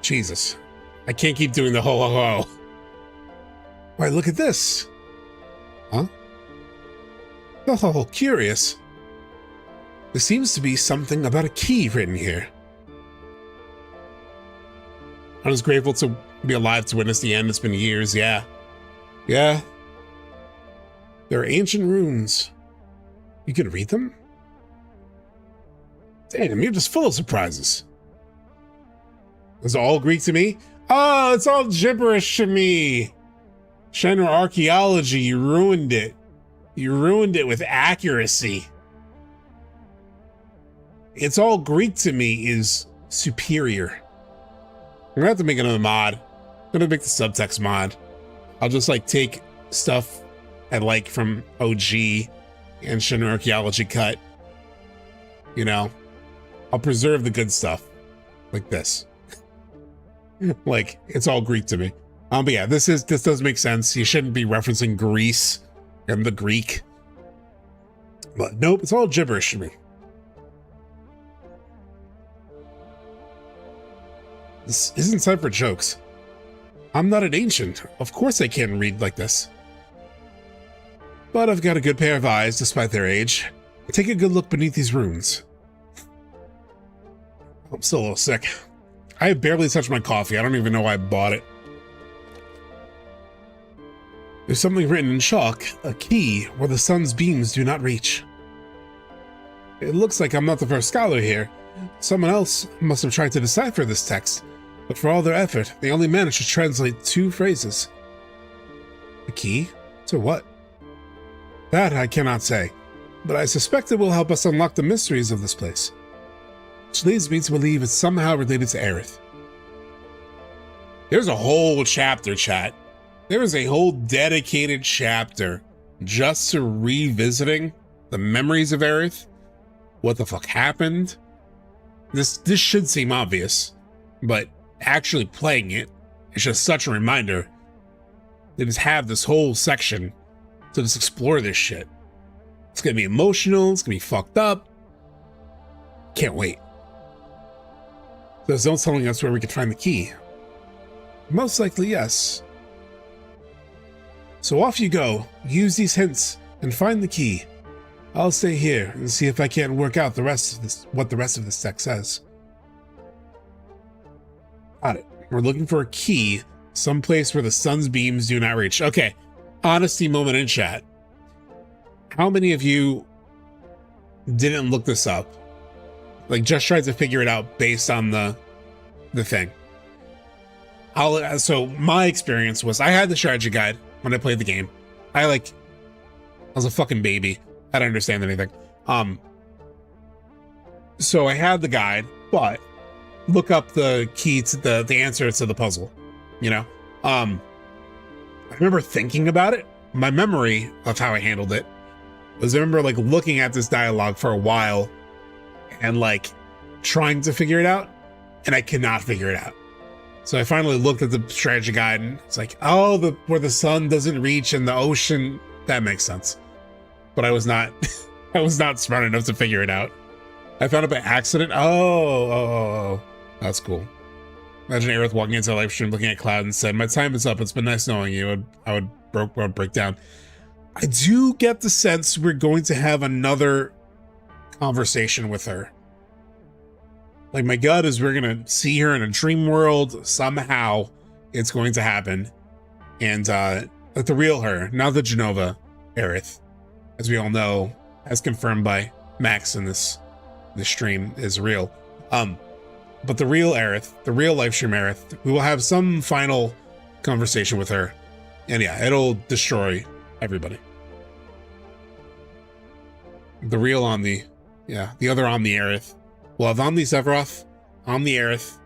Jesus. I can't keep doing the ho ho ho. Why, look at this. Huh? Oh, curious. There seems to be something about a key written here. I was grateful to be alive to witness the end. It's been years, yeah. Yeah. There are ancient runes. You can read them? Damn, you're just full of surprises. It's all Greek to me? Oh, it's all gibberish to me. Shinra Archeology, you ruined it. You ruined it with accuracy. It's all Greek to me is superior. I'm gonna have to make another mod. I'm gonna make the subtext mod. I'll just like take stuff I like from OG and Shinra Archeology Cut. You know, I'll preserve the good stuff like this. Like, it's all Greek to me. But yeah, this does make sense. You shouldn't be referencing Greece and the Greek. But nope, it's all gibberish to me. This isn't time for jokes. I'm not an ancient. Of course I can't read like this. But I've got a good pair of eyes despite their age. Take a good look beneath these runes. I'm still a little sick. I have barely touched my coffee. I don't even know why I bought it. There's something written in chalk, a key where the sun's beams do not reach. It looks like I'm not the first scholar here. Someone else must have tried to decipher this text, but for all their effort, they only managed to translate 2 phrases. A key? To what? That I cannot say, but I suspect it will help us unlock the mysteries of this place. Which leads me to believe it's somehow related to Aerith. There's a whole chapter, chat. There is a whole dedicated chapter just to revisiting the memories of Aerith, what the fuck happened. This should seem obvious, but actually playing it is just such a reminder. They just have this whole section to just explore this shit. It's gonna be emotional, it's gonna be fucked up. Can't wait. There's no telling us where we could find the key. Most likely, yes. So off you go, use these hints, and find the key. I'll stay here and see if I can't work out the rest of this, what the rest of this text says. Got it. We're looking for a key, someplace where the sun's beams do not reach. Okay, honesty moment in chat. How many of you didn't look this up? Like, just tried to figure it out based on the thing? So my experience was, I had the strategy guide when I played the game. I was a fucking baby. I didn't understand anything. So I had the guide, but look up the key to the answer to the puzzle, you know? I remember thinking about it. My memory of how I handled it was, I remember like looking at this dialogue for a while and like trying to figure it out, and I could not figure it out. So I finally looked at the strategy guide and it's like, oh, where the sun doesn't reach and the ocean, that makes sense. But I was not smart enough to figure it out. I found it by accident. Oh, that's cool. Imagine Aerith walking into a live stream looking at Cloud and said, "My time is up. It's been nice knowing you." I would break down. I do get the sense we're going to have another conversation with her. Like, my gut is we're gonna see her in a dream world somehow. It's going to happen, and like the real her, not the Genova Aerith, as we all know, as confirmed by Max in this stream, is real. But the real Aerith, the real Lifestream Aerith, we will have some final conversation with her, and yeah, it'll destroy everybody. The real Omni, yeah, the other Omni Aerith. We'll have Omni Sephiroth, Omni Aerith,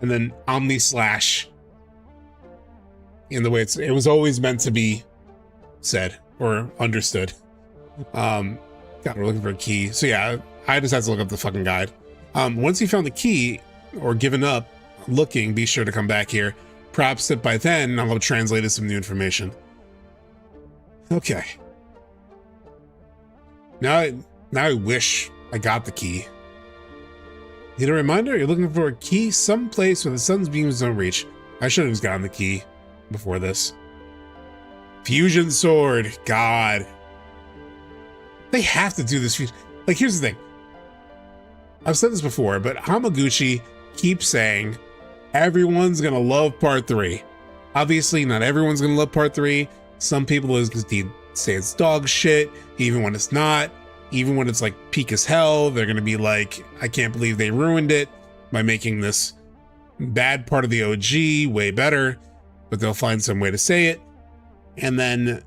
and then Omni Slash. In the way it was always meant to be said or understood. God, we're looking for a key. So yeah, I just had to look up the fucking guide. Once you found the key or given up looking, be sure to come back here. Perhaps that by then I'll have translated some new information. Okay. Now I wish I got the key. Need a reminder? You're looking for a key someplace where the sun's beams don't reach. I should have just gotten the key before this. Fusion sword. God. They have to do this. Like, here's the thing. I've said this before, but Hamaguchi keeps saying everyone's gonna love part 3. Obviously, not everyone's gonna love part 3. Some people say it's dog shit, even when it's not. Even when it's like peak as hell, they're gonna be like, I can't believe they ruined it by making this bad part of the OG way better, but they'll find some way to say it. And then,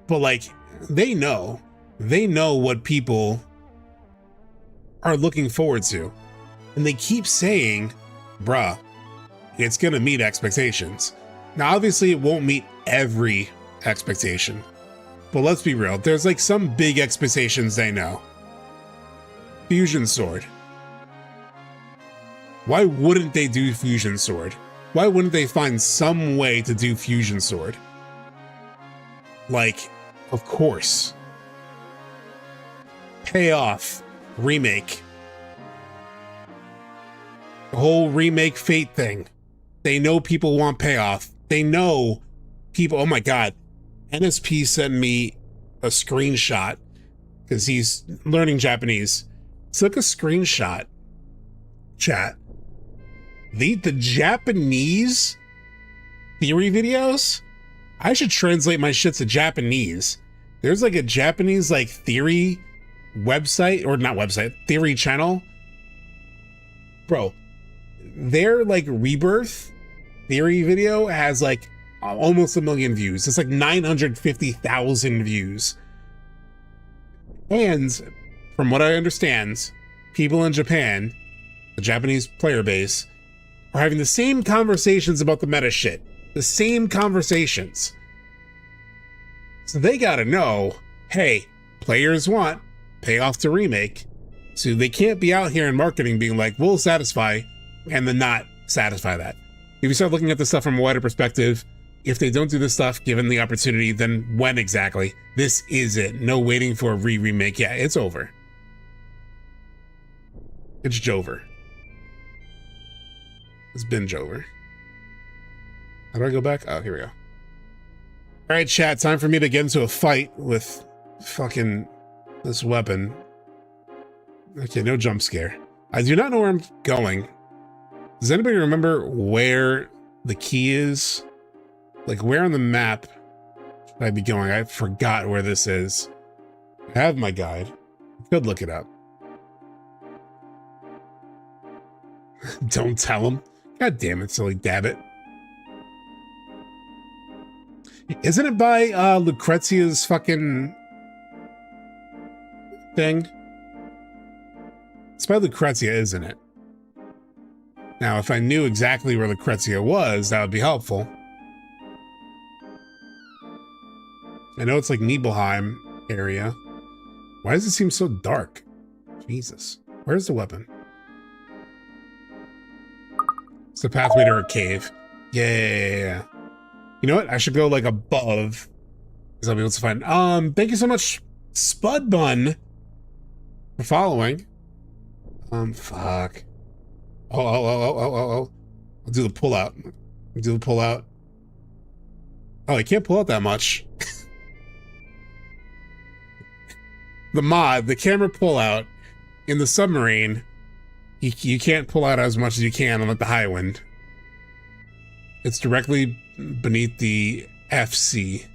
but like, they know what people are looking forward to. And they keep saying, bruh, it's gonna meet expectations. Now, obviously it won't meet every expectation, but let's be real, there's like some big expectations they know. Fusion sword. Why wouldn't they do fusion sword? Why wouldn't they find some way to do fusion sword? Like, of course. Payoff. Remake. The whole remake Fate thing. They know people want payoff. They know people, oh my God. NSP sent me a screenshot because he's learning Japanese. Took a screenshot. Chat. The Japanese theory videos? I should translate my shit to Japanese. There's like a Japanese like theory website, or not website, theory channel. Bro, their like Rebirth theory video has like almost 1 million views. It's like 950,000 views. And from what I understand, people in Japan, the Japanese player base, are having the same conversations about the meta shit. The same conversations. So they gotta know, hey, players want payoff to Remake. So they can't be out here in marketing being like, we'll satisfy, and then not satisfy that. If you start looking at this stuff from a wider perspective, if they don't do this stuff, given the opportunity, then when exactly? This is it. No waiting for a remake. Yeah, it's over. It's Jover. It's binge over. How do I go back? Oh, here we go. All right, chat, time for me to get into a fight with fucking this weapon. Okay, no jump scare. I do not know where I'm going. Does anybody remember where the key is? Like, where on the map should I be going? I forgot where this is. I have my guide. I could look it up. Don't tell him. God damn it, silly dabbit. Isn't it by Lucrezia's fucking thing? It's by Lucrezia, isn't it? Now, if I knew exactly where Lucrezia was, that would be helpful. I know it's like Nibelheim area. Why does it seem so dark? Jesus. Where's the weapon? It's the pathway to her cave. Yeah. You know what? I should go like above. Because I'll be able to find. Thank you so much, Spud Bun, for following. Fuck. Oh. I'll do the pull out. Oh, I can't pull out that much. The mod, the camera pull out in the submarine, you can't pull out as much as you can on like the high wind. It's directly beneath the FC.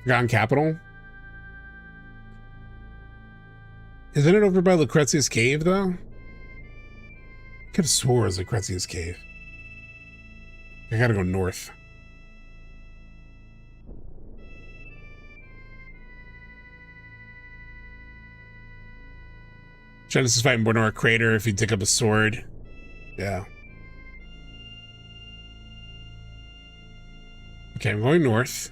Forgotten Capital? Isn't it over by Lucrezia's cave, though? I could have swore it was Lucrezia's cave. I gotta go north. Genesis fighting Bornora Crater if you dig up a sword. Yeah. Okay, I'm going north.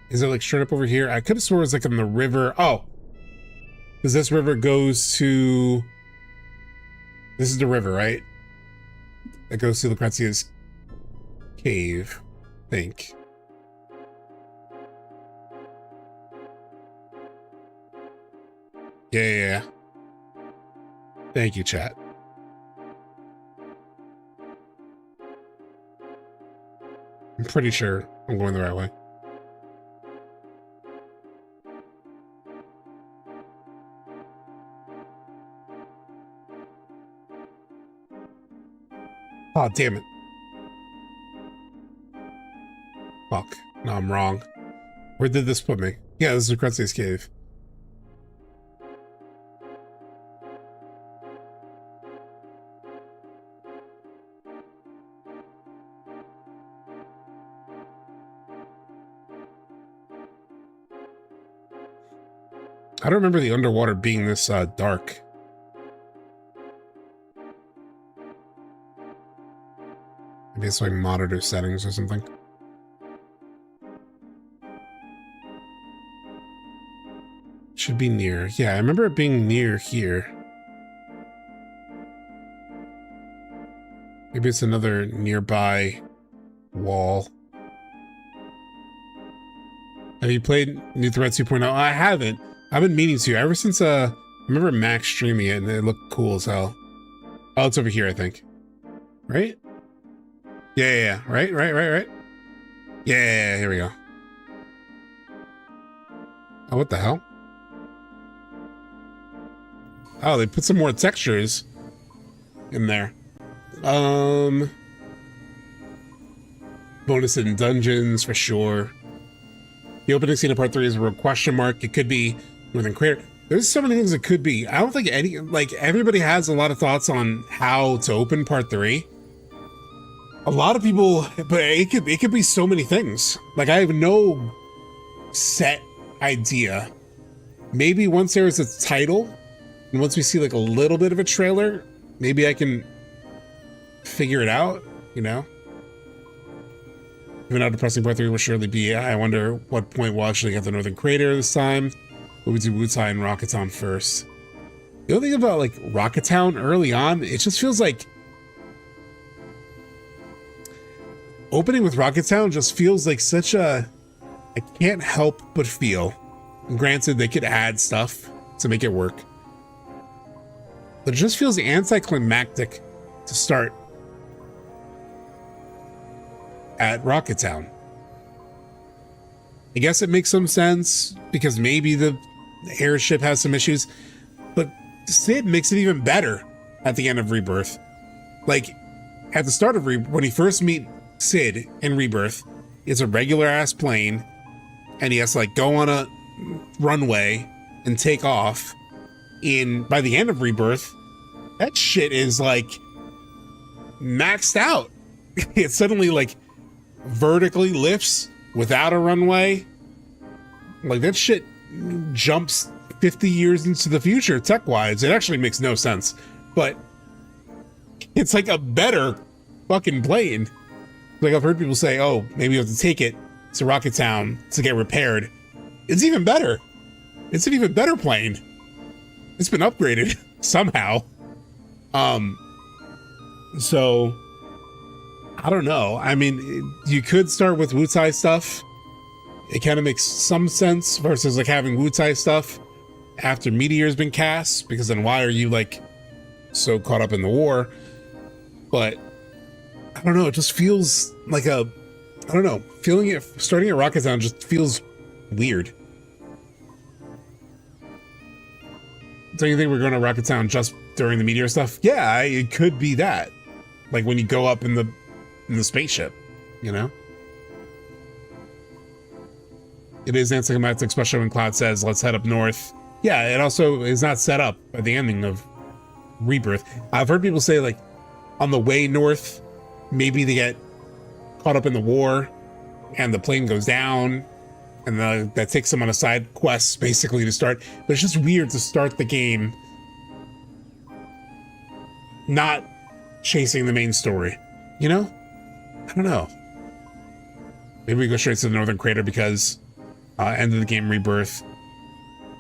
Is it like straight up over here? I could have swore it was like in the river. Oh. Because this river goes to... This is the river, right? That goes to Lucrezia's cave, I think. Yeah. Thank you, chat. I'm pretty sure I'm going the right way. Oh, damn it. Fuck. No, I'm wrong. Where did this put me? Yeah, this is Lucrezia's cave. I don't remember the underwater being this dark. Maybe it's like monitor settings or something. Should be near. Yeah, I remember it being near here. Maybe it's another nearby wall. Have you played New Threat 2.0? I haven't. I've been meaning to. Ever since I remember Max streaming it and it looked cool as hell. Oh, it's over here, I think. Right? Yeah. Right. Yeah, here we go. Oh, what the hell? Oh, they put some more textures in there. Bonus in dungeons for sure. The opening scene of part 3 is a real question mark. It could be Northern Crater. There's so many things it could be. I don't think everybody has a lot of thoughts on how to open part 3. A lot of people, but it could be so many things. Like, I have no set idea. Maybe once there is a title And once we see like a little bit of a trailer, maybe I can figure it out, you know? Even though depressing part 3 will surely be, I wonder what point we'll actually get the Northern Crater this time. But we do Wutai and Rocket Town first. The only thing about like Rocket Town early on, it just feels like opening with Rocket Town just feels like such a, I can't help but feel. And granted, they could add stuff to make it work, but it just feels anticlimactic to start at Rocket Town. I guess it makes some sense because maybe the airship has some issues, but Sid makes it even better at the end of Rebirth. Like at the start of when he first meet Sid in Rebirth, it's a regular ass plane and he has to like go on a runway and take off. By the end of Rebirth, that shit is like maxed out. It suddenly like vertically lifts without a runway. Like that shit jumps 50 years into the future tech-wise. It actually makes no sense, but it's like a better fucking plane. Like I've heard people say, oh, maybe you have to take it to Rocket Town to get repaired. It's even better. It's an even better plane. It's been upgraded somehow. So I don't know. I mean, you could start with Wutai stuff. It kind of makes some sense versus like having Wutai stuff after Meteor's been cast, because then why are you like so caught up in the war? But I don't know. It just feels like I don't know. Starting at Rocket Town just feels weird. Don't you think we're going to Rocket Town just during the Meteor stuff? Yeah, it could be that. Like when you go up in the spaceship, you know? It is anticlimactic, especially when Cloud says, let's head up north. Yeah, it also is not set up at the ending of Rebirth. I've heard people say, like, on the way north, maybe they get caught up in the war and the plane goes down and that takes them on a side quest basically to start. But it's just weird to start the game not chasing the main story, you know? I don't know. Maybe we go straight to the Northern Crater because end of the game Rebirth.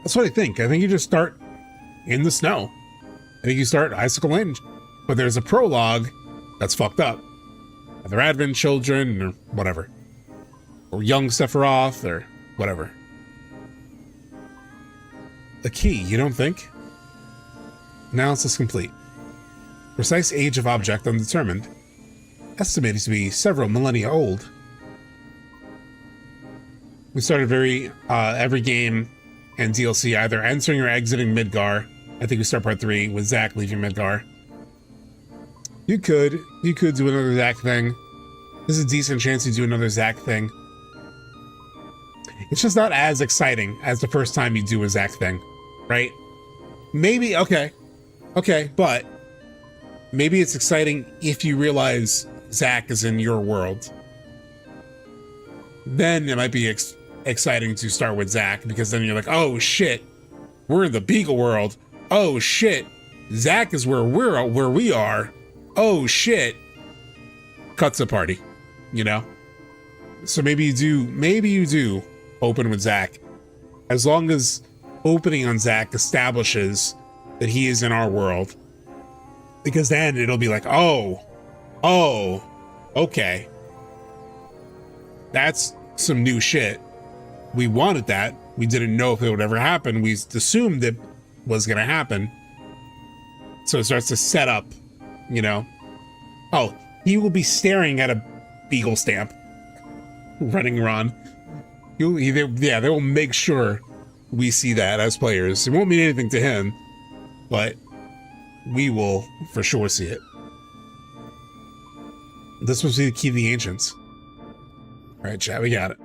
That's what I think. I think you just start in the snow. I think you start Icicle Inn, but there's a prologue that's fucked up. Either Advent children or whatever. Or young Sephiroth or whatever. A key, you don't think? Analysis complete. Precise age of object undetermined. Estimated to be several millennia old. We started every game and DLC either entering or exiting Midgar. I think we start part 3 with Zack leaving Midgar. You could do another Zack thing. There's a decent chance you do another Zack thing. It's just not as exciting as the first time you do a Zack thing, right? Maybe, okay, but maybe it's exciting if you realize Zack is in your world. Then it might be exciting to start with Zack, because then you're like, oh shit, we're in the Beagle world. Oh shit, Zack is where we are. Oh shit, cuts a party, you know? So maybe you do open with Zack, as long as opening on Zack establishes that he is in our world, because then it'll be like, oh, okay, that's some new shit. We wanted that. We didn't know if it would ever happen. We assumed it was gonna happen. So it starts to set up, you know. Oh, he will be staring at a Beagle stamp running around. They will make sure we see that as players. It won't mean anything to him, but we will for sure see it. This was the key to the ancients. All right, chat, we got it.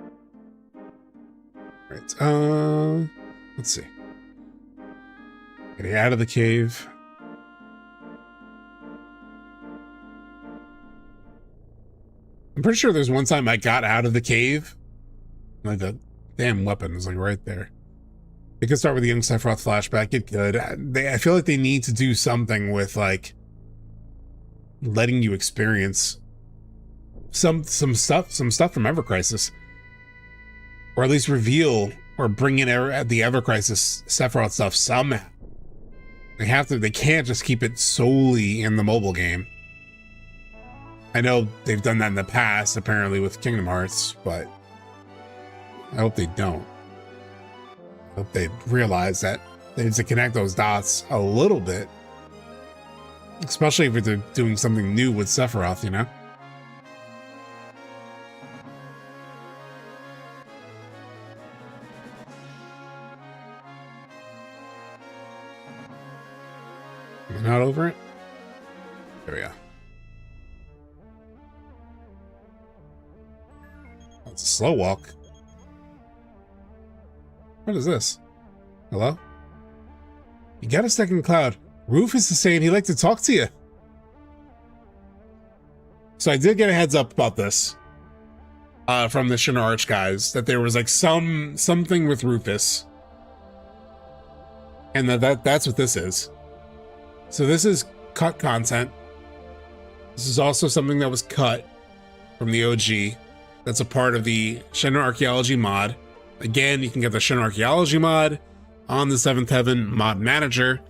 All right, let's see. Getting out of the cave. I'm pretty sure there's one time I got out of the cave, like the damn weapon was like right there. They could start with the young Sephiroth flashback. It could. I feel like they need to do something with like letting you experience some stuff from Ever Crisis, or at least reveal or bring in the Ever Crisis Sephiroth stuff somehow. They can't just keep it solely in the mobile game. I know they've done that in the past, apparently with Kingdom Hearts, but I hope they don't. I hope they realize that they need to connect those dots a little bit, especially if they're doing something new with Sephiroth, you know? Am I not over it? There we go. Oh, it's a slow walk. What is this? Hello? You got a second cloud. Rufus is saying he'd like to talk to you. So I did get a heads up about this from the Shinra Arch guys, that there was like something with Rufus, and that's what this is. So this is cut content. This is also something that was cut from the OG. That's a part of the Shinra Archeology mod. Again, you can get the Shinra Archeology mod on the Seventh Heaven mod manager.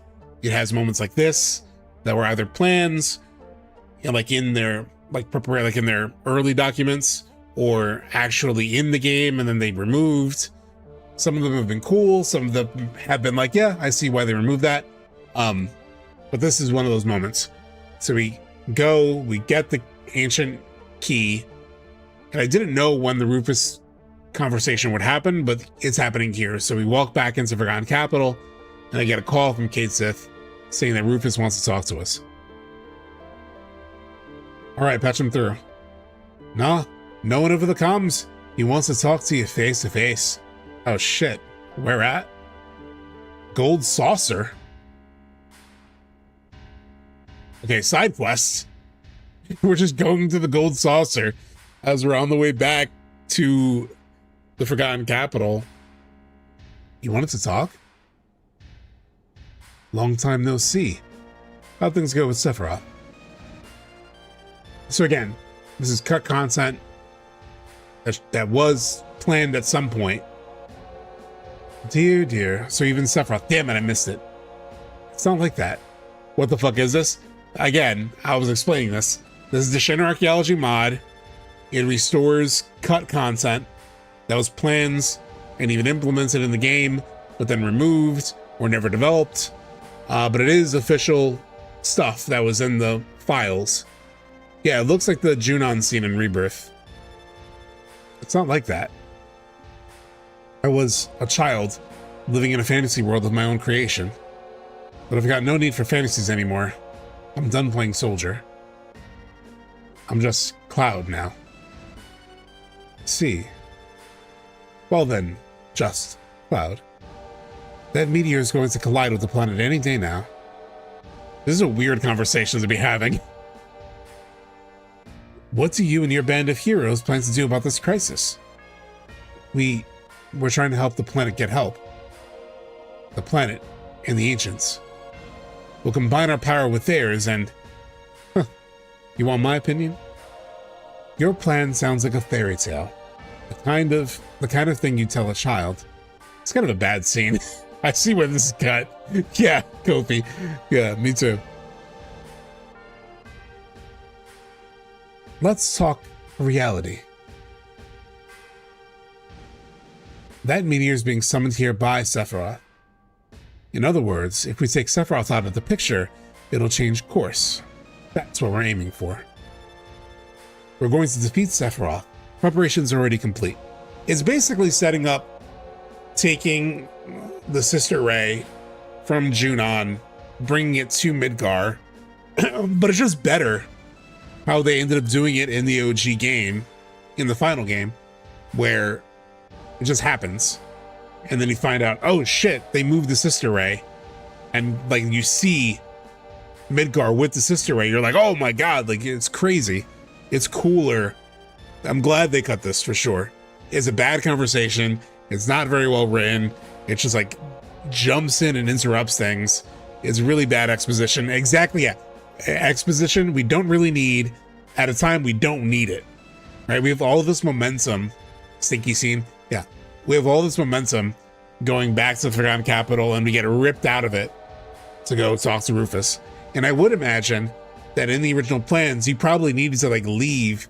It has moments like this that were either plans, you know, like in their in their early documents, or actually in the game and then they removed. Some of them have been cool. Some of them have been like, yeah, I see why they removed that. But this is one of those moments. So we get the ancient key, and I didn't know when the Rufus conversation would happen, but it's happening here. So we walk back into Forgotten Capital, and I get a call from Cait Sith saying that Rufus wants to talk to us. All right, patch him through. Nah, no one over the comms. He wants to talk to you face to face. Oh shit, where at? Gold Saucer? Okay, side quests. We're just going to the Gold Saucer as we're on the way back to the Forgotten Capital. You wanted to talk? Long time no see. How'd things go with Sephiroth? So again, this is cut content that was planned at some point. Dear, dear. So even Sephiroth, damn it, I missed it. It's not like that. What the fuck is this? Again, I was explaining this. This is the Shinra Archeology mod. It restores cut content that was plans and even implemented in the game, but then removed or never developed. But it is official stuff that was in the files. Yeah, it looks like the Junon scene in Rebirth. It's not like that. I was a child living in a fantasy world of my own creation. But I've got no need for fantasies anymore. I'm done playing soldier. I'm just Cloud now. See. Well then, just Cloud. That meteor is going to collide with the planet any day now. This is a weird conversation to be having. What do you and your band of heroes plan to do about this crisis? We're trying to help the planet get help. The planet and the ancients. We'll combine our power with theirs and... Huh, you want my opinion? Your plan sounds like a fairy tale. The kind of thing you tell a child. It's kind of a bad scene. I see where this is cut. Yeah, Kofi. Yeah, me too. Let's talk reality. That meteor is being summoned here by Sephiroth. In other words, if we take Sephiroth out of the picture, it'll change course. That's what we're aiming for. We're going to defeat Sephiroth. Preparations are already complete. It's basically setting up taking the Sister Ray from Junon, bringing it to Midgar, but it's just better how they ended up doing it in the OG game, in the final game, where it just happens. And then you find out, oh shit, they moved the Sister Ray. And like you see Midgar with the Sister Ray, you're like, oh my god, like it's crazy. It's cooler. I'm glad they cut this for sure. It's a bad conversation. It's not very well written. It's just like jumps in and interrupts things is really bad exposition. Exactly, yeah. Exposition we don't really need at a time we don't need it, right? We have all this momentum. Stinky scene, yeah. We have all this momentum going back to the Forgotten Capital, and we get ripped out of it to go talk to Rufus. And I would imagine that in the original plans, you probably needed to like leave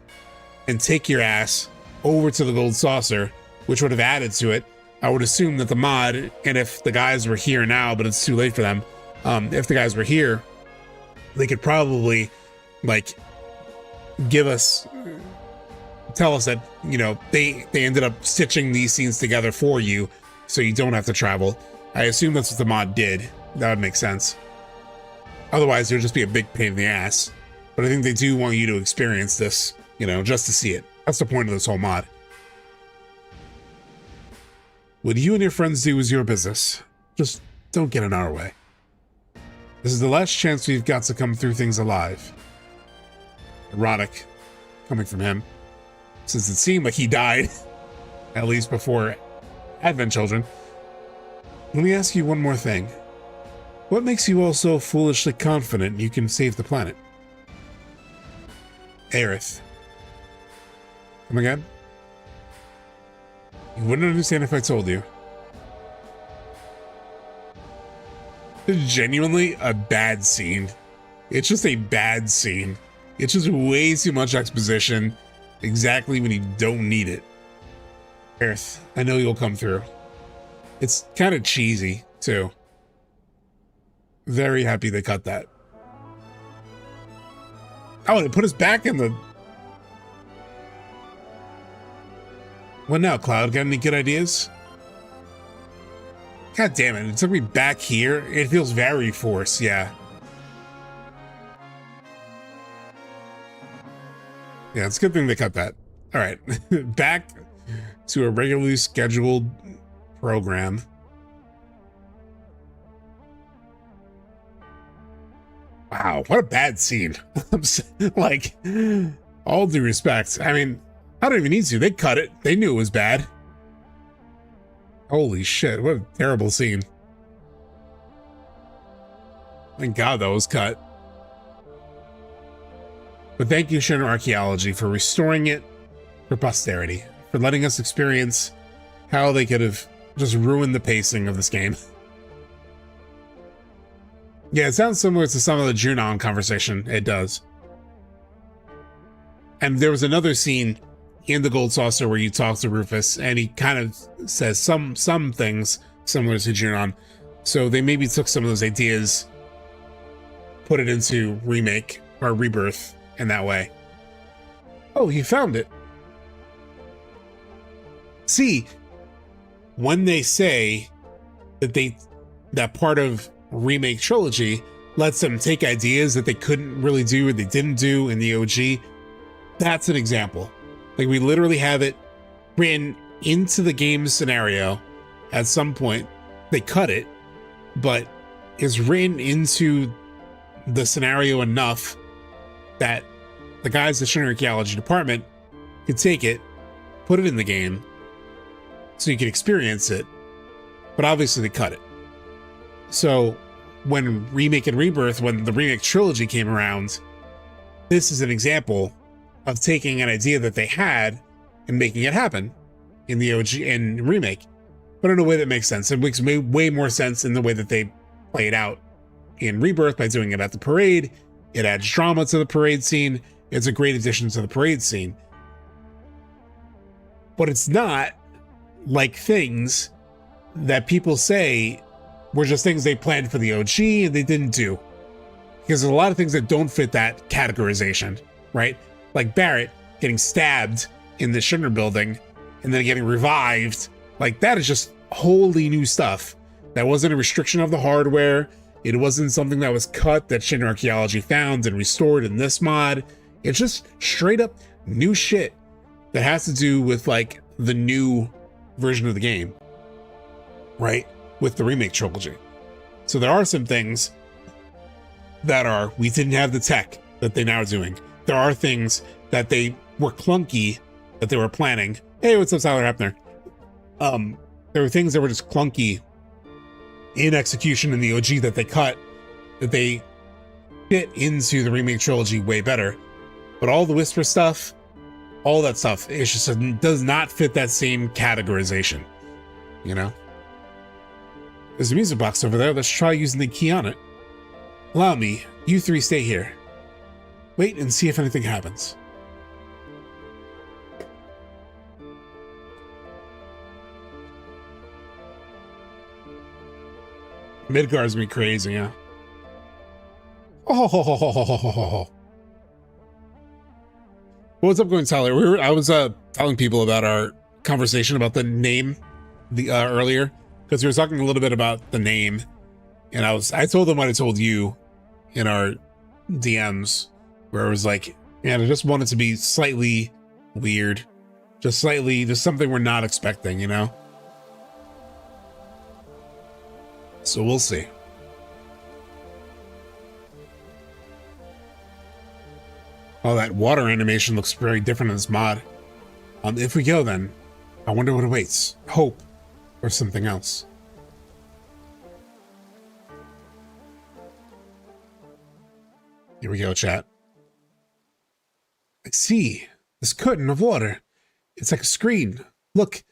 and take your ass over to the Gold Saucer, which would have added to it. I would assume that the mod, and if the guys were here now, but it's too late for them, if the guys were here, they could probably like tell us that, you know, they ended up stitching these scenes together for you so you don't have to travel. I assume that's what the mod did. That would make sense. Otherwise, it would just be a big pain in the ass. But I think they do want you to experience this, you know, just to see it. That's the point of this whole mod. What you and your friends do is your business. Just don't get in our way. This is the last chance we've got to come through things alive. Erotic, coming from him, since it seemed like he died, at least before Advent Children. Let me ask you one more thing. What makes you all so foolishly confident you can save the planet? Aerith. Come again? You wouldn't understand if I told you. It's genuinely a bad scene. It's just a bad scene. It's just way too much exposition exactly when you don't need it. Aerith, I know you'll come through. It's kind of cheesy, too. Very happy they cut that. Oh, they put us back in the... What now, Cloud? Got any good ideas? God damn it, it took me back here. It feels very forced, yeah. Yeah, it's a good thing they cut that. All right, back to a regularly scheduled program. Wow, what a bad scene. Like, all due respect. I mean, I don't even need to. They cut it. They knew it was bad. Holy shit, what a terrible scene. Thank God that was cut. But thank you, Shinra Archeology, for restoring it for posterity, for letting us experience how they could have just ruined the pacing of this game. Yeah, it sounds similar to some of the Junon conversation. It does. And there was another scene in the Gold Saucer where you talk to Rufus, and he kind of says some things similar to Junon. So they maybe took some of those ideas, put it into Remake or Rebirth in that way. Oh, he found it. See, when they say that part of Remake Trilogy lets them take ideas that they couldn't really do or they didn't do in the OG, that's an example. Like, we literally have it written into the game scenario at some point. They cut it, but it's written into the scenario enough that the guys at Shinra Archeology Department could take it, put it in the game, so you can experience it. But obviously they cut it. So when Remake and Rebirth, when the Remake Trilogy came around, this is an example of taking an idea that they had and making it happen in the OG and Remake, but in a way that makes sense. It makes way more sense in the way that they play it out in Rebirth by doing it at the parade. It adds drama to the parade scene. It's a great addition to the parade scene. But it's not like things that people say were just things they planned for the OG and they didn't do. Because there's a lot of things that don't fit that categorization, right? Like Barrett getting stabbed in the Shinra building and then getting revived. Like, that is just wholly new stuff. That wasn't a restriction of the hardware. It wasn't something that was cut that Shinra Archeology found and restored in this mod. It's just straight up new shit that has to do with like the new version of the game, right? With the Remake Trilogy. So there are some things that are, we didn't have the tech that they now are doing. There are things that they were clunky that they were planning. Hey, what's up, Tyler Hepner? There were things that were just clunky in execution in the OG that they cut, that they fit into the remake trilogy way better. But all the Whisper stuff, all that stuff, it just does not fit that same categorization, you know? There's a music box over there. Let's try using the key on it. Allow me. You three stay here. Wait and see if anything happens. Midgar's me crazy, yeah. Oh. What's up, going Tyler? I was telling people about our conversation about the name earlier, because we were talking a little bit about the name, and I told them what I told you in our DMs, where it was like, man, I just want it to be slightly weird, just something we're not expecting, you know? So we'll see. Oh, that water animation looks very different in this mod. If we go then, I wonder what awaits. Hope or something else. Here we go, chat. I see this curtain of water. It's like a screen. Look,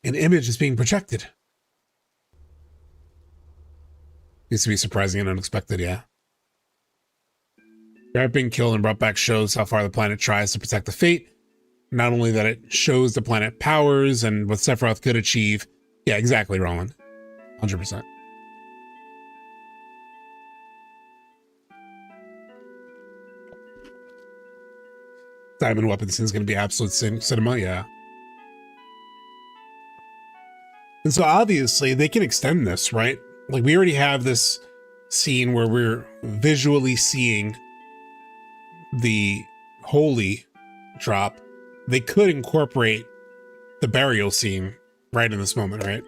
an image is being projected. Needs to be surprising and unexpected, yeah. Garrett being killed and brought back shows how far the planet tries to protect the fate. Not only that, it shows the planet powers and what Sephiroth could achieve. Yeah, exactly, Roland. 100%. Diamond Weapon Sin is going to be absolute cinema, yeah. And so obviously they can extend this, right? Like, we already have this scene where we're visually seeing the holy drop. They could incorporate the burial scene right in this moment, right?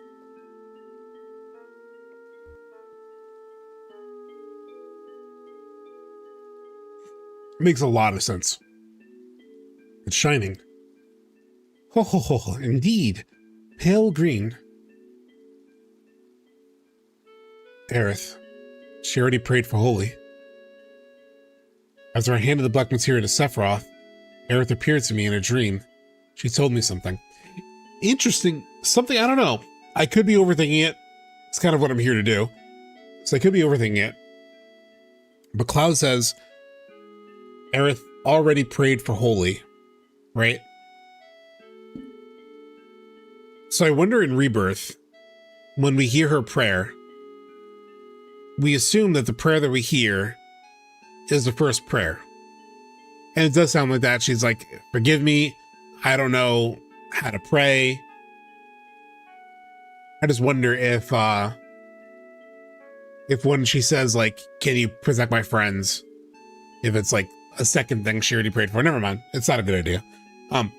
Makes a lot of sense. It's shining. Ho ho ho ho, indeed. Pale green. Aerith. She already prayed for holy. After I handed the black materia to Sephiroth, Aerith appeared to me in a dream. She told me something. Interesting. Something, I don't know. I could be overthinking it. It's kind of what I'm here to do. So I could be overthinking it. But Cloud says Aerith already prayed for holy, right? So I wonder in Rebirth, when we hear her prayer, we assume that the prayer that we hear is the first prayer. And it does sound like that. She's like, forgive me. I don't know how to pray. I just wonder if when she says, like, can you protect my friends, if it's like a second thing she already prayed for. Never mind. It's not a good idea. The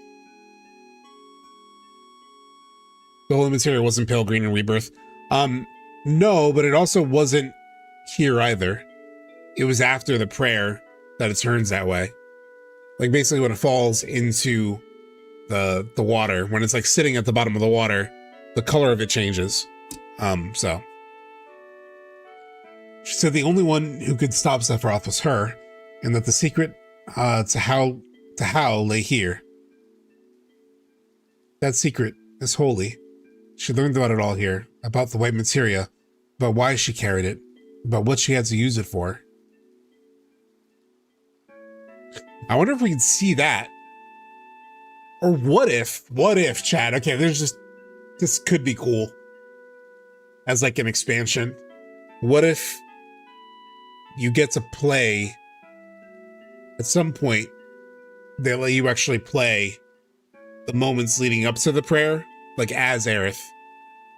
holy material wasn't pale green in Rebirth. No, but it also wasn't here either. It was after the prayer that it turns that way. Like, basically when it falls into the water, when it's like sitting at the bottom of the water, the color of it changes. So she said the only one who could stop Sephiroth was her, and that the secret to how lay here. That secret is holy. She learned about it all here, about the white materia, about why she carried it, about what she had to use it for. I wonder if we can see that. Or what if, Chad? Okay, this could be cool. As like an expansion. What if you get to play, at some point, they let you actually play the moments leading up to the prayer, like as Aerith.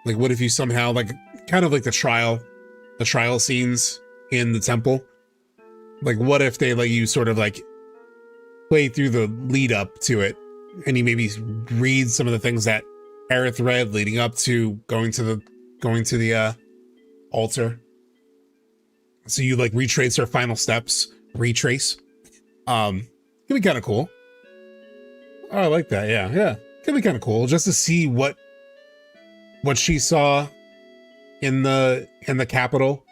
Like, what if you somehow, like, kind of like the trial scenes in the temple? Like, what if they let you sort of like play through the lead up to it, and you maybe read some of the things that Aerith read leading up to going to the altar. So you like retrace her final steps. Retrace. Could be kind of cool. Oh, I like that. Yeah. Could be kind of cool just to see what she saw in the capital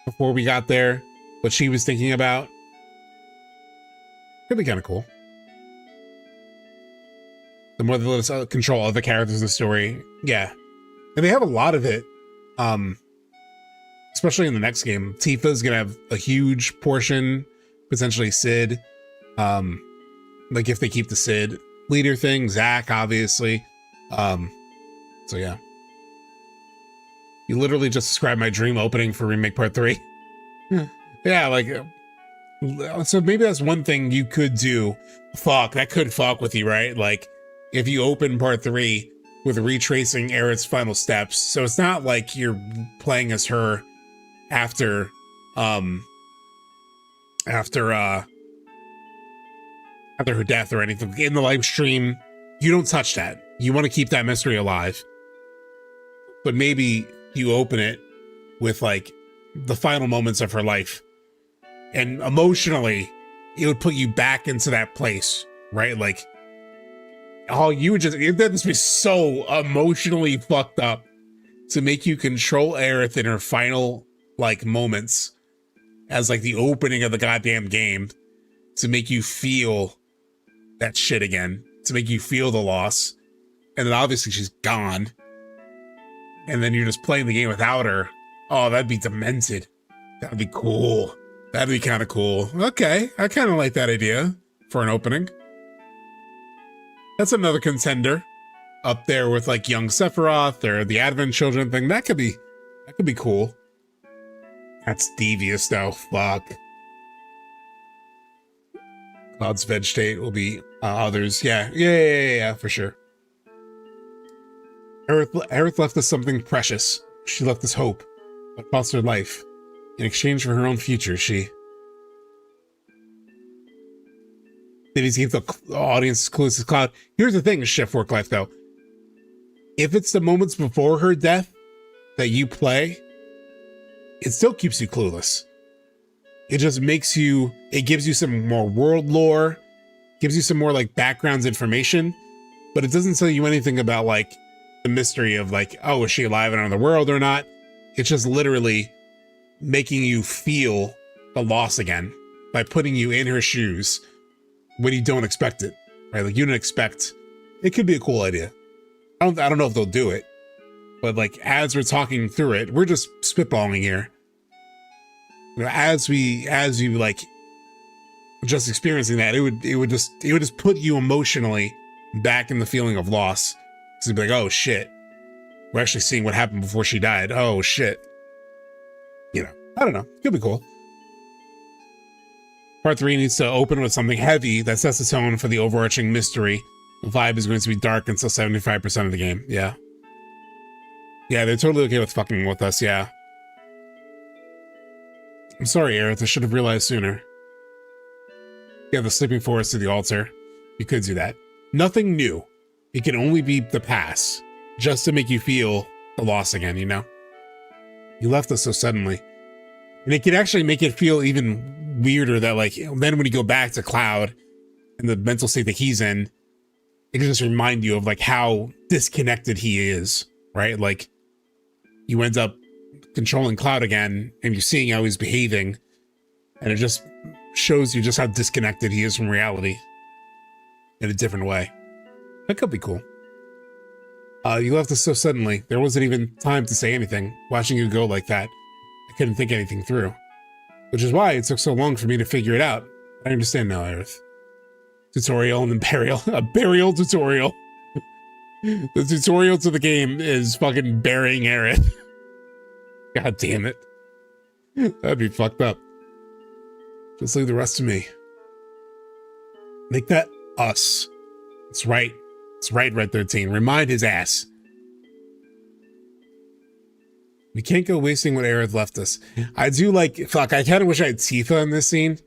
before we got there, what she was thinking about. Could be kind of cool. The more they let us control other characters in the story. Yeah. And they have a lot of it. Especially in the next game. Tifa's gonna have a huge portion, potentially Sid. Like if they keep the Sid leader thing, Zack, obviously. So yeah. You literally just described my dream opening for Remake Part 3. Yeah, like, so maybe that's one thing you could do. Fuck, that could fuck with you, right? Like, if you open Part 3 with retracing Aerith's final steps, so it's not like you're playing as her after her death or anything. In the live stream, you don't touch that. You want to keep that mystery alive. But maybe you open it with like the final moments of her life, and emotionally it would put you back into that place, right? Like, oh, you would just, that must be so emotionally fucked up to make you control Aerith in her final like moments as like the opening of the goddamn game, to make you feel that shit again, to make you feel the loss. And then obviously she's gone, and then you're just playing the game without her. Oh, that'd be demented. That'd be cool. That'd be kind of cool. Okay, I kind of like that idea for an opening. That's another contender up there with like young Sephiroth or the Advent Children thing. That could be cool. That's devious though. Fuck. Cloud's vegetate will be others. Yeah, for sure. Aerith left us something precious. She left us hope, but cost her life. In exchange for her own future, she... They need to keep the audience clueless as Cloud. Here's the thing, Chef Worklife, though. If it's the moments before her death that you play, it still keeps you clueless. It just makes you... It gives you some more world lore, gives you some more, like, background information, but it doesn't tell you anything about, like, the mystery of, like, oh, is she alive in another world or not? It's just literally making you feel the loss again by putting you in her shoes when you don't expect it, right? Like, you don't expect... It could be a cool idea. I don't know if they'll do it, but like, as we're talking through it, we're just spitballing here. You know, as you like just experiencing that, it would just put you emotionally back in the feeling of loss. So you'd be like, oh shit, we're actually seeing what happened before she died. Oh shit. You know, I don't know. It could be cool. Part 3 needs to open with something heavy that sets the tone for the overarching mystery. The vibe is going to be dark until 75% of the game. Yeah. Yeah, they're totally okay with fucking with us, yeah. I'm sorry, Aerith. I should have realized sooner. Yeah, the sleeping forest to the altar. You could do that. Nothing new. It can only be the past, just to make you feel the loss again, you know? You left us so suddenly. And it can actually make it feel even weirder that, like, then when you go back to Cloud and the mental state that he's in, it can just remind you of, like, how disconnected he is, right? Like, you end up controlling Cloud again, and you're seeing how he's behaving, and it just shows you just how disconnected he is from reality in a different way. That could be cool. You left us so suddenly. There wasn't even time to say anything. Watching you go like that, I couldn't think anything through. Which is why it took so long for me to figure it out. I understand now, Aerith. Tutorial and then burial. A burial tutorial. The tutorial to the game is fucking burying Aerith. God damn it. That'd be fucked up. Just leave the rest to me. Make that us. It's right. It's right, Red 13. Remind his ass. We can't go wasting what Aerith left us. I do like... Fuck, I kind of wish I had Tifa in this scene.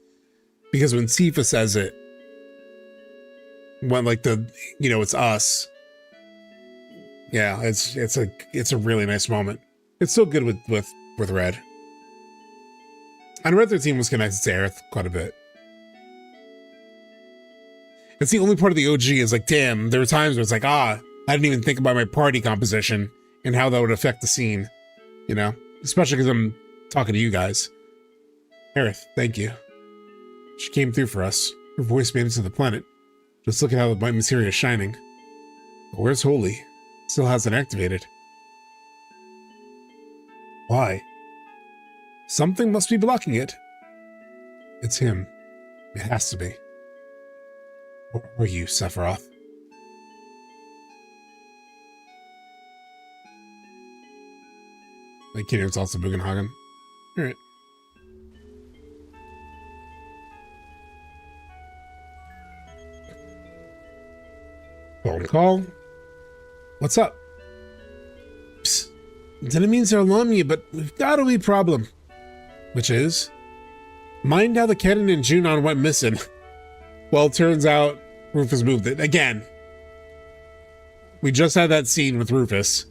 Because when Tifa says it, when, like, the... You know, it's us. Yeah, it's a really nice moment. It's so good with Red. And Red 13 was connected to Aerith quite a bit. It's the only part of the OG is like, damn, there were times where it's like, I didn't even think about my party composition and how that would affect the scene. you know, especially because I'm talking to you guys. Aerith, thank you. She came through for us. Her voice made it to the planet. Just look at how the white materia is shining. But where's Holy? Still hasn't activated. Why? Something must be blocking it. It's him. It has to be. Where are you, Sephiroth? Like kidding, it's also Bugenhagen. Alright. Phone call. What's up? Psst. Didn't mean to alarm you, but we've got a wee problem. Which is? Mind how the cannon and Junon went missing. Well, it turns out Rufus moved it. Again, we just had that scene with Rufus.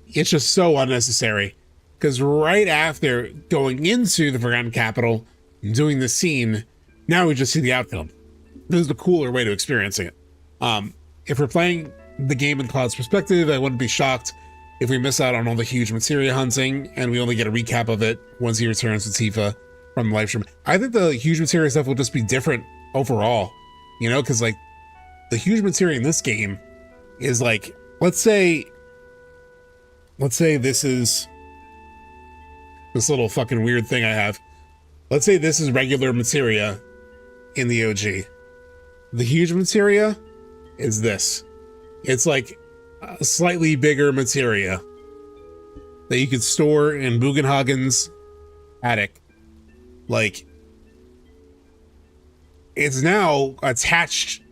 It's just so unnecessary. Because right after going into the Forgotten Capital and doing the scene, now we just see the outcome. This is the cooler way to experiencing it. If we're playing the game in Cloud's perspective, I wouldn't be shocked if we miss out on all the huge materia hunting and we only get a recap of it once he returns to Tifa from the live stream. I think the huge materia stuff will just be different overall, you know, because like the huge materia in this game is like, let's say this is this little fucking weird thing I have. Let's say this is regular materia in the OG. The huge materia is this. It's like a slightly bigger materia that you could store in Bugenhagen's attic. Like, it's now attached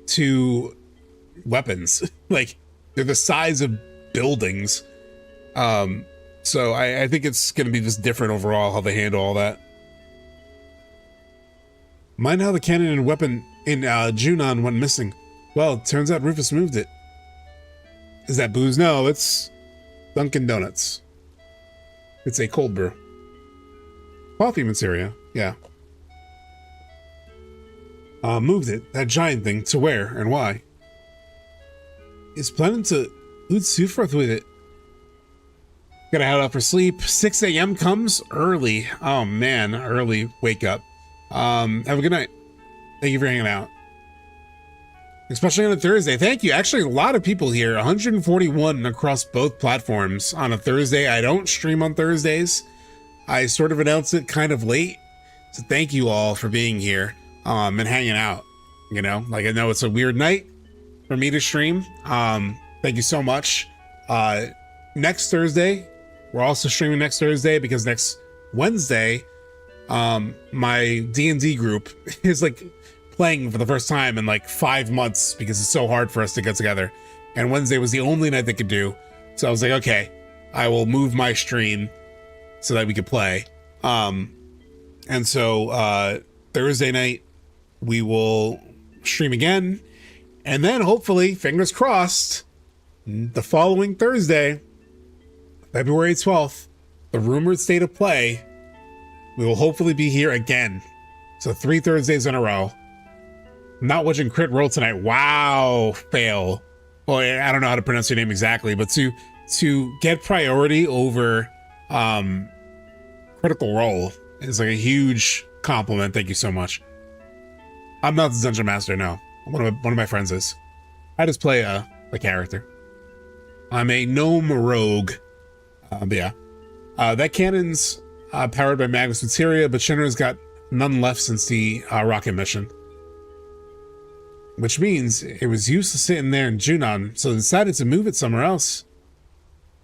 to weapons. Like, they're the size of buildings. So I think it's going to be just different overall how they handle all that. Mind how the cannon and weapon in Junon went missing. Well, it turns out Rufus moved it. Is that booze? No, it's Dunkin' Donuts. It's a cold brew. Coffee materia, yeah. Moved it, that giant thing, to where and why? He's planning to loot Sephiroth with it. Gotta head out for sleep. 6 a.m. comes early. Oh man, early wake up. Have a good night. Thank you for hanging out. Especially on a Thursday. Thank you. Actually, a lot of people here. 141 across both platforms on a Thursday. I don't stream on Thursdays. I sort of announced it kind of late. So thank you all for being here and hanging out. You know, like I know it's a weird night for me to stream. Thank you so much. Next Thursday, we're also streaming next Thursday because next Wednesday, my D&D group is like playing for the first time in like 5 months because it's so hard for us to get together. And Wednesday was the only night they could do. So I was like, okay, I will move my stream so that we could play. And so Thursday night, we will stream again. And then hopefully, fingers crossed, the following Thursday, February 12th, the rumored state of play, we will hopefully be here again. So 3 Thursdays in a row. I'm not watching Crit Roll tonight. Wow, fail. Well, I don't know how to pronounce your name exactly, but to get priority over Critical Role is like a huge compliment. Thank you so much. I'm not the Dungeon Master, no. One of my friends is. I just play a character. I'm a gnome rogue. But yeah. That cannon's powered by Magnus Materia, but Shinra's got none left since the rocket mission. Which means it was useless sitting there in Junon, so decided to move it somewhere else.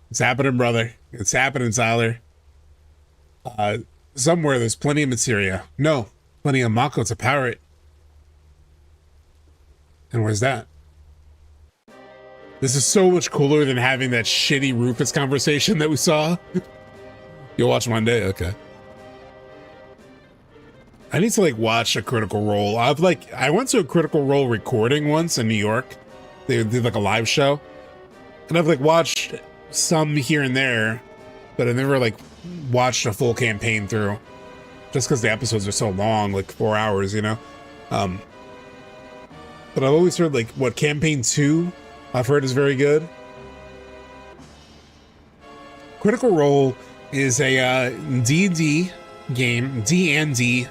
It's happening, brother. It's happening, Tyler. Somewhere there's plenty of materia. No, plenty of Mako to power it. And where's that? This is so much cooler than having that shitty Rufus conversation that we saw. You'll watch Monday? Okay. I need to like watch a Critical Role. I went to a Critical Role recording once in New York. They did like a live show. And I've like watched some here and there, but I never like watched a full campaign through. Just because the episodes are so long, like 4 hours, you know? But I've always heard like what Campaign 2 I've heard is very good. Critical Role is a D&D game, D&D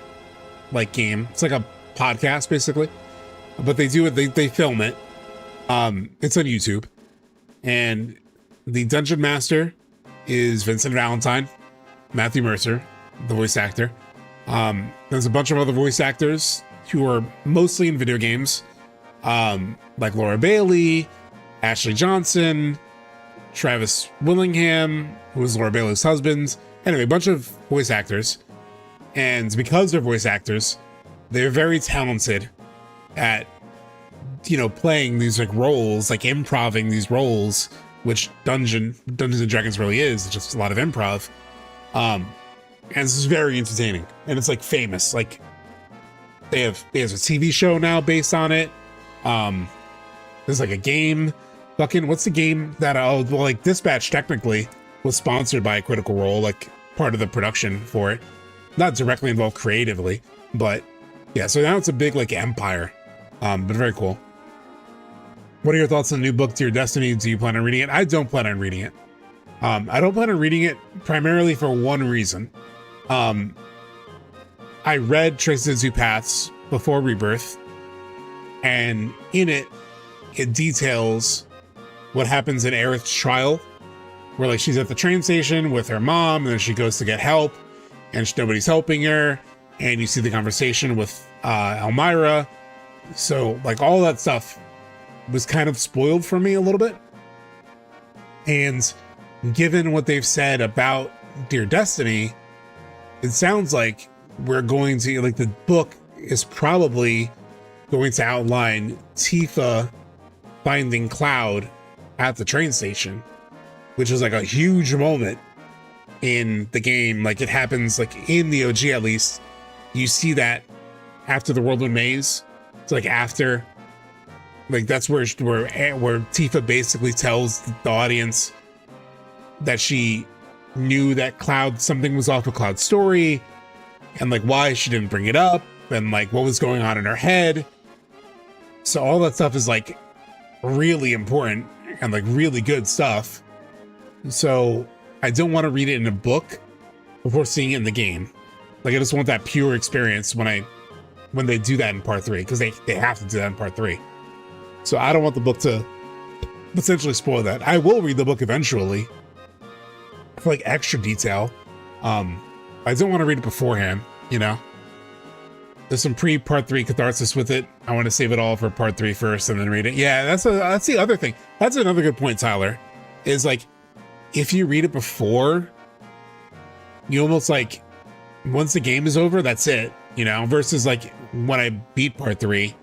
like game. It's like a podcast basically, but they do it. They film it. It's on YouTube, and the dungeon master is Vincent Valentine, Matthew Mercer, the voice actor. There's a bunch of other voice actors who are mostly in video games, like Laura Bailey, Ashley Johnson, Travis Willingham, who was Laura Bailey's husband. Anyway, a bunch of voice actors. And because they're voice actors, they're very talented at, you know, playing these like roles, like improving these roles, which Dungeons and Dragons really is. It's just a lot of improv. And this is very entertaining. And it's like famous. Like there's a TV show now based on it. There's like a game. Fucking, what's the game that, like Dispatch technically was sponsored by Critical Role, like part of the production for it. Not directly involved creatively, but yeah, so now it's a big like empire. But very cool. What are your thoughts on the new book, Dear Destiny? Do you plan on reading it? I don't plan on reading it. I don't plan on reading it primarily for one reason. I read Traces of Two Paths before Rebirth, and in it details what happens in Aerith's trial, where like she's at the train station with her mom, and then she goes to get help, and nobody's helping her, and you see the conversation with Elmira. So like all that stuff was kind of spoiled for me a little bit. And given what they've said about Dear Destiny, it sounds like we're going to, like, the book is probably going to outline Tifa finding Cloud at the train station, which is like a huge moment in the game. Like it happens like in the OG, at least you see that after the Whirlwind Maze. It's like after, like that's where Tifa basically tells the audience that she knew that Cloud, something was off with Cloud's story, and like why she didn't bring it up, and like what was going on in her head. So all that stuff is like really important and like really good stuff. So I don't want to read it in a book before seeing it in the game. Like I just want that pure experience when they do that in part 3, because they have to do that in part 3. So I don't want the book to potentially spoil that. I will read the book eventually for like extra detail. I don't want to read it beforehand, you know. There's some pre-part 3 catharsis with it. I want to save it all for part 3 first and then read it. Yeah, that's the other thing. That's another good point, Tyler. Is like if you read it before, you almost like once the game is over, that's it, you know. Versus like when I beat part 3,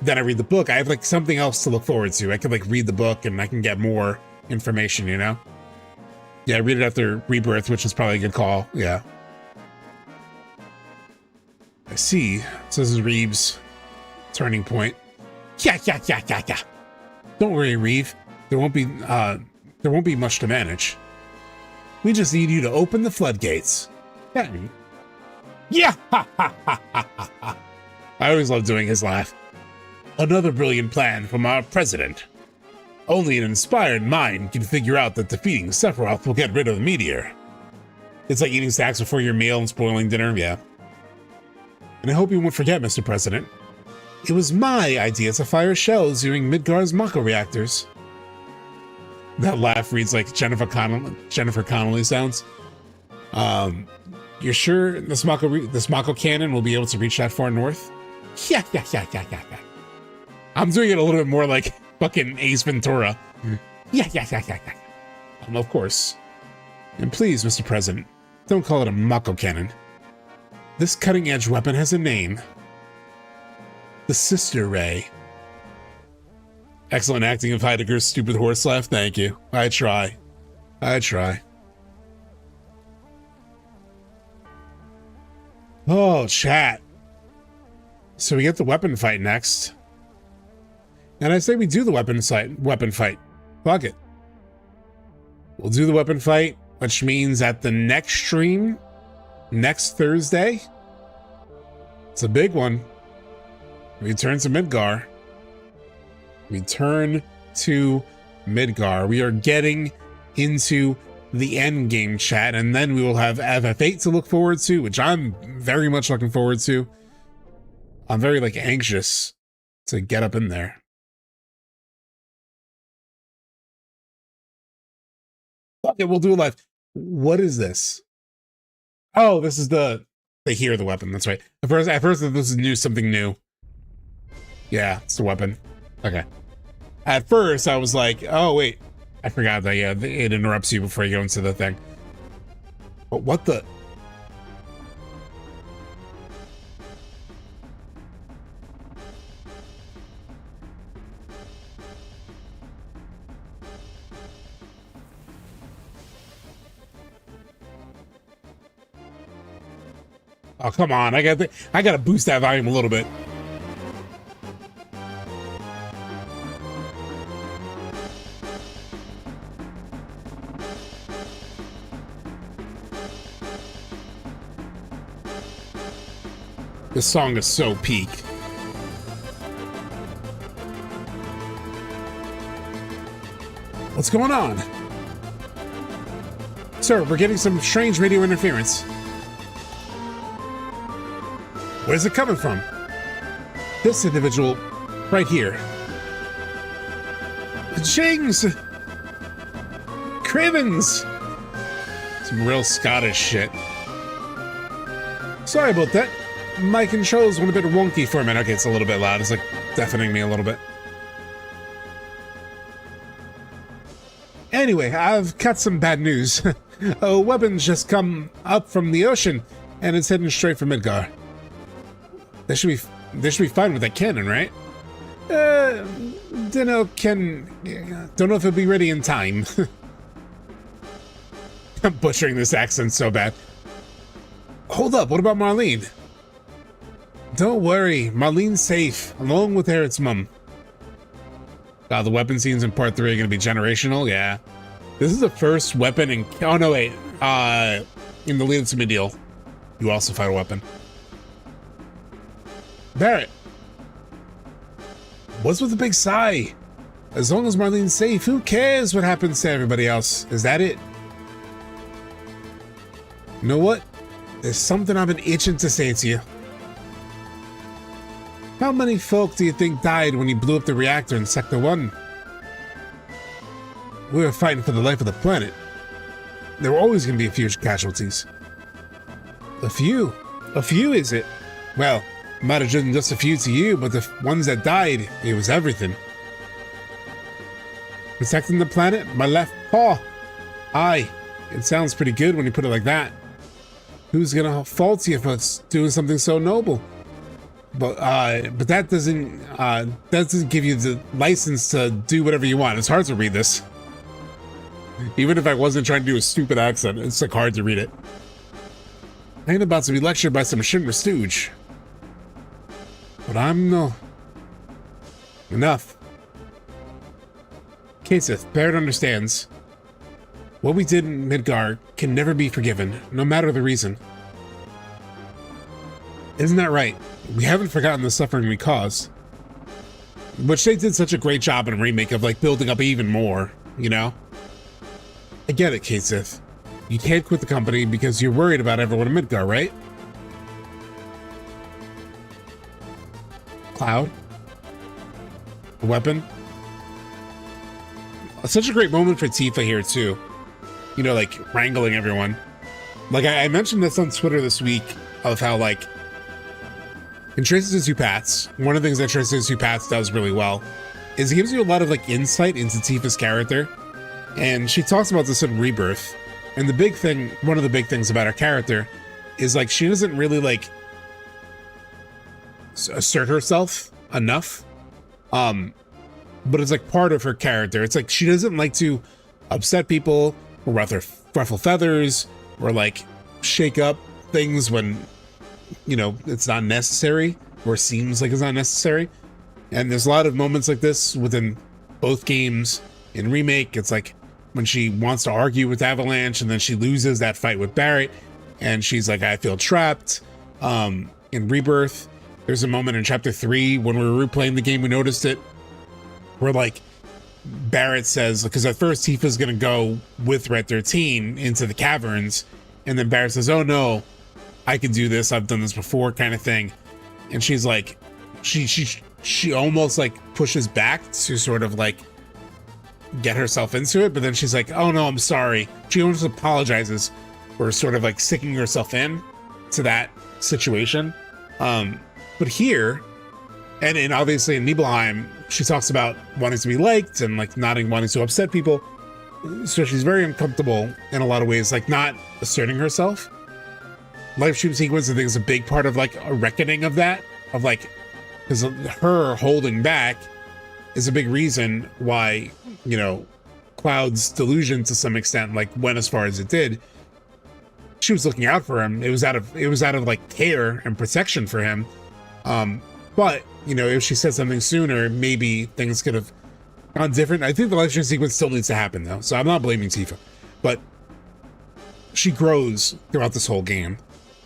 then I read the book. I have like something else to look forward to. I can like read the book and I can get more information, you know. Yeah, read it after Rebirth, which is probably a good call. Yeah. I see. So this is Reeve's turning point. Yeah. Don't worry, Reeve. There won't be much to manage. We just need you to open the floodgates. Yeah. I always love doing his laugh. Another brilliant plan from our president. Only an inspired mind can figure out that defeating Sephiroth will get rid of the meteor. It's like eating snacks before your meal and spoiling dinner, yeah. And I hope you won't forget, Mr. President. It was my idea to fire shells using Midgar's Mako reactors. That laugh reads like Jennifer Connelly sounds. You're sure this Mako cannon will be able to reach that far north? Yeah. I'm doing it a little bit more like fucking Ace Ventura. Yeah. Of course. And please, Mr. President, don't call it a Mako cannon. This cutting-edge weapon has a name. The Sister Ray. Excellent acting of Heidegger's stupid horse laugh. Thank you. I try. Oh, chat. So we get the weapon fight next. And I say we do the weapon fight. Fuck it. We'll do the weapon fight, which means at the next stream, next Thursday, it's a big one. We return to Midgar. We are getting into the end game chat, and then we will have FF8 to look forward to, which I'm very much looking forward to. I'm very like anxious to get up in there. Okay, we'll do a live. What is this? Oh, this is the hear the weapon. That's right. At first this is something new. Yeah, it's the weapon. Okay. At first, I was like, oh wait, I forgot that. Yeah, it interrupts you before you go into the thing. But what the? Oh, come on. I gotta boost that volume a little bit. This song is so peak. What's going on? Sir, we're getting some strange radio interference. Where's it coming from? This individual right here. Jings! Cravens! Some real Scottish shit. Sorry about that. My controls went a bit wonky for a minute. Okay, it's a little bit loud. It's like deafening me a little bit. Anyway, I've got some bad news. A weapon's just come up from the ocean, and it's heading straight for Midgar. They should be fine with that cannon, right? Don't know if it'll be ready in time. I'm butchering this accent so bad. Hold up, what about Marlene? Don't worry, Marlene's safe, along with Aerith's mum. The weapon scenes in part 3 are gonna be generational, yeah. This is the first weapon in, oh no wait, in the lead to Midgar, you also fight a weapon. Barrett, what's with the big sigh? As long as Marlene's safe, who cares what happens to everybody else? Is that it? You know what? There's something I've been itching to say to you. How many folk do you think died when you blew up the reactor in Sector 1? We were fighting for the life of the planet. There were always going to be a few casualties. A few? A few, is it? Well, might have been just a few to you, but the ones that died, it was everything. Protecting the planet? My left paw. Aye, it sounds pretty good when you put it like that. Who's gonna fault you for doing something so noble? But that doesn't give you the license to do whatever you want. It's hard to read this. Even if I wasn't trying to do a stupid accent, it's like hard to read it. I ain't about to be lectured by some Shinra stooge. But I'm no... Enough. Cait, Barrett understands. What we did in Midgar can never be forgiven, no matter the reason. Isn't that right? We haven't forgotten the suffering we caused. Which they did such a great job in Remake of like building up even more, you know? I get it, Cait. You can't quit the company because you're worried about everyone in Midgar, right? Cloud? A weapon? Such a great moment for Tifa here too. You know, like wrangling everyone. Like I mentioned this on Twitter this week of how like in Traces of Two Paths, one of the things that Traces of Two Paths does really well is it gives you a lot of like insight into Tifa's character. And she talks about this in Rebirth. And the big thing, one of the big things about her character is like she doesn't really like assert herself enough. But it's like part of her character. It's like she doesn't like to upset people or ruffle feathers or like shake up things when, you know, it's not necessary or seems like it's not necessary. And there's a lot of moments like this within both games. In Remake, it's like when she wants to argue with Avalanche and then she loses that fight with Barrett and she's like, I feel trapped. In Rebirth, there's a moment in chapter 3 when we were replaying the game, we noticed it, where like Barrett says, because at first Tifa's gonna go with Red 13 into the caverns, and then Barrett says, oh no, I can do this, I've done this before, kind of thing. And she's like, she almost like pushes back to sort of like get herself into it, but then she's like, oh no, I'm sorry. She almost apologizes for sort of like sticking herself in to that situation. But here, and obviously in Nibelheim, she talks about wanting to be liked and like not wanting to upset people. So she's very uncomfortable in a lot of ways, like not asserting herself. Lifestream Sequence, I think, is a big part of like a reckoning of that, of like, because her holding back is a big reason why, you know, Cloud's delusion to some extent like went as far as it did. She was looking out for him. It was out of like care and protection for him. But you know, if she said something sooner, maybe things could have gone different. I think the Lifestream Sequence still needs to happen though, so I'm not blaming Tifa, but she grows throughout this whole game.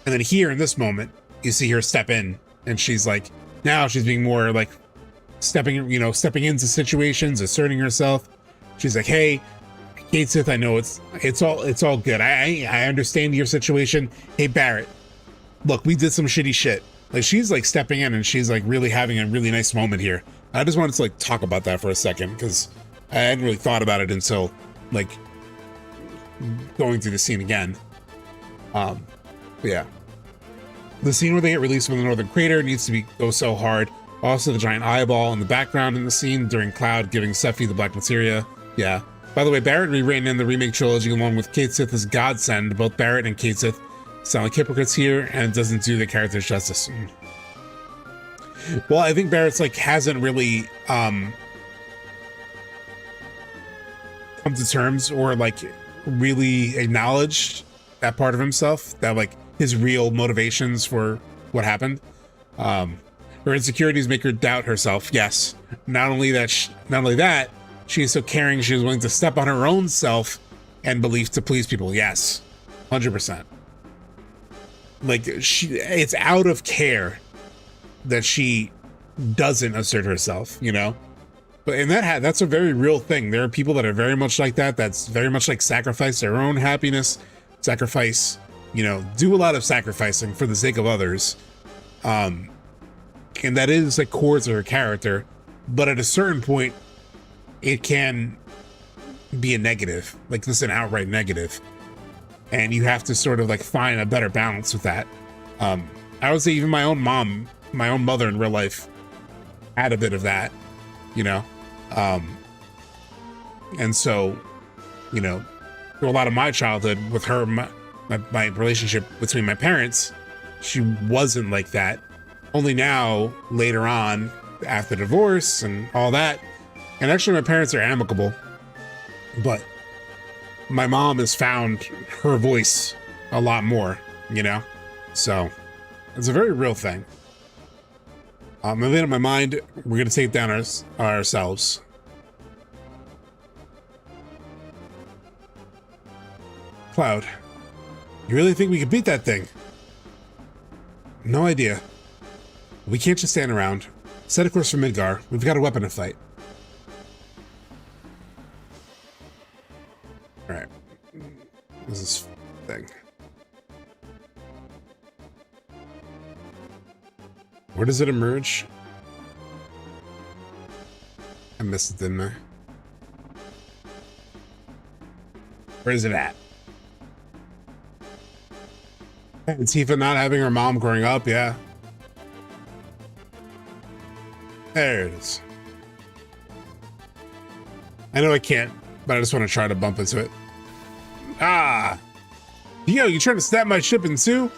And then here in this moment, you see her step in, and she's like, now she's being more like stepping into situations, asserting herself. She's like, hey, Cait Sith, I know it's all good. I understand your situation. Hey Barrett, look, we did some shitty shit. Like, she's like stepping in, and she's like really having a really nice moment here. I just wanted to like talk about that for a second, because I hadn't really thought about it until like going through the scene again. Yeah, the scene where they get released from the northern crater needs to go so hard. Also, the giant eyeball in the background in the scene during Cloud giving Sephi the black materia. Yeah. By the way, Barrett rewritten in the Remake trilogy along with Cait Sith as Godsend. Both Barrett and Cait Sith sound like hypocrites here, and it doesn't do the characters justice. Well, I think Barrett's like hasn't really come to terms or like really acknowledged that part of himself, that like his real motivations for what happened. Her insecurities make her doubt herself. Yes. Not only that, she is so caring, she is willing to step on her own self and belief to please people. Yes. 100%. Like, it's out of care that she doesn't assert herself, you know? But in that's a very real thing. There are people that are very much like that. That's very much like sacrifice their own happiness, sacrifice, you know, do a lot of sacrificing for the sake of others. And that is like core to her character, but at a certain point, it can be a negative, like this is an outright negative. And you have to sort of like find a better balance with that. I would say even my own mother in real life had a bit of that, you know? And so, you know, through a lot of my childhood with her, my relationship between my parents, she wasn't like that. Only now, later on, after divorce and all that, and actually my parents are amicable, but my mom has found her voice a lot more, you know? So it's a very real thing. Moving in my mind, we're gonna take it down ourselves. Cloud, you really think we could beat that thing? No idea. We can't just stand around. Set a course for Midgar. We've got a weapon to fight. Alright. What's this thing? Where does it emerge? I missed it, didn't I? Where is it at? And Tifa not having her mom growing up, yeah. There it is. I know I can't, but I just want to try to bump into it. Ah! Yo, you trying to snap my ship in two?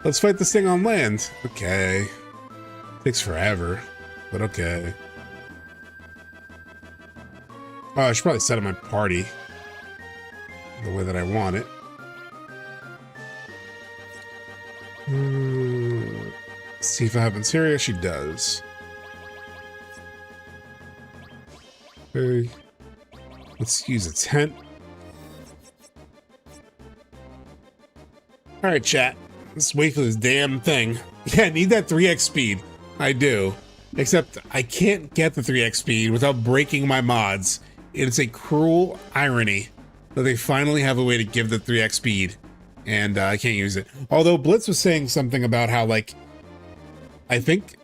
Let's fight this thing on land. Okay. Takes forever, but okay. Oh, I should probably set up my party the way that I want it. See if I have Interior. She does. Okay. Let's use a tent. Alright, chat. Let's wait for this damn thing. Yeah, I need that 3x speed. I do. Except I can't get the 3x speed without breaking my mods. it's a cruel irony that they finally have a way to give the 3x speed, and I can't use it. Although Blitz was saying something about how, like, I think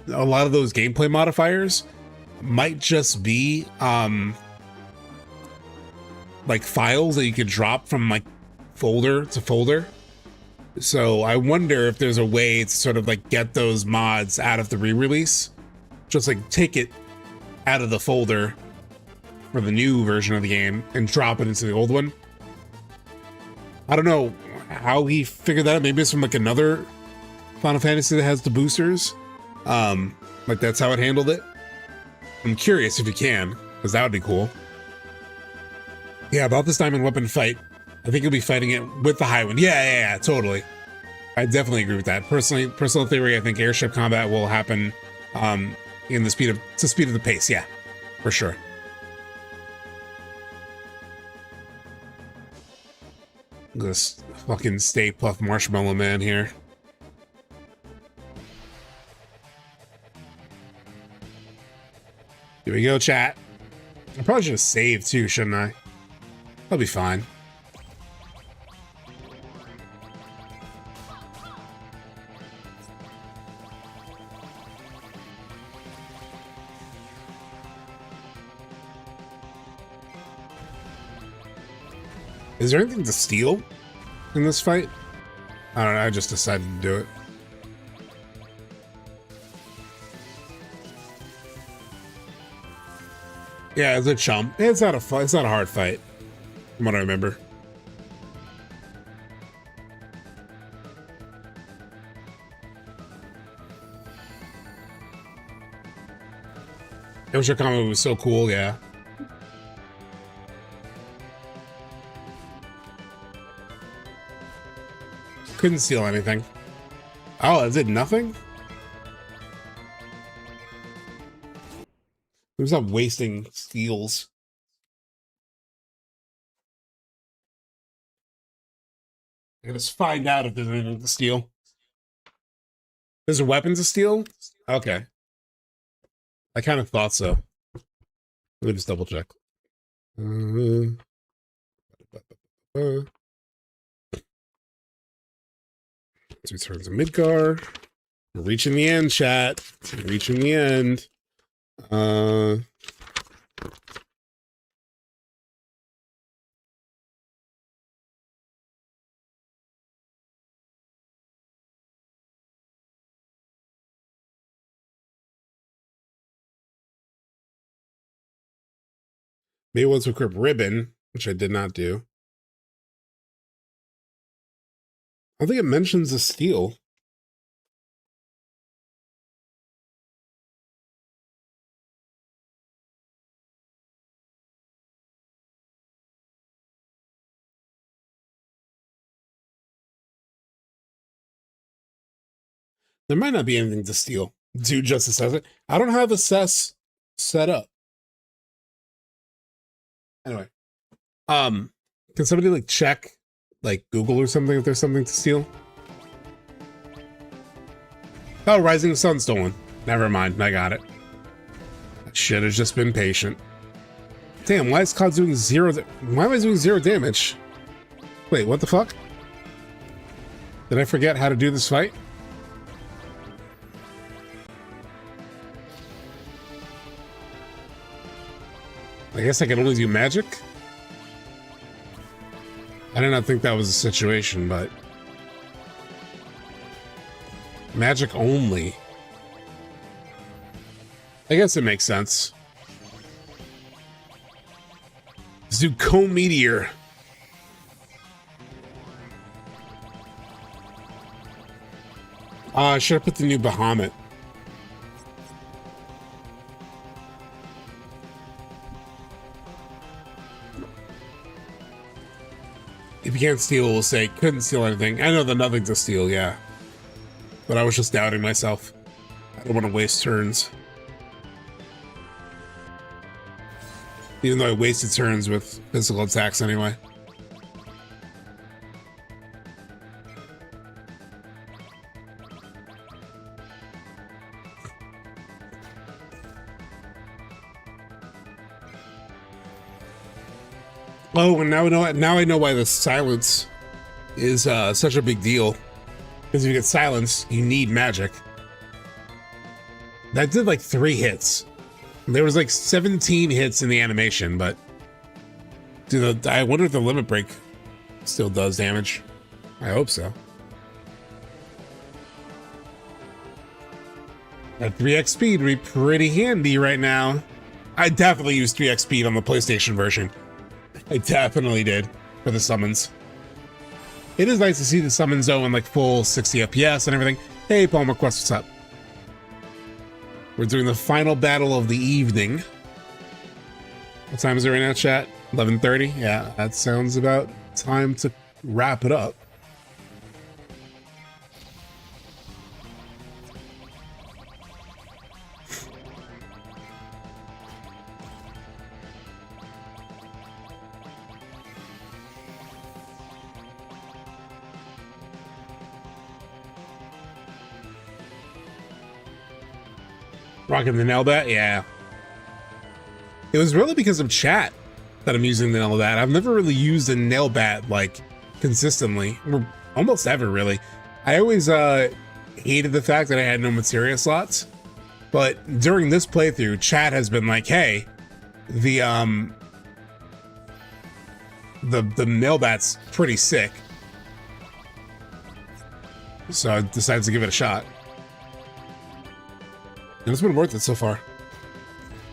a lot of those gameplay modifiers might just be like files that you could drop from like folder to folder. So I wonder if there's a way to sort of like get those mods out of the re-release, just like take it out of the folder for the new version of the game and drop it into the old one. I don't know how he figured that out. Maybe it's from like another Final Fantasy that has the boosters. Like that's how it handled it. I'm curious if you can, because that would be cool. Yeah, about this diamond weapon fight, I think you'll be fighting it with the high one. Yeah, totally. I definitely agree with that. Personal theory, I think airship combat will happen in the speed of the pace. Yeah, for sure. This fucking Stay Puft Marshmallow Man here. Here we go, chat. I probably should have saved too, shouldn't I? I'll be fine. Is there anything to steal in this fight? I don't know, I just decided to do it. Yeah, it's a chump. It's not a hard fight, from what I remember. Your comment was so cool, yeah. Couldn't steal anything. Oh, is it nothing? Who's not wasting steals? I gotta find out if there's anything to steal. There's a weapon to steal? Okay. I kind of thought so. Let me just double check. Two turns of Midgar. We're reaching the end, chat. We're reaching the end. Maybe once we equip ribbon, which I did not do. I don't think it mentions the steel. There might not be anything to steal. Do just assess it. I don't have assess set up. Anyway, can somebody like check, like Google or something, if there's something to steal? Oh, Rising Sun stolen. Never mind, I got it. I should have just been patient. Damn, why is COD doing zero? Why am I doing 0 damage? Wait, what the fuck? Did I forget how to do this fight? I guess I can only do magic? I did not think that was the situation, but... Magic only. I guess it makes sense. Let's do Co-Meteor. I should have put the new Bahamut. If you can't steal, we'll say couldn't steal anything. I know the nothing to steal, yeah. But I was just doubting myself. I don't want to waste turns. Even though I wasted turns with physical attacks anyway. Oh, and now I know why the silence is such a big deal. Because if you get silence, you need magic. That did like 3 hits. There was like 17 hits in the animation, but dude, I wonder if the limit break still does damage. I hope so. That 3x speed would be pretty handy right now. I definitely used 3x speed on the PlayStation version. I definitely did for the summons. It is nice to see the summon zone in like full 60 FPS and everything. Hey, Palmer Quest, what's up? We're doing the final battle of the evening. What time is it right now, chat? 11:30? Yeah, that sounds about time to wrap it up. Rocking the nail bat? Yeah. It was really because of chat that I'm using the nail bat. I've never really used a nail bat like consistently, or almost ever really. I always hated the fact that I had no materia slots, but during this playthrough, chat has been like, hey, the nail bat's pretty sick. So I decided to give it a shot. And it's been worth it so far.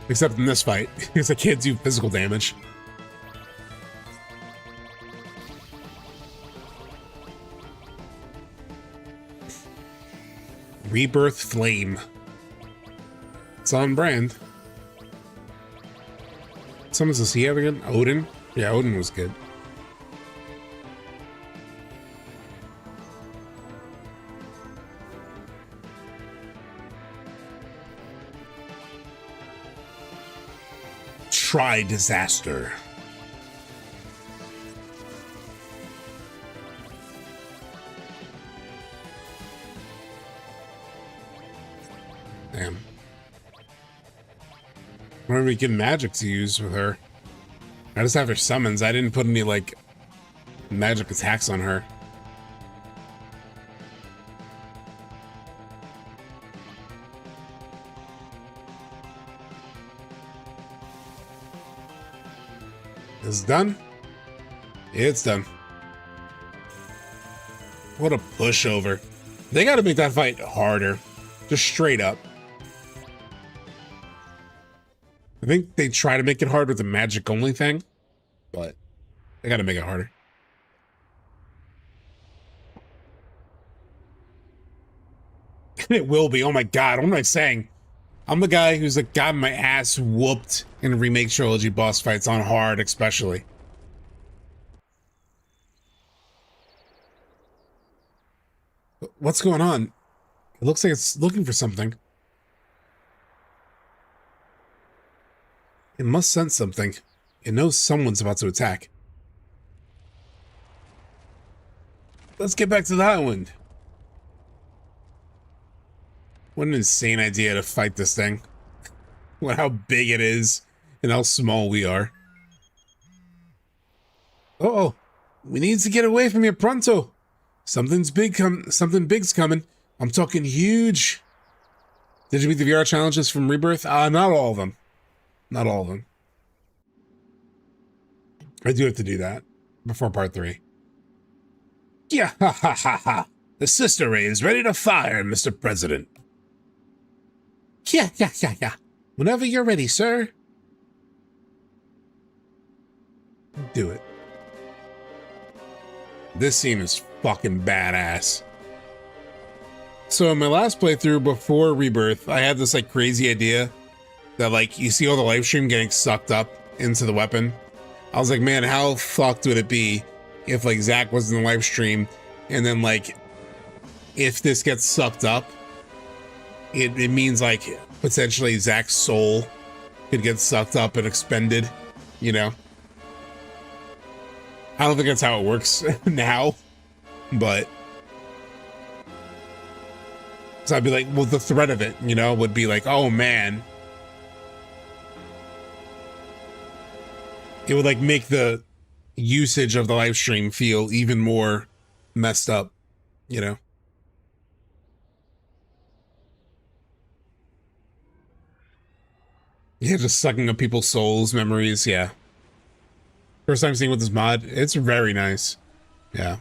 Except in this fight, because I can't do physical damage. Rebirth Flame. It's on brand. Someone says he have again? Odin? Yeah, Odin was good. Try disaster. Damn. Why don't we get magic to use with her? I just have her summons. I didn't put any like magic attacks on her. It's done. It's done. What a pushover. They gotta make that fight harder. Just straight up. I think they try to make it hard with the magic only thing, but they gotta make it harder. It will be. Oh my god, what am I saying? I'm the guy who's like got my ass whooped in Remake Trilogy boss fights on hard, especially. What's going on? It looks like it's looking for something. It must sense something. It knows someone's about to attack. Let's get back to the island. What an insane idea to fight this thing. What how big it is and how small we are. Uh-oh. We need to get away from here pronto. Something big's coming. I'm talking huge. Did you beat the VR challenges from Rebirth? Not all of them. Not all of them. I do have to do that before part 3. Yeah, ha ha ha ha. The sister ray is ready to fire, Mr. President. Yeah. Whenever you're ready, sir. Do it. This scene is fucking badass. So in my last playthrough before Rebirth, I had this like crazy idea that like you see all the live stream getting sucked up into the weapon. I was like, man, how fucked would it be if like Zach was in the live stream and then like if this gets sucked up, it means like potentially Zach's soul could get sucked up and expended, you know? I don't think that's how it works now, but so I'd be like, well, the threat of it, you know, would be like, oh man, it would like make the usage of the live stream feel even more messed up, you know? Yeah, just sucking up people's souls, memories, yeah. First time seeing with this mod, it's very nice. Yeah.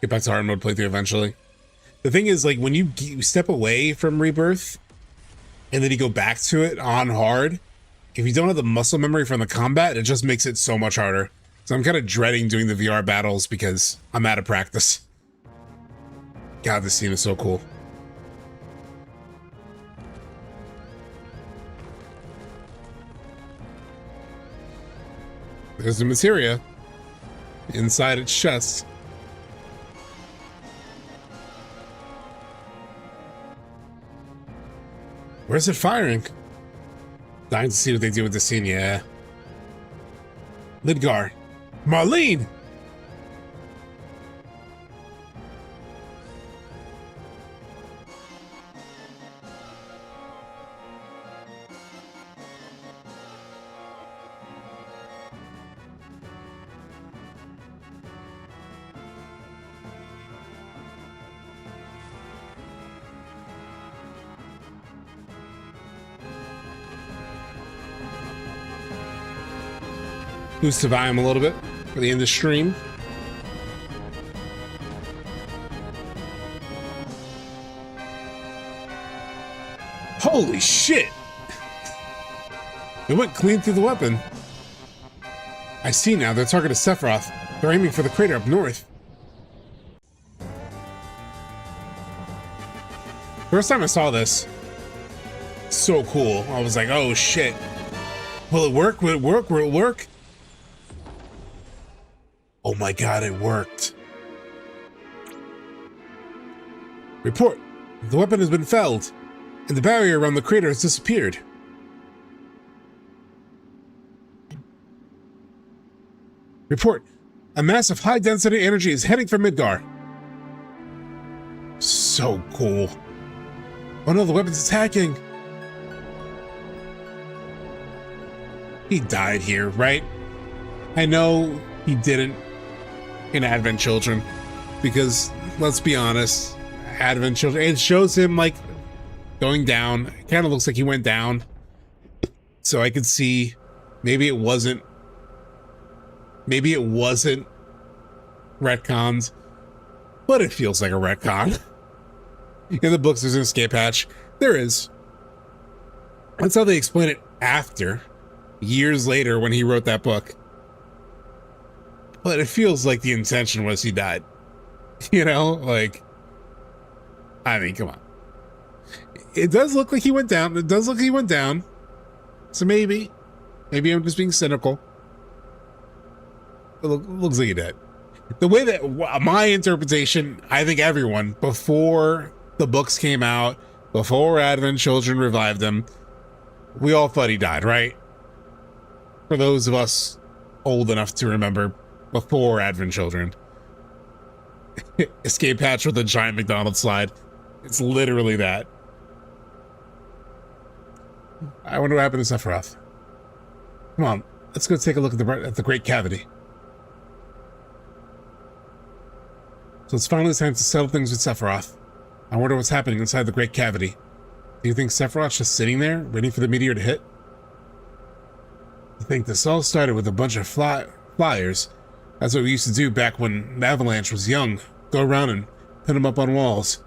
Get back to hard mode playthrough eventually. The thing is, like, when you step away from Rebirth, and then you go back to it on hard, if you don't have the muscle memory from the combat, it just makes it so much harder. So I'm kind of dreading doing the VR battles because I'm out of practice. God, this scene is so cool. There's the materia inside its chest. Where's it firing? Dying to see what they do with the scene, yeah. Midgar. Marlene! Boost the volume a little bit for the end of the stream. Holy shit! It went clean through the weapon. I see now, they're targeting Sephiroth. They're aiming for the crater up north. First time I saw this, so cool. I was like, oh shit. Will it work? Will it work? Will it work? Oh my god, it worked. Report. The weapon has been felled, and the barrier around the crater has disappeared. Report. A mass of high-density energy is heading for Midgar. So cool. Oh no, the weapon's attacking. He died here, right? I know he didn't in Advent Children, because let's be honest, Advent Children, it shows him like going down. It kind of looks like he went down. So I could see maybe it wasn't retconned, but it feels like a retcon. In the books, there's an escape hatch. There is. That's how they explain it after, years later when he wrote that book. But it feels like the intention was he died. You know, like, I mean, come on. It does look like he went down. It does look like he went down. So maybe I'm just being cynical. It looks like he did. The way that my interpretation, I think everyone, before the books came out, before Advent Children revived him, we all thought he died, right? For those of us old enough to remember before Advent Children. Escape hatch with a giant McDonald's slide. It's literally that. I wonder what happened to Sephiroth. Come on, let's go take a look at the Great Cavity. So it's finally time to settle things with Sephiroth. I wonder what's happening inside the Great Cavity. Do you think Sephiroth's just sitting there, waiting for the meteor to hit? I think this all started with a bunch of flyers. That's what we used to do back when Avalanche was young. Go around and pin them up on walls.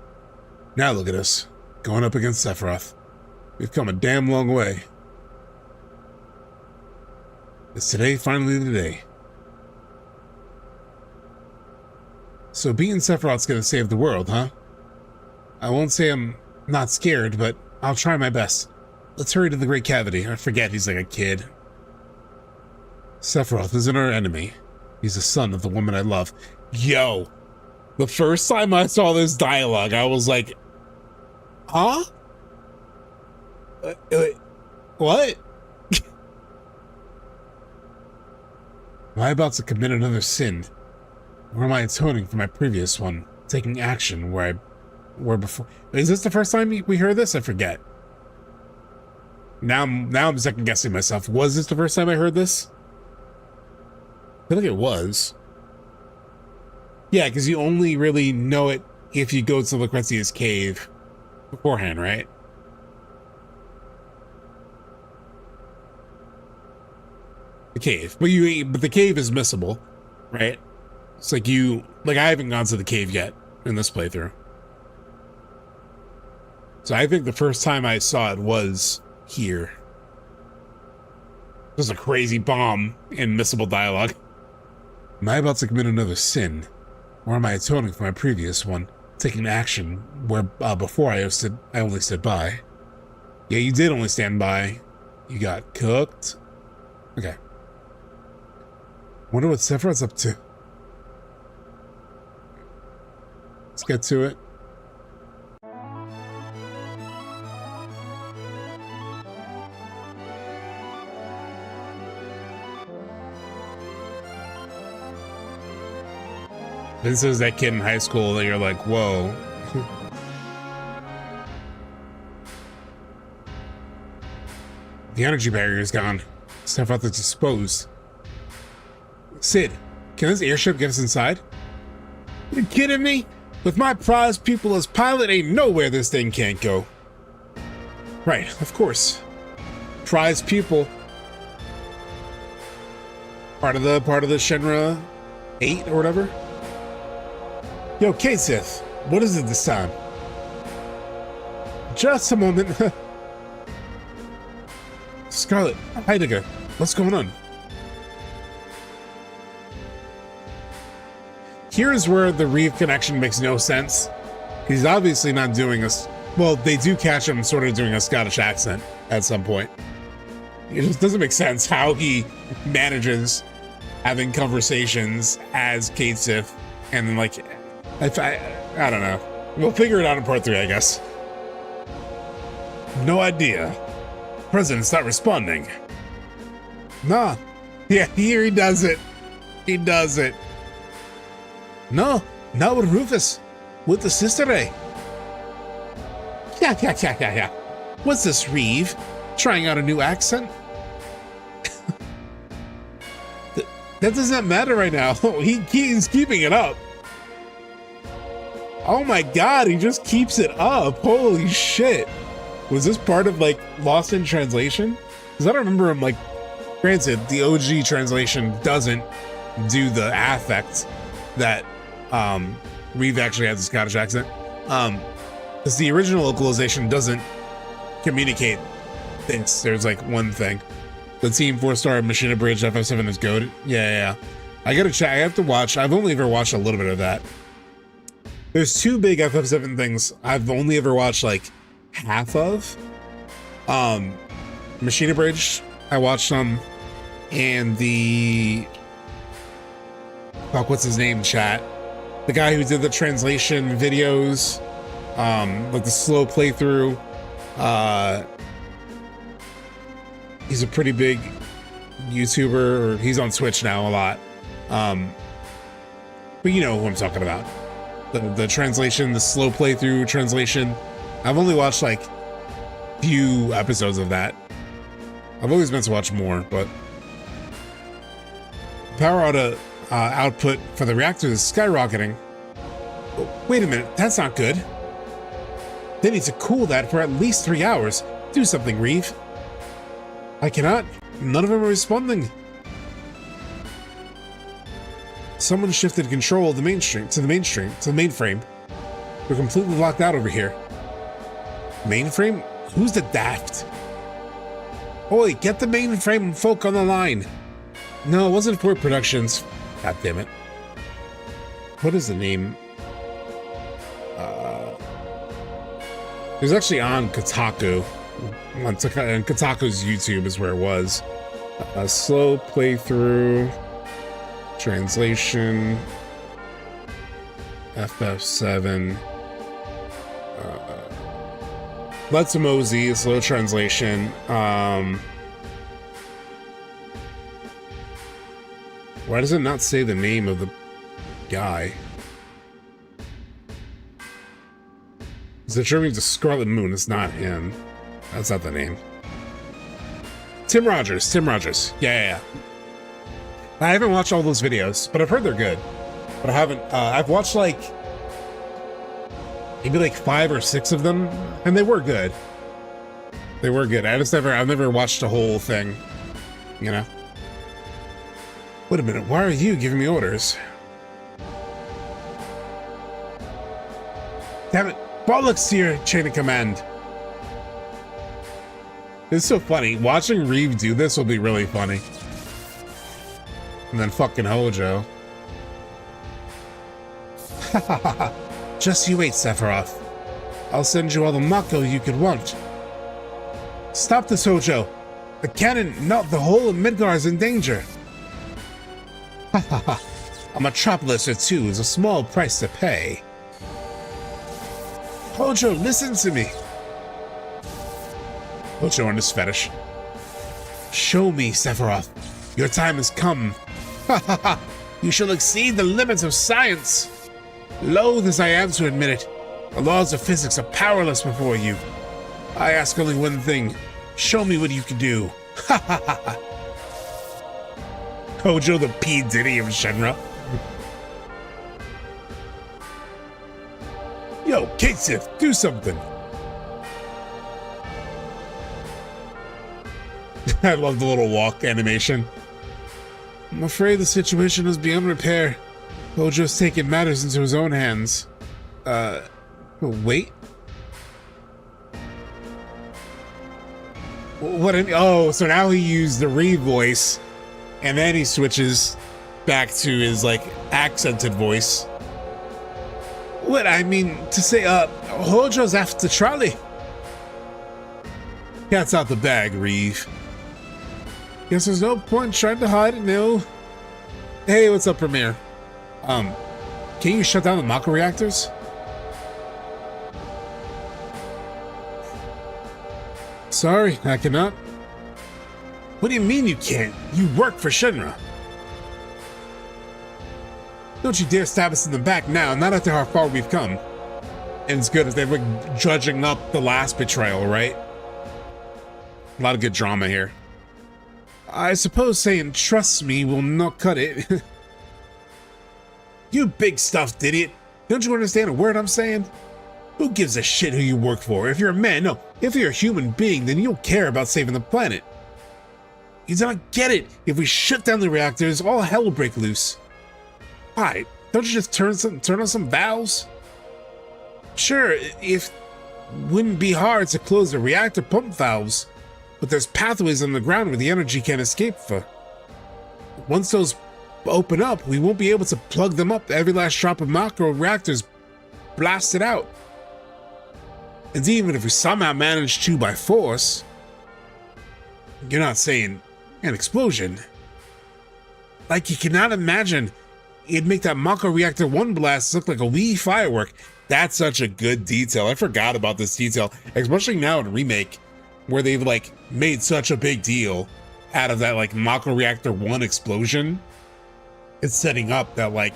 Now look at us, going up against Sephiroth. We've come a damn long way. Is today finally the day? So being Sephiroth's gonna save the world, huh? I won't say I'm not scared, but I'll try my best. Let's hurry to the Great Cavity. I forget he's like a kid. Sephiroth isn't our enemy. He's the son of the woman I love. Yo, the first time I saw this dialogue, I was like, huh? What? Am I about to commit another sin? Or am I atoning for my previous one? Taking action where I were before. Is this the first time we heard this? I forget. Now I'm second guessing myself. Was this the first time I heard this? I feel like it was. Yeah, because you only really know it if you go to Lucrezia's cave beforehand, right? The cave. But the cave is missable, right? It's like I haven't gone to the cave yet in this playthrough. So I think the first time I saw it was here. There's a crazy bomb in missable dialogue. Am I about to commit another sin? Or am I atoning for my previous one? Taking action where before I only stood by. Yeah, you did only stand by. You got cooked. Okay. Wonder what Sephiroth's up to. Let's get to it. This is that kid in high school that you're like, whoa. The energy barrier is gone. Sephiroth is exposed. Sid, can this airship get us inside? You kidding me? With my prize pupil as pilot, ain't nowhere this thing can't go. Right, of course. Prize pupil. Part of the Shinra 8 or whatever. Yo, Cait, Sith, what is it this time? Just a moment. Scarlet, Heidegger, what's going on? Here's where the Reeve connection makes no sense. He's obviously not doing this. Well, they do catch him sort of doing a Scottish accent at some point. It just doesn't make sense how he manages having conversations as Cait Sith and then like, I don't know. We'll figure it out in part 3, I guess. No idea. President's not responding. Nah. Yeah, here he does it. He does it. No, not with Rufus. With the sister Ray. Yeah. What's this, Reeve? Trying out a new accent? That doesn't matter right now. He's keeping it up. Oh my god, he just keeps it up. Holy shit. Was this part of like Lost in Translation? Because I don't remember him like, granted, the OG translation doesn't do the affect that Reeve actually has a Scottish accent. Because the original localization doesn't communicate this. There's like one thing. The Team 4-star Machine Abridged FF7 is goated. Yeah. I gotta check. I have to watch. I've only ever watched a little bit of that. There's 2 big FF7 things I've only ever watched like half of. Machine Abridged, I watched them, and the fuck, what's his name, chat? The guy who did the translation videos, like the slow playthrough. He's a pretty big YouTuber, or he's on Twitch now a lot. But you know who I'm talking about. The translation, the slow playthrough translation. I've only watched like few episodes of that. I've always meant to watch more, but power output for the reactor is skyrocketing. Oh, wait a minute, that's not good. They need to cool that for at least 3 hours. Do something, Reeve. I cannot. None of them are responding. Someone shifted control of the mainframe. We're completely locked out over here. Mainframe? Who's the daft? Oi, get the mainframe folk on the line. No, it wasn't for Productions. God damn it. What is the name? It was actually on Kotaku. And Kotaku's YouTube is where it was. A slow playthrough. Translation. FF7. Let's Mosey, a slow translation. Why does it not say the name of the guy? Is it attributed to Scarlet Moon? It's not him. That's not the name. Tim Rogers. Yeah. I haven't watched all those videos, but I've heard they're good. But I haven't, I've watched like, maybe like 5 or 6 of them, and they were good. They were good. I've never watched the whole thing, you know? Wait a minute, why are you giving me orders? Damn it, bollocks to your chain of command. It's so funny. Watching Reeve do this will be really funny. And then fucking Hojo. Just you wait, Sephiroth. I'll send you all the Mako you could want. Stop this, Hojo. The cannon, not the whole of Midgar, is in danger. A metropolis or two is a small price to pay. Hojo, listen to me. Hojo on his fetish. Show me, Sephiroth. Your time has come. You shall exceed the limits of science. Loath as I am to admit it, the laws of physics are powerless before you. I ask only one thing. Show me what you can do. Hojo the P. Diddy of Shinra. Yo, Cait, do something. I love the little walk animation. I'm afraid the situation is beyond repair. Hojo's taking matters into his own hands. Wait. What? Oh, so now he used the Reeve voice, and then he switches back to his like accented voice. What? I mean to say, Hojo's after Charlie. Cat's out the bag, Reeve. Guess there's no point trying to hide it, no. Hey, what's up, Premier? Can you shut down the Mako reactors? Sorry, I cannot. What do you mean you can't? You work for Shinra. Don't you dare stab us in the back now, not after how far we've come. And it's good if they were judging up the last betrayal, right? A lot of good drama here. I suppose saying trust me will not cut it. You big stuffed idiot. Don't you understand a word I'm saying? Who gives a shit who you work for? If you're a man, no, if you're a human being, then you'll care about saving the planet. You don't get it. If we shut down the reactors, all hell will break loose. Why? Don't you just turn on some valves? Sure, if wouldn't be hard to close the reactor pump valves, but there's pathways on the ground where the energy can't escape for. Once those open up, we won't be able to plug them up. Every last drop of Mako reactors blasted out. And even if we somehow manage to by force, you're not saying an explosion. Like, you cannot imagine it'd make that Mako reactor 1 blast look like a wee firework. That's such a good detail. I forgot about this detail, especially now in Remake, where they've like made such a big deal out of that like Mako reactor 1 explosion. It's setting up that like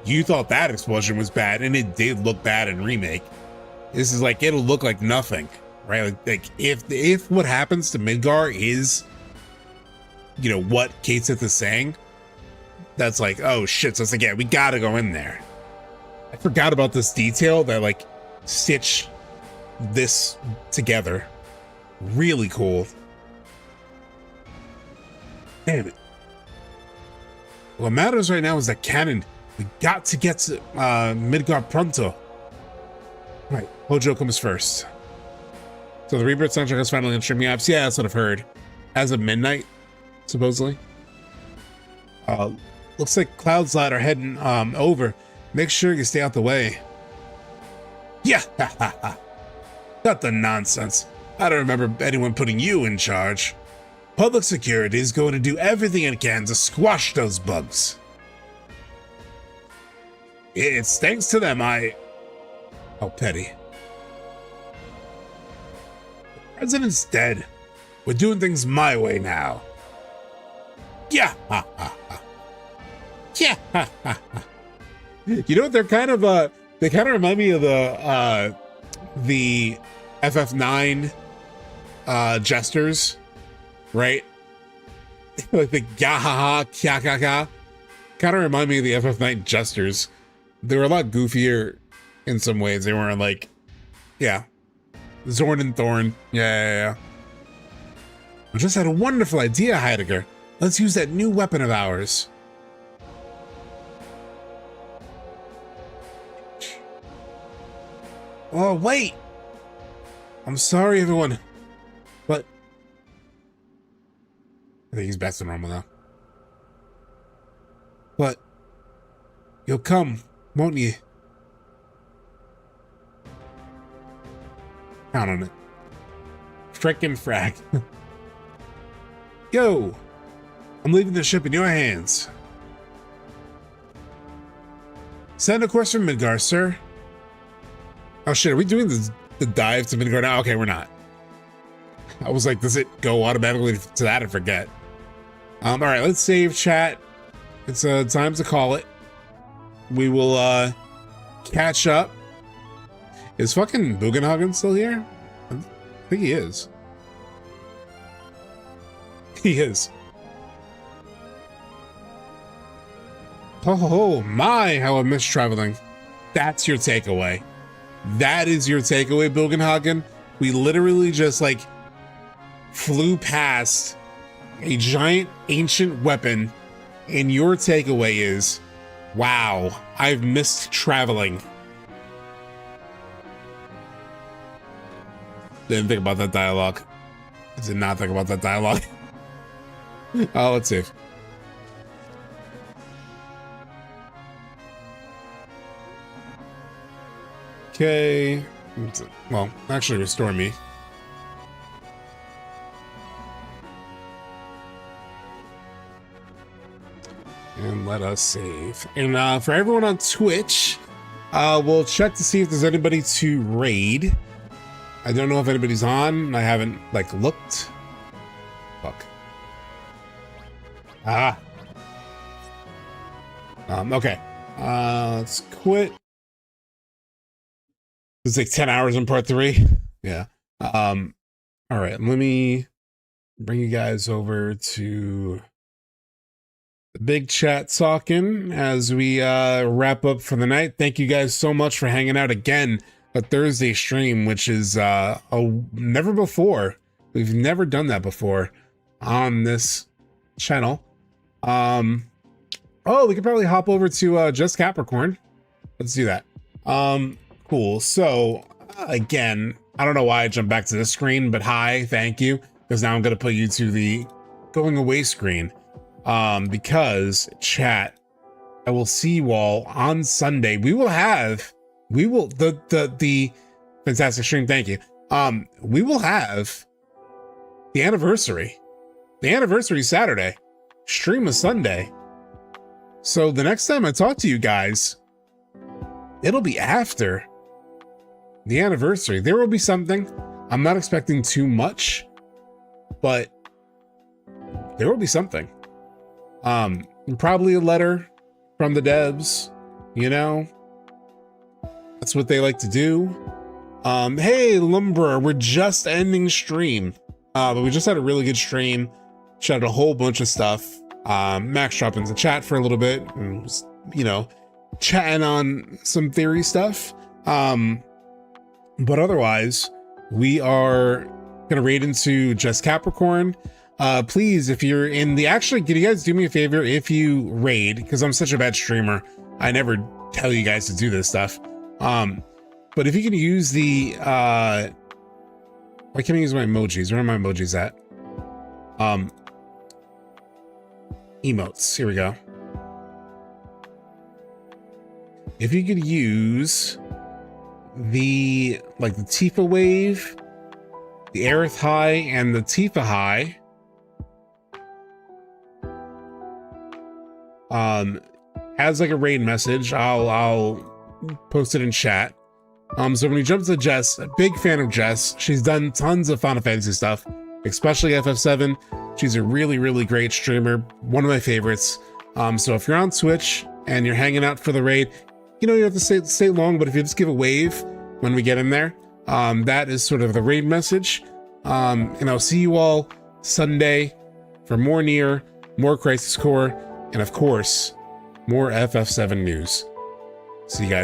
you thought that explosion was bad, and it did look bad in Remake. This is like, it'll look like nothing, right? Like if what happens to Midgar is, you know, what Cait is saying, that's like, oh shit, so it's like, yeah, we gotta go in there. I forgot about this detail that like stitch this together. Really cool. Damn it. What matters right now is that cannon. We got to get to Midgar pronto. Right, Hojo comes first. So the Rebirth soundtrack is finally on streaming apps. Yeah, that's what I've heard. As of midnight, supposedly. Looks like Cloudslide are heading over. Make sure you stay out the way. Yeah, got the nonsense. I don't remember anyone putting you in charge. Public security is going to do everything it can to squash those bugs. It's thanks to them Oh, petty. The president's dead. We're doing things my way now. Yeah, ha, ha, ha. Yeah, ha, ha, ha. You know what? They're kind of they kind of remind me of the FF9 jesters, right? like the gahaha, kyakaka, kind of remind me of the FF9 jesters. They were a lot goofier in some ways. They weren't like, yeah, Zorn and Thorn. Yeah. I just had a wonderful idea, Heidegger. Let's use that new weapon of ours. Oh, wait. I'm sorry, everyone. But I think he's back to normal now. But you'll come, won't you? Count on it. Frickin' frack. Yo! I'm leaving the ship in your hands. Send a course from Midgar, sir. Oh shit, are we doing the dive to Midgar now? Okay, we're not. I was like, does it go automatically to that? I forget. All right, let's save chat. It's time to call it. We will catch up. Is fucking Bugenhagen still here? I think he is. He is. Oh my, how I miss traveling. That's your takeaway. That is your takeaway, Bugenhagen. We literally just like flew past a giant ancient weapon, and your takeaway is, wow, I've missed traveling. Didn't think about that dialogue. I did not think about that dialogue. Oh, let's see. Okay. Well, actually restore me. And let us save. And for everyone on Twitch, we'll check to see if there's anybody to raid. I don't know if anybody's on. I haven't like looked. Fuck. Okay. Let's quit. It's like 10 hours in part 3. Yeah. All right. Let me bring you guys over to the big chat talking as we wrap up for the night. Thank you guys so much for hanging out again. A Thursday stream, which is never before. We've never done that before on this channel. Oh, we could probably hop over to Just Capricorn. Let's do that. Cool. So again, I don't know why I jumped back to this screen, but hi, thank you, because now I'm going to put you to the going away screen. Because chat, I will see you all on Sunday. We will the fantastic stream. Thank you. We will have the anniversary. The anniversary Saturday. Stream is Sunday. So the next time I talk to you guys, it'll be after the anniversary. There will be something. I'm not expecting too much, but there will be something. Probably a letter from the devs, you know. That's what they like to do. Hey, Lumberer, we're just ending stream. But we just had a really good stream. Shot a whole bunch of stuff. Max dropped into chat for a little bit and was, you know, chatting on some theory stuff. But otherwise, we are gonna raid into Just Capricorn. Please, if you're in the, actually, can you guys do me a favor if you raid, because I'm such a bad streamer, I never tell you guys to do this stuff. But if you can use the, why can't I use my emojis? Where are my emojis at? Emotes, here we go. If you could use the, like the Tifa wave, the Aerith high, and the Tifa high, as like a raid message, I'll post it in chat. So when you jump to Jess, a big fan of Jess. She's done tons of Final Fantasy stuff, especially FF7. She's a really, really great streamer. One of my favorites. So if you're on Twitch and you're hanging out for the raid, you know, you have to stay long, but if you just give a wave when we get in there, that is sort of the raid message. And I'll see you all Sunday. for more Nier, more Crisis Core, and of course, more FF7 news. See you guys.